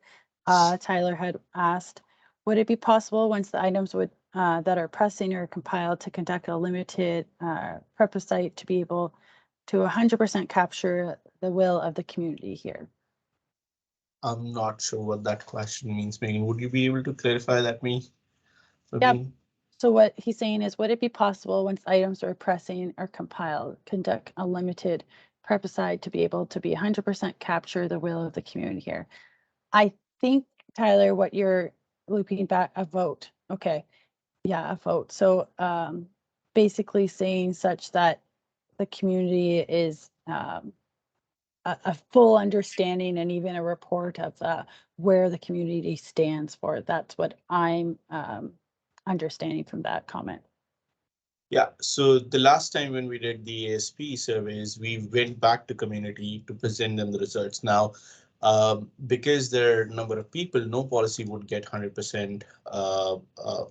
Tyler had asked, would it be possible once the items would that are pressing or compiled to conduct a limited plebiscite to be able to 100% capture the will of the community here?
I'm not sure what that question means, Megan. Would you be able to clarify that for
Yep.
me?
So what he's saying is, would it be possible once items are pressing or compiled, conduct a limited plebiscite to be able to be 100% capture the will of the community here? I think, Tyler, what you're looping back, a vote. Okay. Yeah, a vote. So basically saying such that the community is a full understanding and even a report of where the community stands for. That's what I'm understanding from that comment.
Yeah, so the last time when we did the ASP surveys, we went back to community to present them the results. Now, because there are a number of people, no policy would get 100%.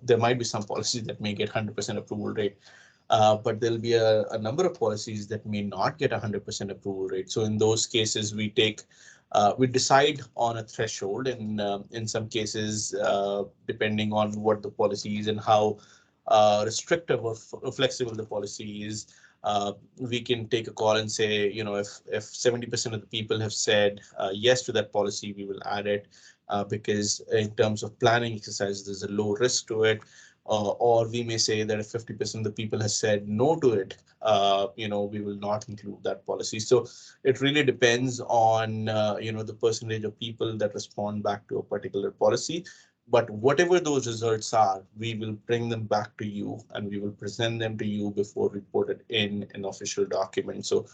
There might be some policies that may get 100% approval rate. But there'll be a number of policies that may not get 100% approval rate. So in those cases, we decide on a threshold, and in some cases, depending on what the policy is and how restrictive or flexible the policy is, we can take a call and say, if 70% of the people have said yes to that policy, we will add it because in terms of planning exercise, there's a low risk to it. Or we may say that if 50% of the people has said no to it, we will not include that policy. So it really depends on, the percentage of people that respond back to a particular policy. But whatever those results are, we will bring them back to you and we will present them to you before we put it in an official document. So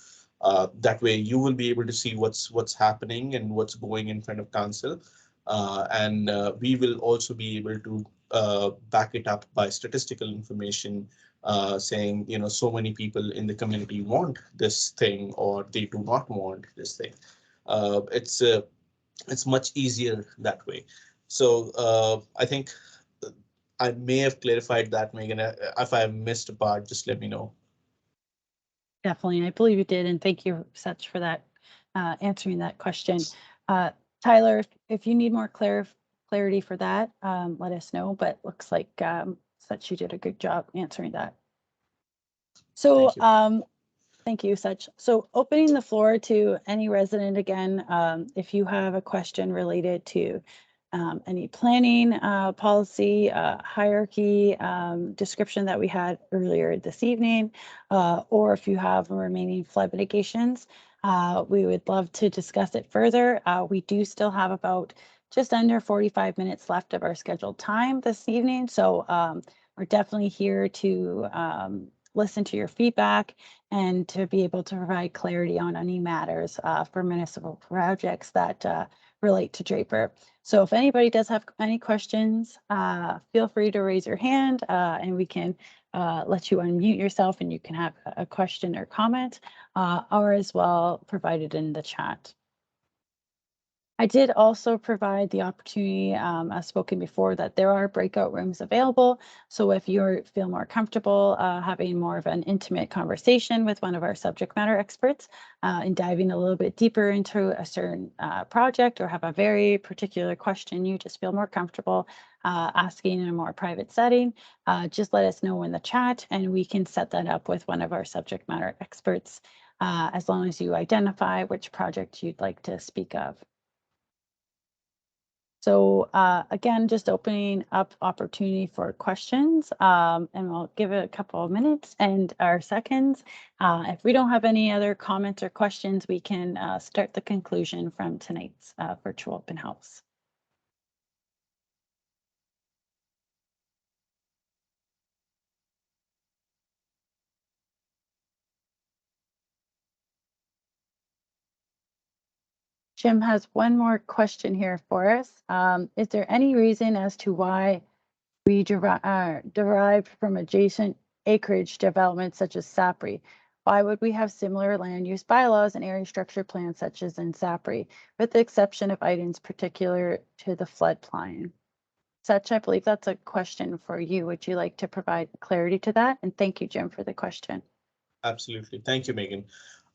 that way you will be able to see what's happening and what's going in front of council. And we will also be able to back it up by statistical information saying, so many people in the community want this thing or they do not want this thing. It's much easier that way. So I think I may have clarified that, Megan. If I missed a part, just let me know.
Definitely, I believe you did, and thank you such for that answering that question. Tyler, if you need more clarity for that, let us know. But looks like such you did a good job answering that. So thank you, Such. So opening the floor to any resident again, if you have a question related to any planning policy, hierarchy description that we had earlier this evening, or if you have remaining flood mitigations, we would love to discuss it further. We do still have about just under 45 minutes left of our scheduled time this evening. So we're definitely here to listen to your feedback and to be able to provide clarity on any matters for municipal projects that relate to Draper. So if anybody does have any questions, feel free to raise your hand and we can let you unmute yourself and you can have a question or comment or as well provided in the chat. I did also provide the opportunity, as spoken before, that there are breakout rooms available. So if you feel more comfortable having more of an intimate conversation with one of our subject matter experts and diving a little bit deeper into a certain project, or have a very particular question you just feel more comfortable asking in a more private setting, just let us know in the chat and we can set that up with one of our subject matter experts, as long as you identify which project you'd like to speak of. So again, just opening up opportunity for questions, and we'll give it a couple of minutes and our seconds. If we don't have any other comments or questions, we can start the conclusion from tonight's virtual open house. Jim has one more question here for us. Is there any reason as to why we derived from adjacent acreage developments such as Sapri? Why would we have similar land use bylaws and area structure plans such as in Sapri, with the exception of items particular to the floodplain? Such, I believe that's a question for you. Would you like to provide clarity to that? And thank you, Jim, for the question.
Absolutely. Thank you, Megan.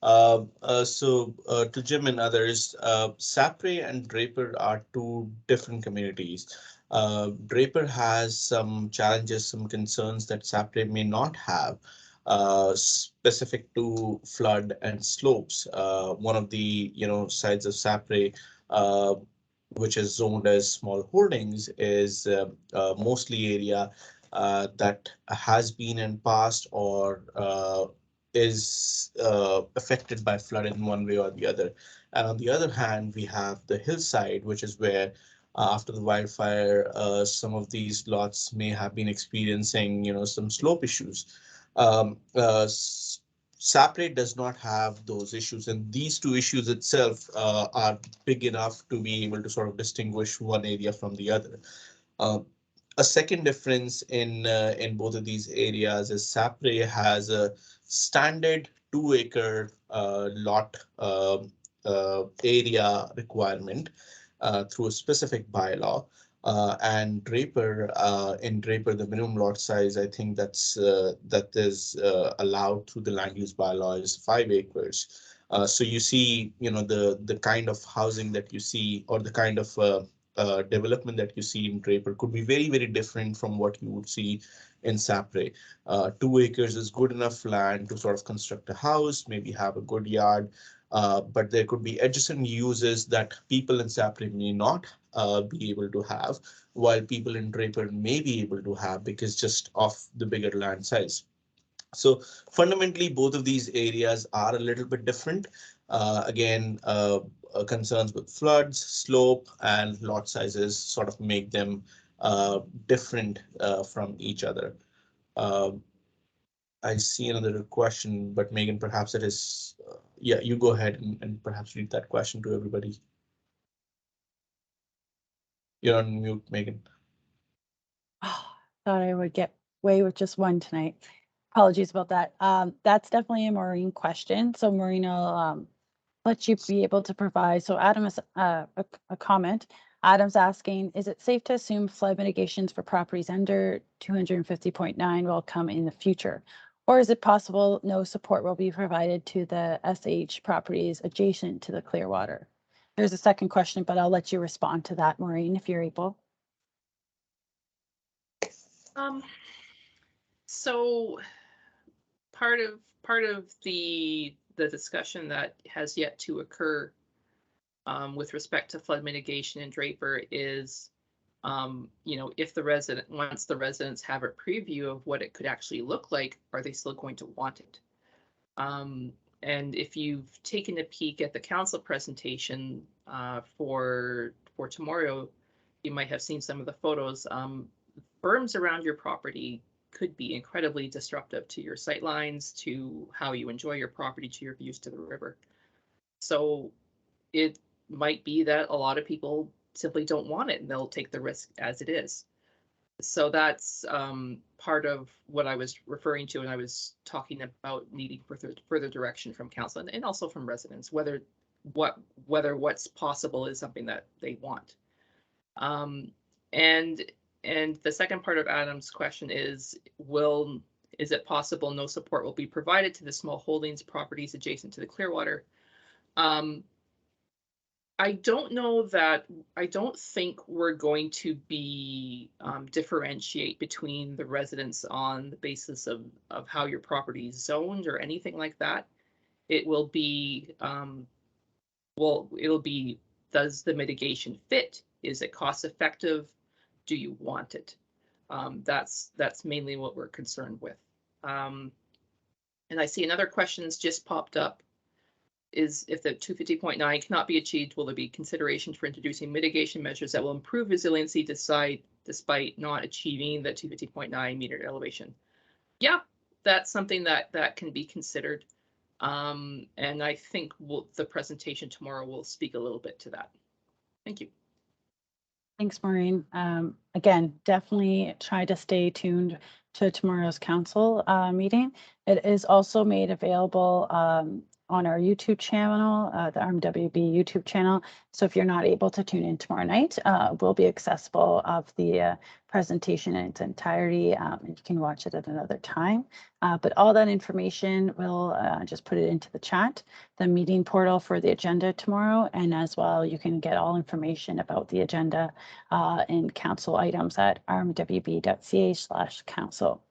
To Jim and others, Sapre and Draper are two different communities. Draper has some challenges, some concerns that Sapre may not have, specific to flood and slopes. One of the sides of Sapre, which is zoned as small holdings, is mostly area that has been in past or is affected by flood in one way or the other. And on the other hand, we have the hillside, which is where after the wildfire, some of these lots may have been experiencing, some slope issues. Sapre does not have those issues, and these two issues itself are big enough to be able to sort of distinguish one area from the other. Uh, a second difference in both of these areas is Sapre has a standard 2 acre lot area requirement through a specific bylaw. And in Draper, the minimum lot size, I think that is allowed through the land use bylaw is 5 acres. So you see, the kind of housing that you see, or the kind of development that you see in Draper could be very, very different from what you would see in Sapre. 2 acres is good enough land to sort of construct a house, maybe have a good yard, but there could be adjacent uses that people in Sapre may not be able to have, while people in Draper may be able to have because just of the bigger land size. So fundamentally, both of these areas are a little bit different. Again, concerns with floods, slope, and lot sizes sort of make them different from each other. I see another question, but Megan, perhaps it is, yeah, you go ahead and perhaps read that question to everybody. You're on mute, Megan.
Oh, thought I would get away with just one tonight. Apologies about that. That's definitely a Maureen question. So Maureen will let you be able to provide. So Adam is a comment. Adam's asking, is it safe to assume flood mitigations for properties under 250.9 will come in the future? Or is it possible no support will be provided to the SH properties adjacent to the Clearwater? There's a second question, but I'll let you respond to that, Maureen, if you're able.
So part of the discussion that has yet to occur with respect to flood mitigation in Draper is, if once the residents have a preview of what it could actually look like, are they still going to want it? And if you've taken a peek at the council presentation for tomorrow, you might have seen some of the photos. Berms around your property could be incredibly disruptive to your sight lines, to how you enjoy your property, to your views to the river. So it might be that a lot of people simply don't want it and they'll take the risk as it is. So that's part of what I was referring to, and I was talking about needing further direction from council and also from residents, whether whether what's possible is something that they want. And the second part of Adam's question is it possible no support will be provided to the small holdings properties adjacent to the Clearwater? I don't know that, I don't think we're going to be differentiate between the residents on the basis of how your property is zoned or anything like that. It will be, it'll be, does the mitigation fit? Is it cost effective? Do you want it? That's mainly what we're concerned with. And I see another question's just popped up. Is if the 250.9 cannot be achieved, will there be consideration for introducing mitigation measures that will improve resiliency despite not achieving the 250.9 meter elevation? Yeah, that's something that can be considered. And I think the presentation tomorrow will speak a little bit to that. Thank you.
Thanks, Maureen. Again, definitely try to stay tuned to tomorrow's council meeting. It is also made available on our YouTube channel, the RMWB YouTube channel. So if you're not able to tune in tomorrow night, will be accessible of the presentation in its entirety, and you can watch it at another time. But all that information, we'll just put it into the chat, the meeting portal for the agenda tomorrow, and as well, you can get all information about the agenda and council items at rmwb.ca/council.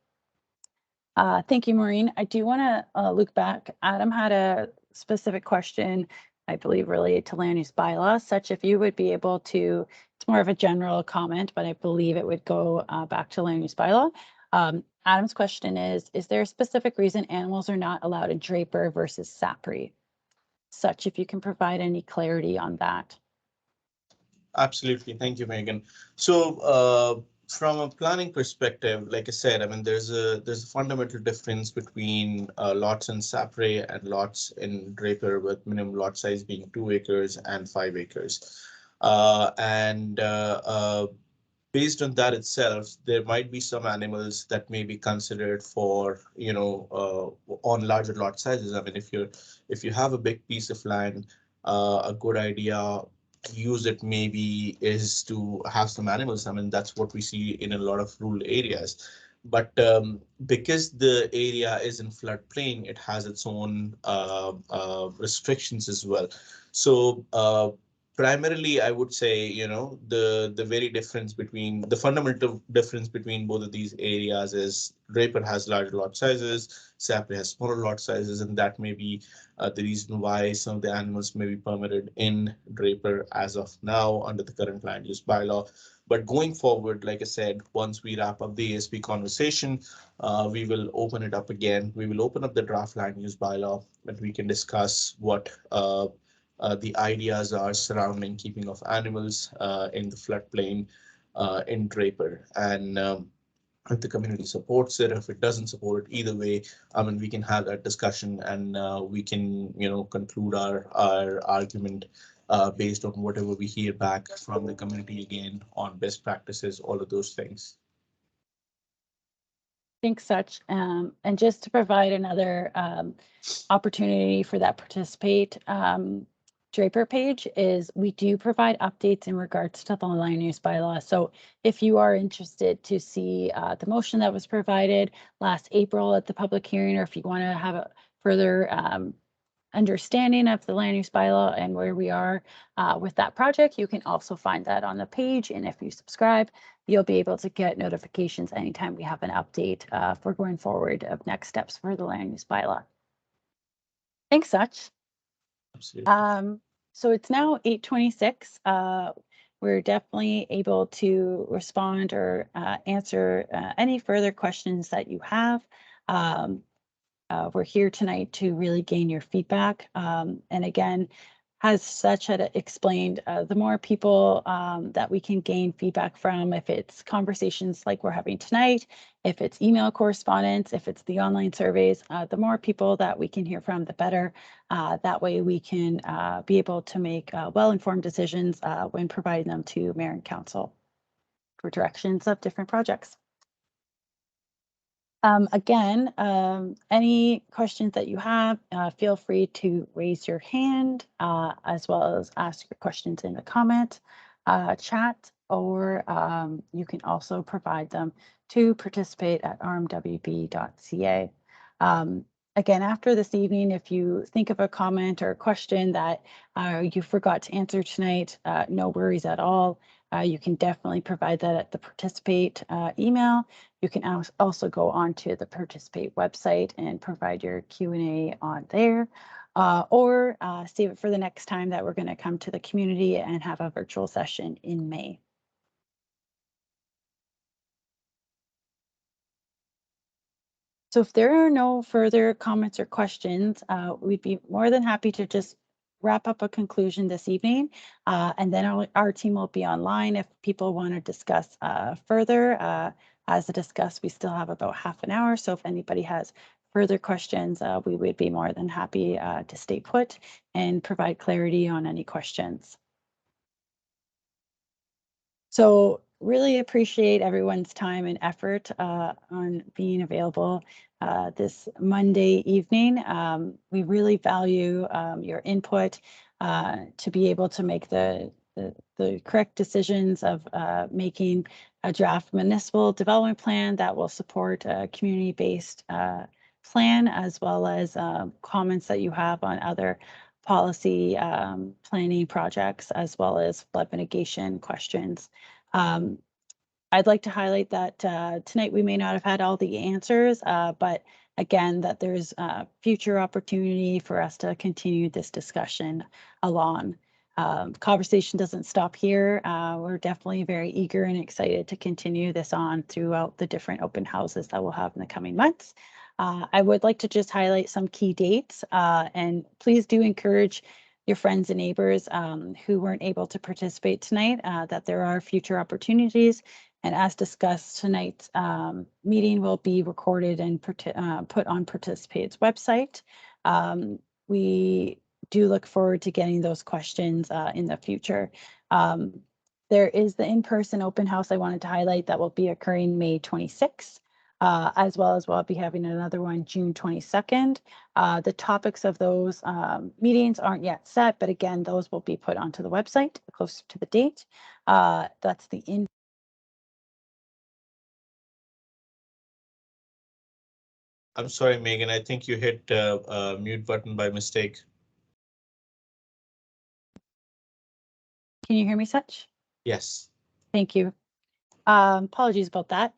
Thank you, Maureen. I do want to look back. Adam had a specific question, I believe, related to land use bylaw, such if you would be able to, it's more of a general comment, but I believe it would go back to land use bylaw. Adam's question is there a specific reason animals are not allowed in Draper versus Sapri? Such if you can provide any clarity on that.
Absolutely. Thank you, Megan. So from a planning perspective, like I said, I mean, there's a fundamental difference between lots in Sapre and lots in Draper, with minimum lot size being 2 acres and 5 acres. Based on that itself, there might be some animals that may be considered for, on larger lot sizes. I mean, if you have a big piece of land, a good idea to use it maybe is to have some animals. I mean, that's what we see in a lot of rural areas. But because the area is in floodplain, it has its own restrictions as well. So primarily, I would say, the very difference between the fundamental difference between both of these areas is Draper has larger lot sizes, Sapre has smaller lot sizes, and that may be the reason why some of the animals may be permitted in Draper as of now under the current land use bylaw. But going forward, like I said, once we wrap up the ASB conversation, we will open it up again. We will open up the draft land use bylaw, but we can discuss what the ideas are surrounding keeping of animals in the floodplain in Draper. And if the community supports it, if it doesn't support it, either way, I mean, we can have that discussion and we can, conclude our argument based on whatever we hear back from the community again on best practices, all of those things.
Thanks, Such. And just to provide another opportunity for that participate, Draper page is we do provide updates in regards to the land use bylaw. So if you are interested to see the motion that was provided last April at the public hearing, or if you want to have a further understanding of the land use bylaw and where we are with that project, you can also find that on the page. And if you subscribe, you'll be able to get notifications anytime we have an update for going forward of next steps for the land use bylaw. Thanks, Such.
Absolutely.
So it's now 8:26. We're definitely able to respond or answer any further questions that you have. We're here tonight to really gain your feedback. And again, as Such had explained, the more people that we can gain feedback from, if it's conversations like we're having tonight, if it's email correspondence, if it's the online surveys, the more people that we can hear from, the better. That way we can be able to make well-informed decisions when providing them to Mayor and Council for directions of different projects. Again, any questions that you have, feel free to raise your hand, as well as ask your questions in the comment chat, or you can also provide them to participate@rmwb.ca. Again, after this evening, if you think of a comment or a question that you forgot to answer tonight, no worries at all. You can definitely provide that at the participate email. You can also go onto the Participate website and provide your Q&A on there, or save it for the next time that we're going to come to the community and have a virtual session in May. So if there are no further comments or questions, we'd be more than happy to just wrap up a conclusion this evening, and then our team will be online if people want to discuss further. As discussed, we still have about half an hour, so if anybody has further questions, we would be more than happy to stay put and provide clarity on any questions. So really appreciate everyone's time and effort on being available this Monday evening. We really value your input to be able to make the correct decisions of making a draft municipal development plan that will support a community-based plan, as well as comments that you have on other policy planning projects, as well as flood mitigation questions. I'd like to highlight that tonight we may not have had all the answers, but again, that there's future opportunity for us to continue this discussion along. Conversation doesn't stop here. We're definitely very eager and excited to continue this on throughout the different open houses that we'll have in the coming months. I would like to just highlight some key dates, and please do encourage your friends and neighbors who weren't able to participate tonight, that there are future opportunities. And as discussed, tonight's meeting will be recorded and put on Participate's website. We do look forward to getting those questions in the future. There is the in-person open house I wanted to highlight that will be occurring May 26th. As well as we'll be having another one June 22nd. The topics of those meetings aren't yet set, but again, those will be put onto the website closer to the date. That's the
I'm sorry, Megan, I think you hit mute button by mistake.
Can you hear me, Such?
Yes.
Thank you. Apologies about that.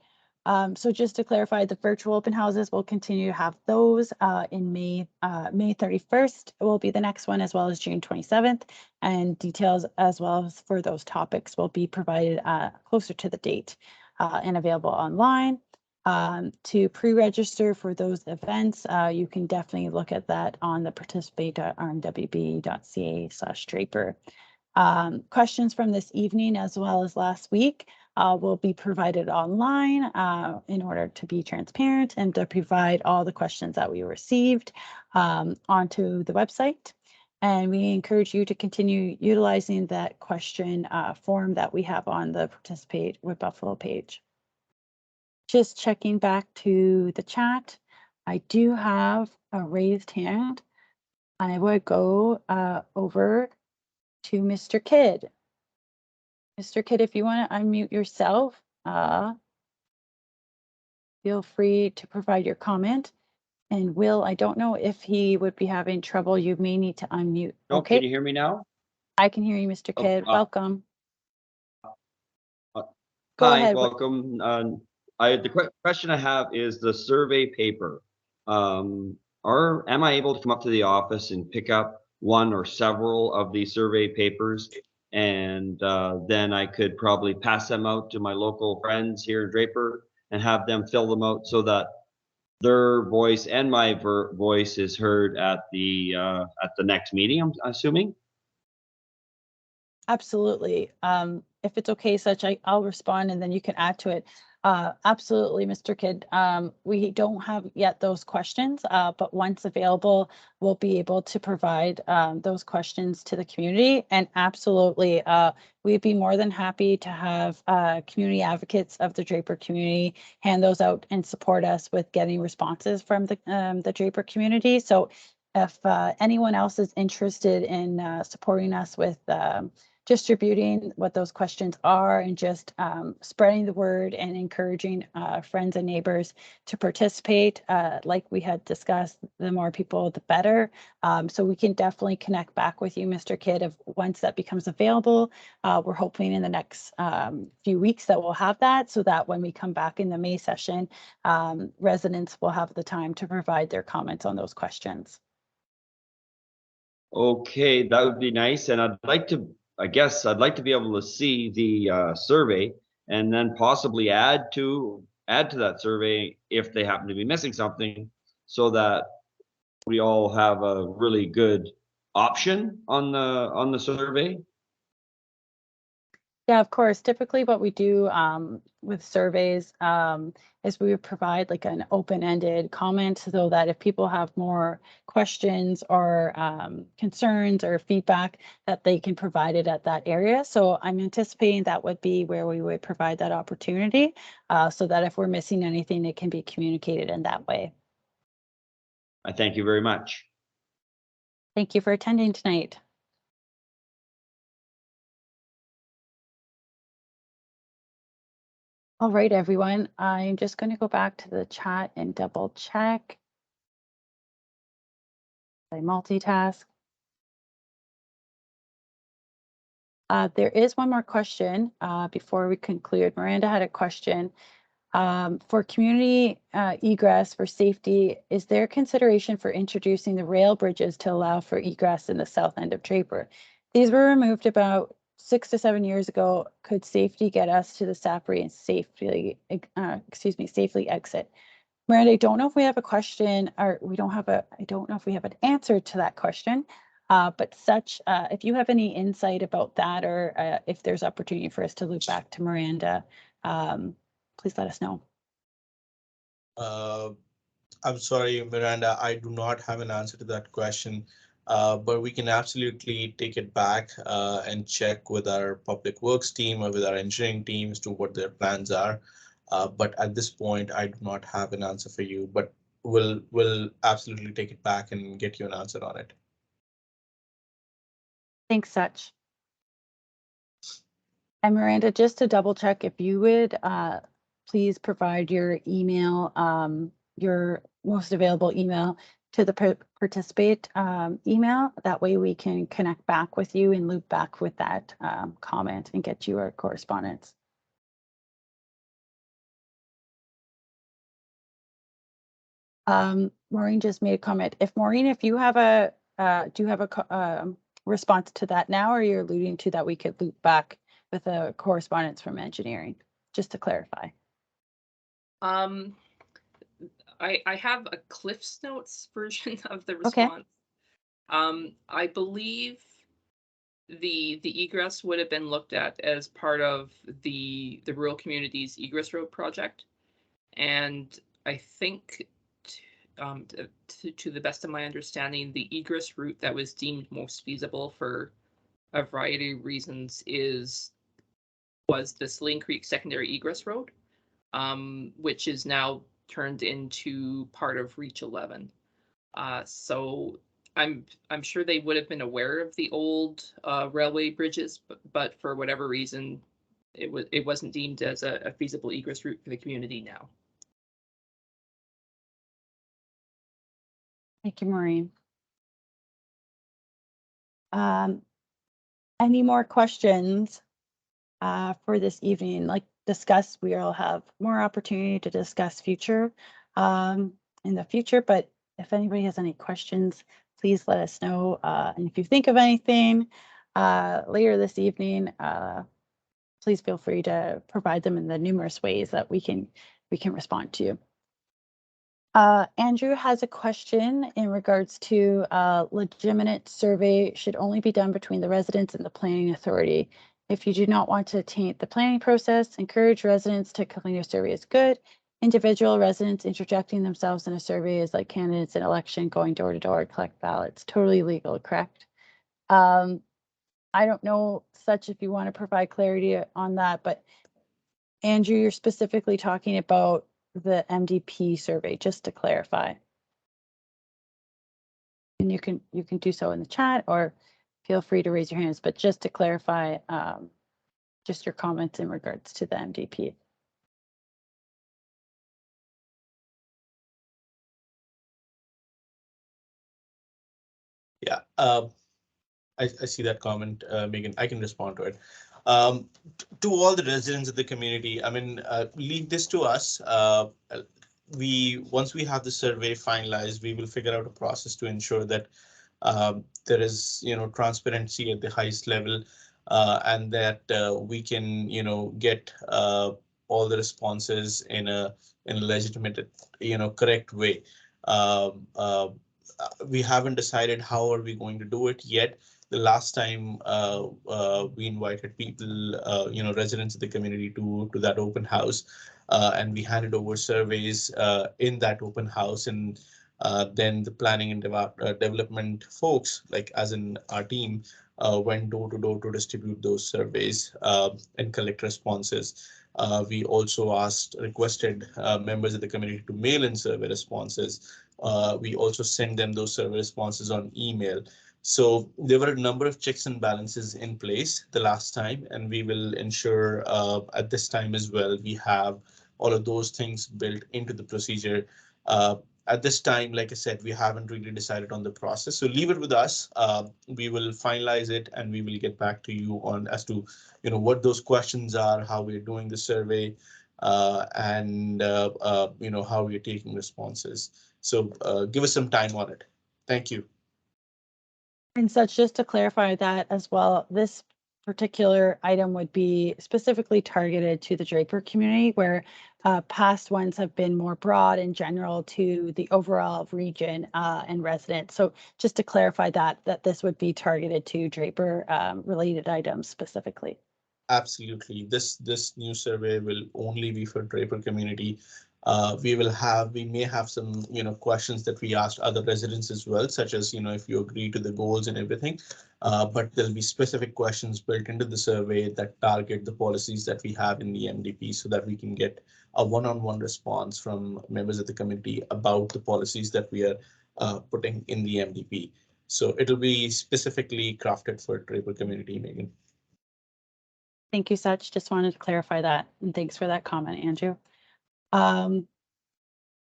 So just to clarify, the virtual open houses will continue to have those in May 31st will be the next one, as well as June 27th, and details as well as for those topics will be provided closer to the date and available online. To pre-register for those events, you can definitely look at that on the participate.rmwb.ca/Draper. Questions from this evening as well as last week will be provided online in order to be transparent and to provide all the questions that we received onto the website. And we encourage you to continue utilizing that question form that we have on the Participate with Buffalo page. Just checking back to the chat, I do have a raised hand. I would go over to Mr. Kidd. Mr. Kidd, if you want to unmute yourself, feel free to provide your comment. And Will, I don't know if he would be having trouble. You may need to unmute.
Oh,
okay.
Can you hear me now?
I can hear you, Mr. Kidd. Welcome.
Go
Hi, ahead.
welcome. The question I have is the survey paper. Am I able to come up to the office and pick up one or several of the survey papers, and then I could probably pass them out to my local friends here in Draper and have them fill them out so that their voice and my voice is heard at the next meeting, I'm assuming?
Absolutely. if it's okay, such, I'll respond and then you can add to it. Absolutely, Mr. Kidd. We don't have yet those questions, but once available, we'll be able to provide those questions to the community. And absolutely, we'd be more than happy to have community advocates of the Draper community hand those out and support us with getting responses from the Draper community. So if anyone else is interested in supporting us with distributing what those questions are and just spreading the word and encouraging friends and neighbors to participate. Like we had discussed, the more people, the better. So we can definitely connect back with you, Mr. Kidd, if once that becomes available. We're hoping in the next few weeks that we'll have that, so that when we come back in the May session, residents will have the time to provide their comments on those questions.
Okay, that would be nice. And I guess I'd like to be able to see the survey and then possibly add to that survey if they happen to be missing something, so that we all have a really good option on the survey.
Yeah, of course. Typically what we do with surveys is we would provide like an open-ended comment, so that if people have more questions or concerns or feedback, that they can provide it at that area. So I'm anticipating that would be where we would provide that opportunity, so that if we're missing anything, it can be communicated in that way.
I thank you very much.
Thank you for attending tonight. All right, everyone, I'm just going to go back to the chat and double check. I multitask. There is one more question before we conclude. Miranda had a question. For community egress for safety, is there consideration for introducing the rail bridges to allow for egress in the south end of Draper? These were removed about 6 to 7 years ago. Could safety get us to the Sapri and safely exit? Miranda, I don't know if we have a question, or I don't know if we have an answer to that question. But if you have any insight about that, or if there's opportunity for us to loop back to Miranda, please let us know.
I'm sorry, Miranda, I do not have an answer to that question, but we can absolutely take it back and check with our public works team or with our engineering team as to what their plans are. But at this point, I do not have an answer for you, but we'll absolutely take it back and get you an answer on it.
Thanks, Such. And Miranda, just to double check, if you would please provide your email, your most available email to the participate email. That way we can connect back with you and loop back with that comment and get you our correspondence. Maureen just made a comment. Maureen, if you have do you have a response to that now, or you're alluding to that we could loop back with a correspondence from engineering, just to clarify?
I have a Cliff's Notes version of the response. Okay. I believe the egress would have been looked at as part of the rural communities egress road project, and I think to the best of my understanding, the egress route that was deemed most feasible for a variety of reasons was the Saline Creek secondary egress road, which is now turned into part of Reach 11. So I'm sure they would have been aware of the old railway bridges, but for whatever reason, it wasn't deemed as a feasible egress route for the community now.
Thank you, Maureen. Any more questions for this evening? Like discussed, we will have more opportunity to discuss future in the future, but if anybody has any questions, please let us know. And if you think of anything later this evening, please feel free to provide them in the numerous ways that we can respond to you. Andrew has a question in regards to legitimate survey should only be done between the residents and the planning authority. If you do not want to taint the planning process, encourage residents to complete a survey is good. Individual residents interjecting themselves in a survey is like candidates in election going door to door, collect ballots. Totally legal, correct? I don't know, Such, if you want to provide clarity on that, but Andrew, you're specifically talking about the MDP survey, just to clarify. And you can do so in the chat or feel free to raise your hands, but just to clarify, just your comments in regards to the MDP.
Yeah, I see that comment, Megan. I can respond to it. To all the residents of the community, I mean, leave this to us. Once we have the survey finalized, we will figure out a process to ensure that there is, transparency at the highest level, and that we can, get all the responses in a legitimate, correct way. Um, uh, we haven't decided how are we going to do it yet. The last time we invited people, residents of the community to that open house, and we handed over surveys in that open house, and then the planning and development folks, like as in our team, went door to door to distribute those surveys and collect responses. We also requested members of the community to mail in survey responses. We also send them those survey responses on email. So there were a number of checks and balances in place the last time, and we will ensure at this time as well, we have all of those things built into the procedure. At this time, like I said, we haven't really decided on the process, so leave it with us. We will finalize it and we will get back to you on as to what those questions are, how we're doing the survey, and how we're taking responses. So give us some time on it. Thank you.
And Such, just to clarify that as well, this particular item would be specifically targeted to the Draper community, where past ones have been more broad and general to the overall region and residents. So just to clarify that this would be targeted to Draper related items specifically.
Absolutely. This new survey will only be for Draper community. We may have some, questions that we asked other residents as well, such as, if you agree to the goals and everything. But there'll be specific questions built into the survey that target the policies that we have in the MDP, so that we can get a one-on-one response from members of the community about the policies that we are putting in the MDP. So it'll be specifically crafted for Draper community, Megan.
Thank you, Such. Just wanted to clarify that. And thanks for that comment, Andrew. All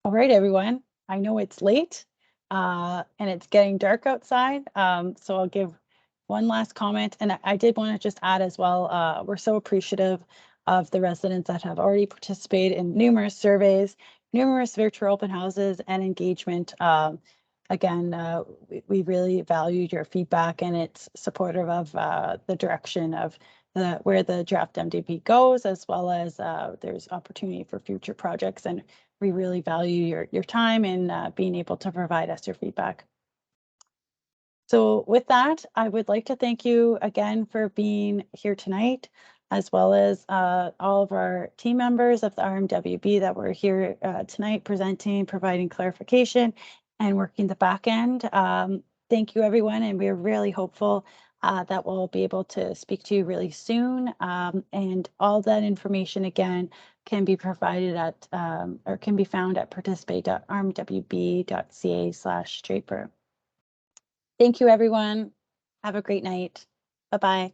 right, everyone. I know it's late and it's getting dark outside. So I'll give one last comment. And I did want to just add as well, we're so appreciative of the residents that have already participated in numerous surveys, numerous virtual open houses and engagement. Again, we really valued your feedback, and it's supportive of the direction of where the draft MDP goes, as well as there's opportunity for future projects. And we really value your time and being able to provide us your feedback. So with that, I would like to thank you again for being here tonight, as well as all of our team members of the RMWB that were here tonight presenting, providing clarification, and working the back end. Thank you, everyone, and we're really hopeful that we'll be able to speak to you really soon. And all that information, again, can be provided at or can be found at participate.rmwb.ca/Draper. Thank you, everyone. Have a great night. Bye-bye.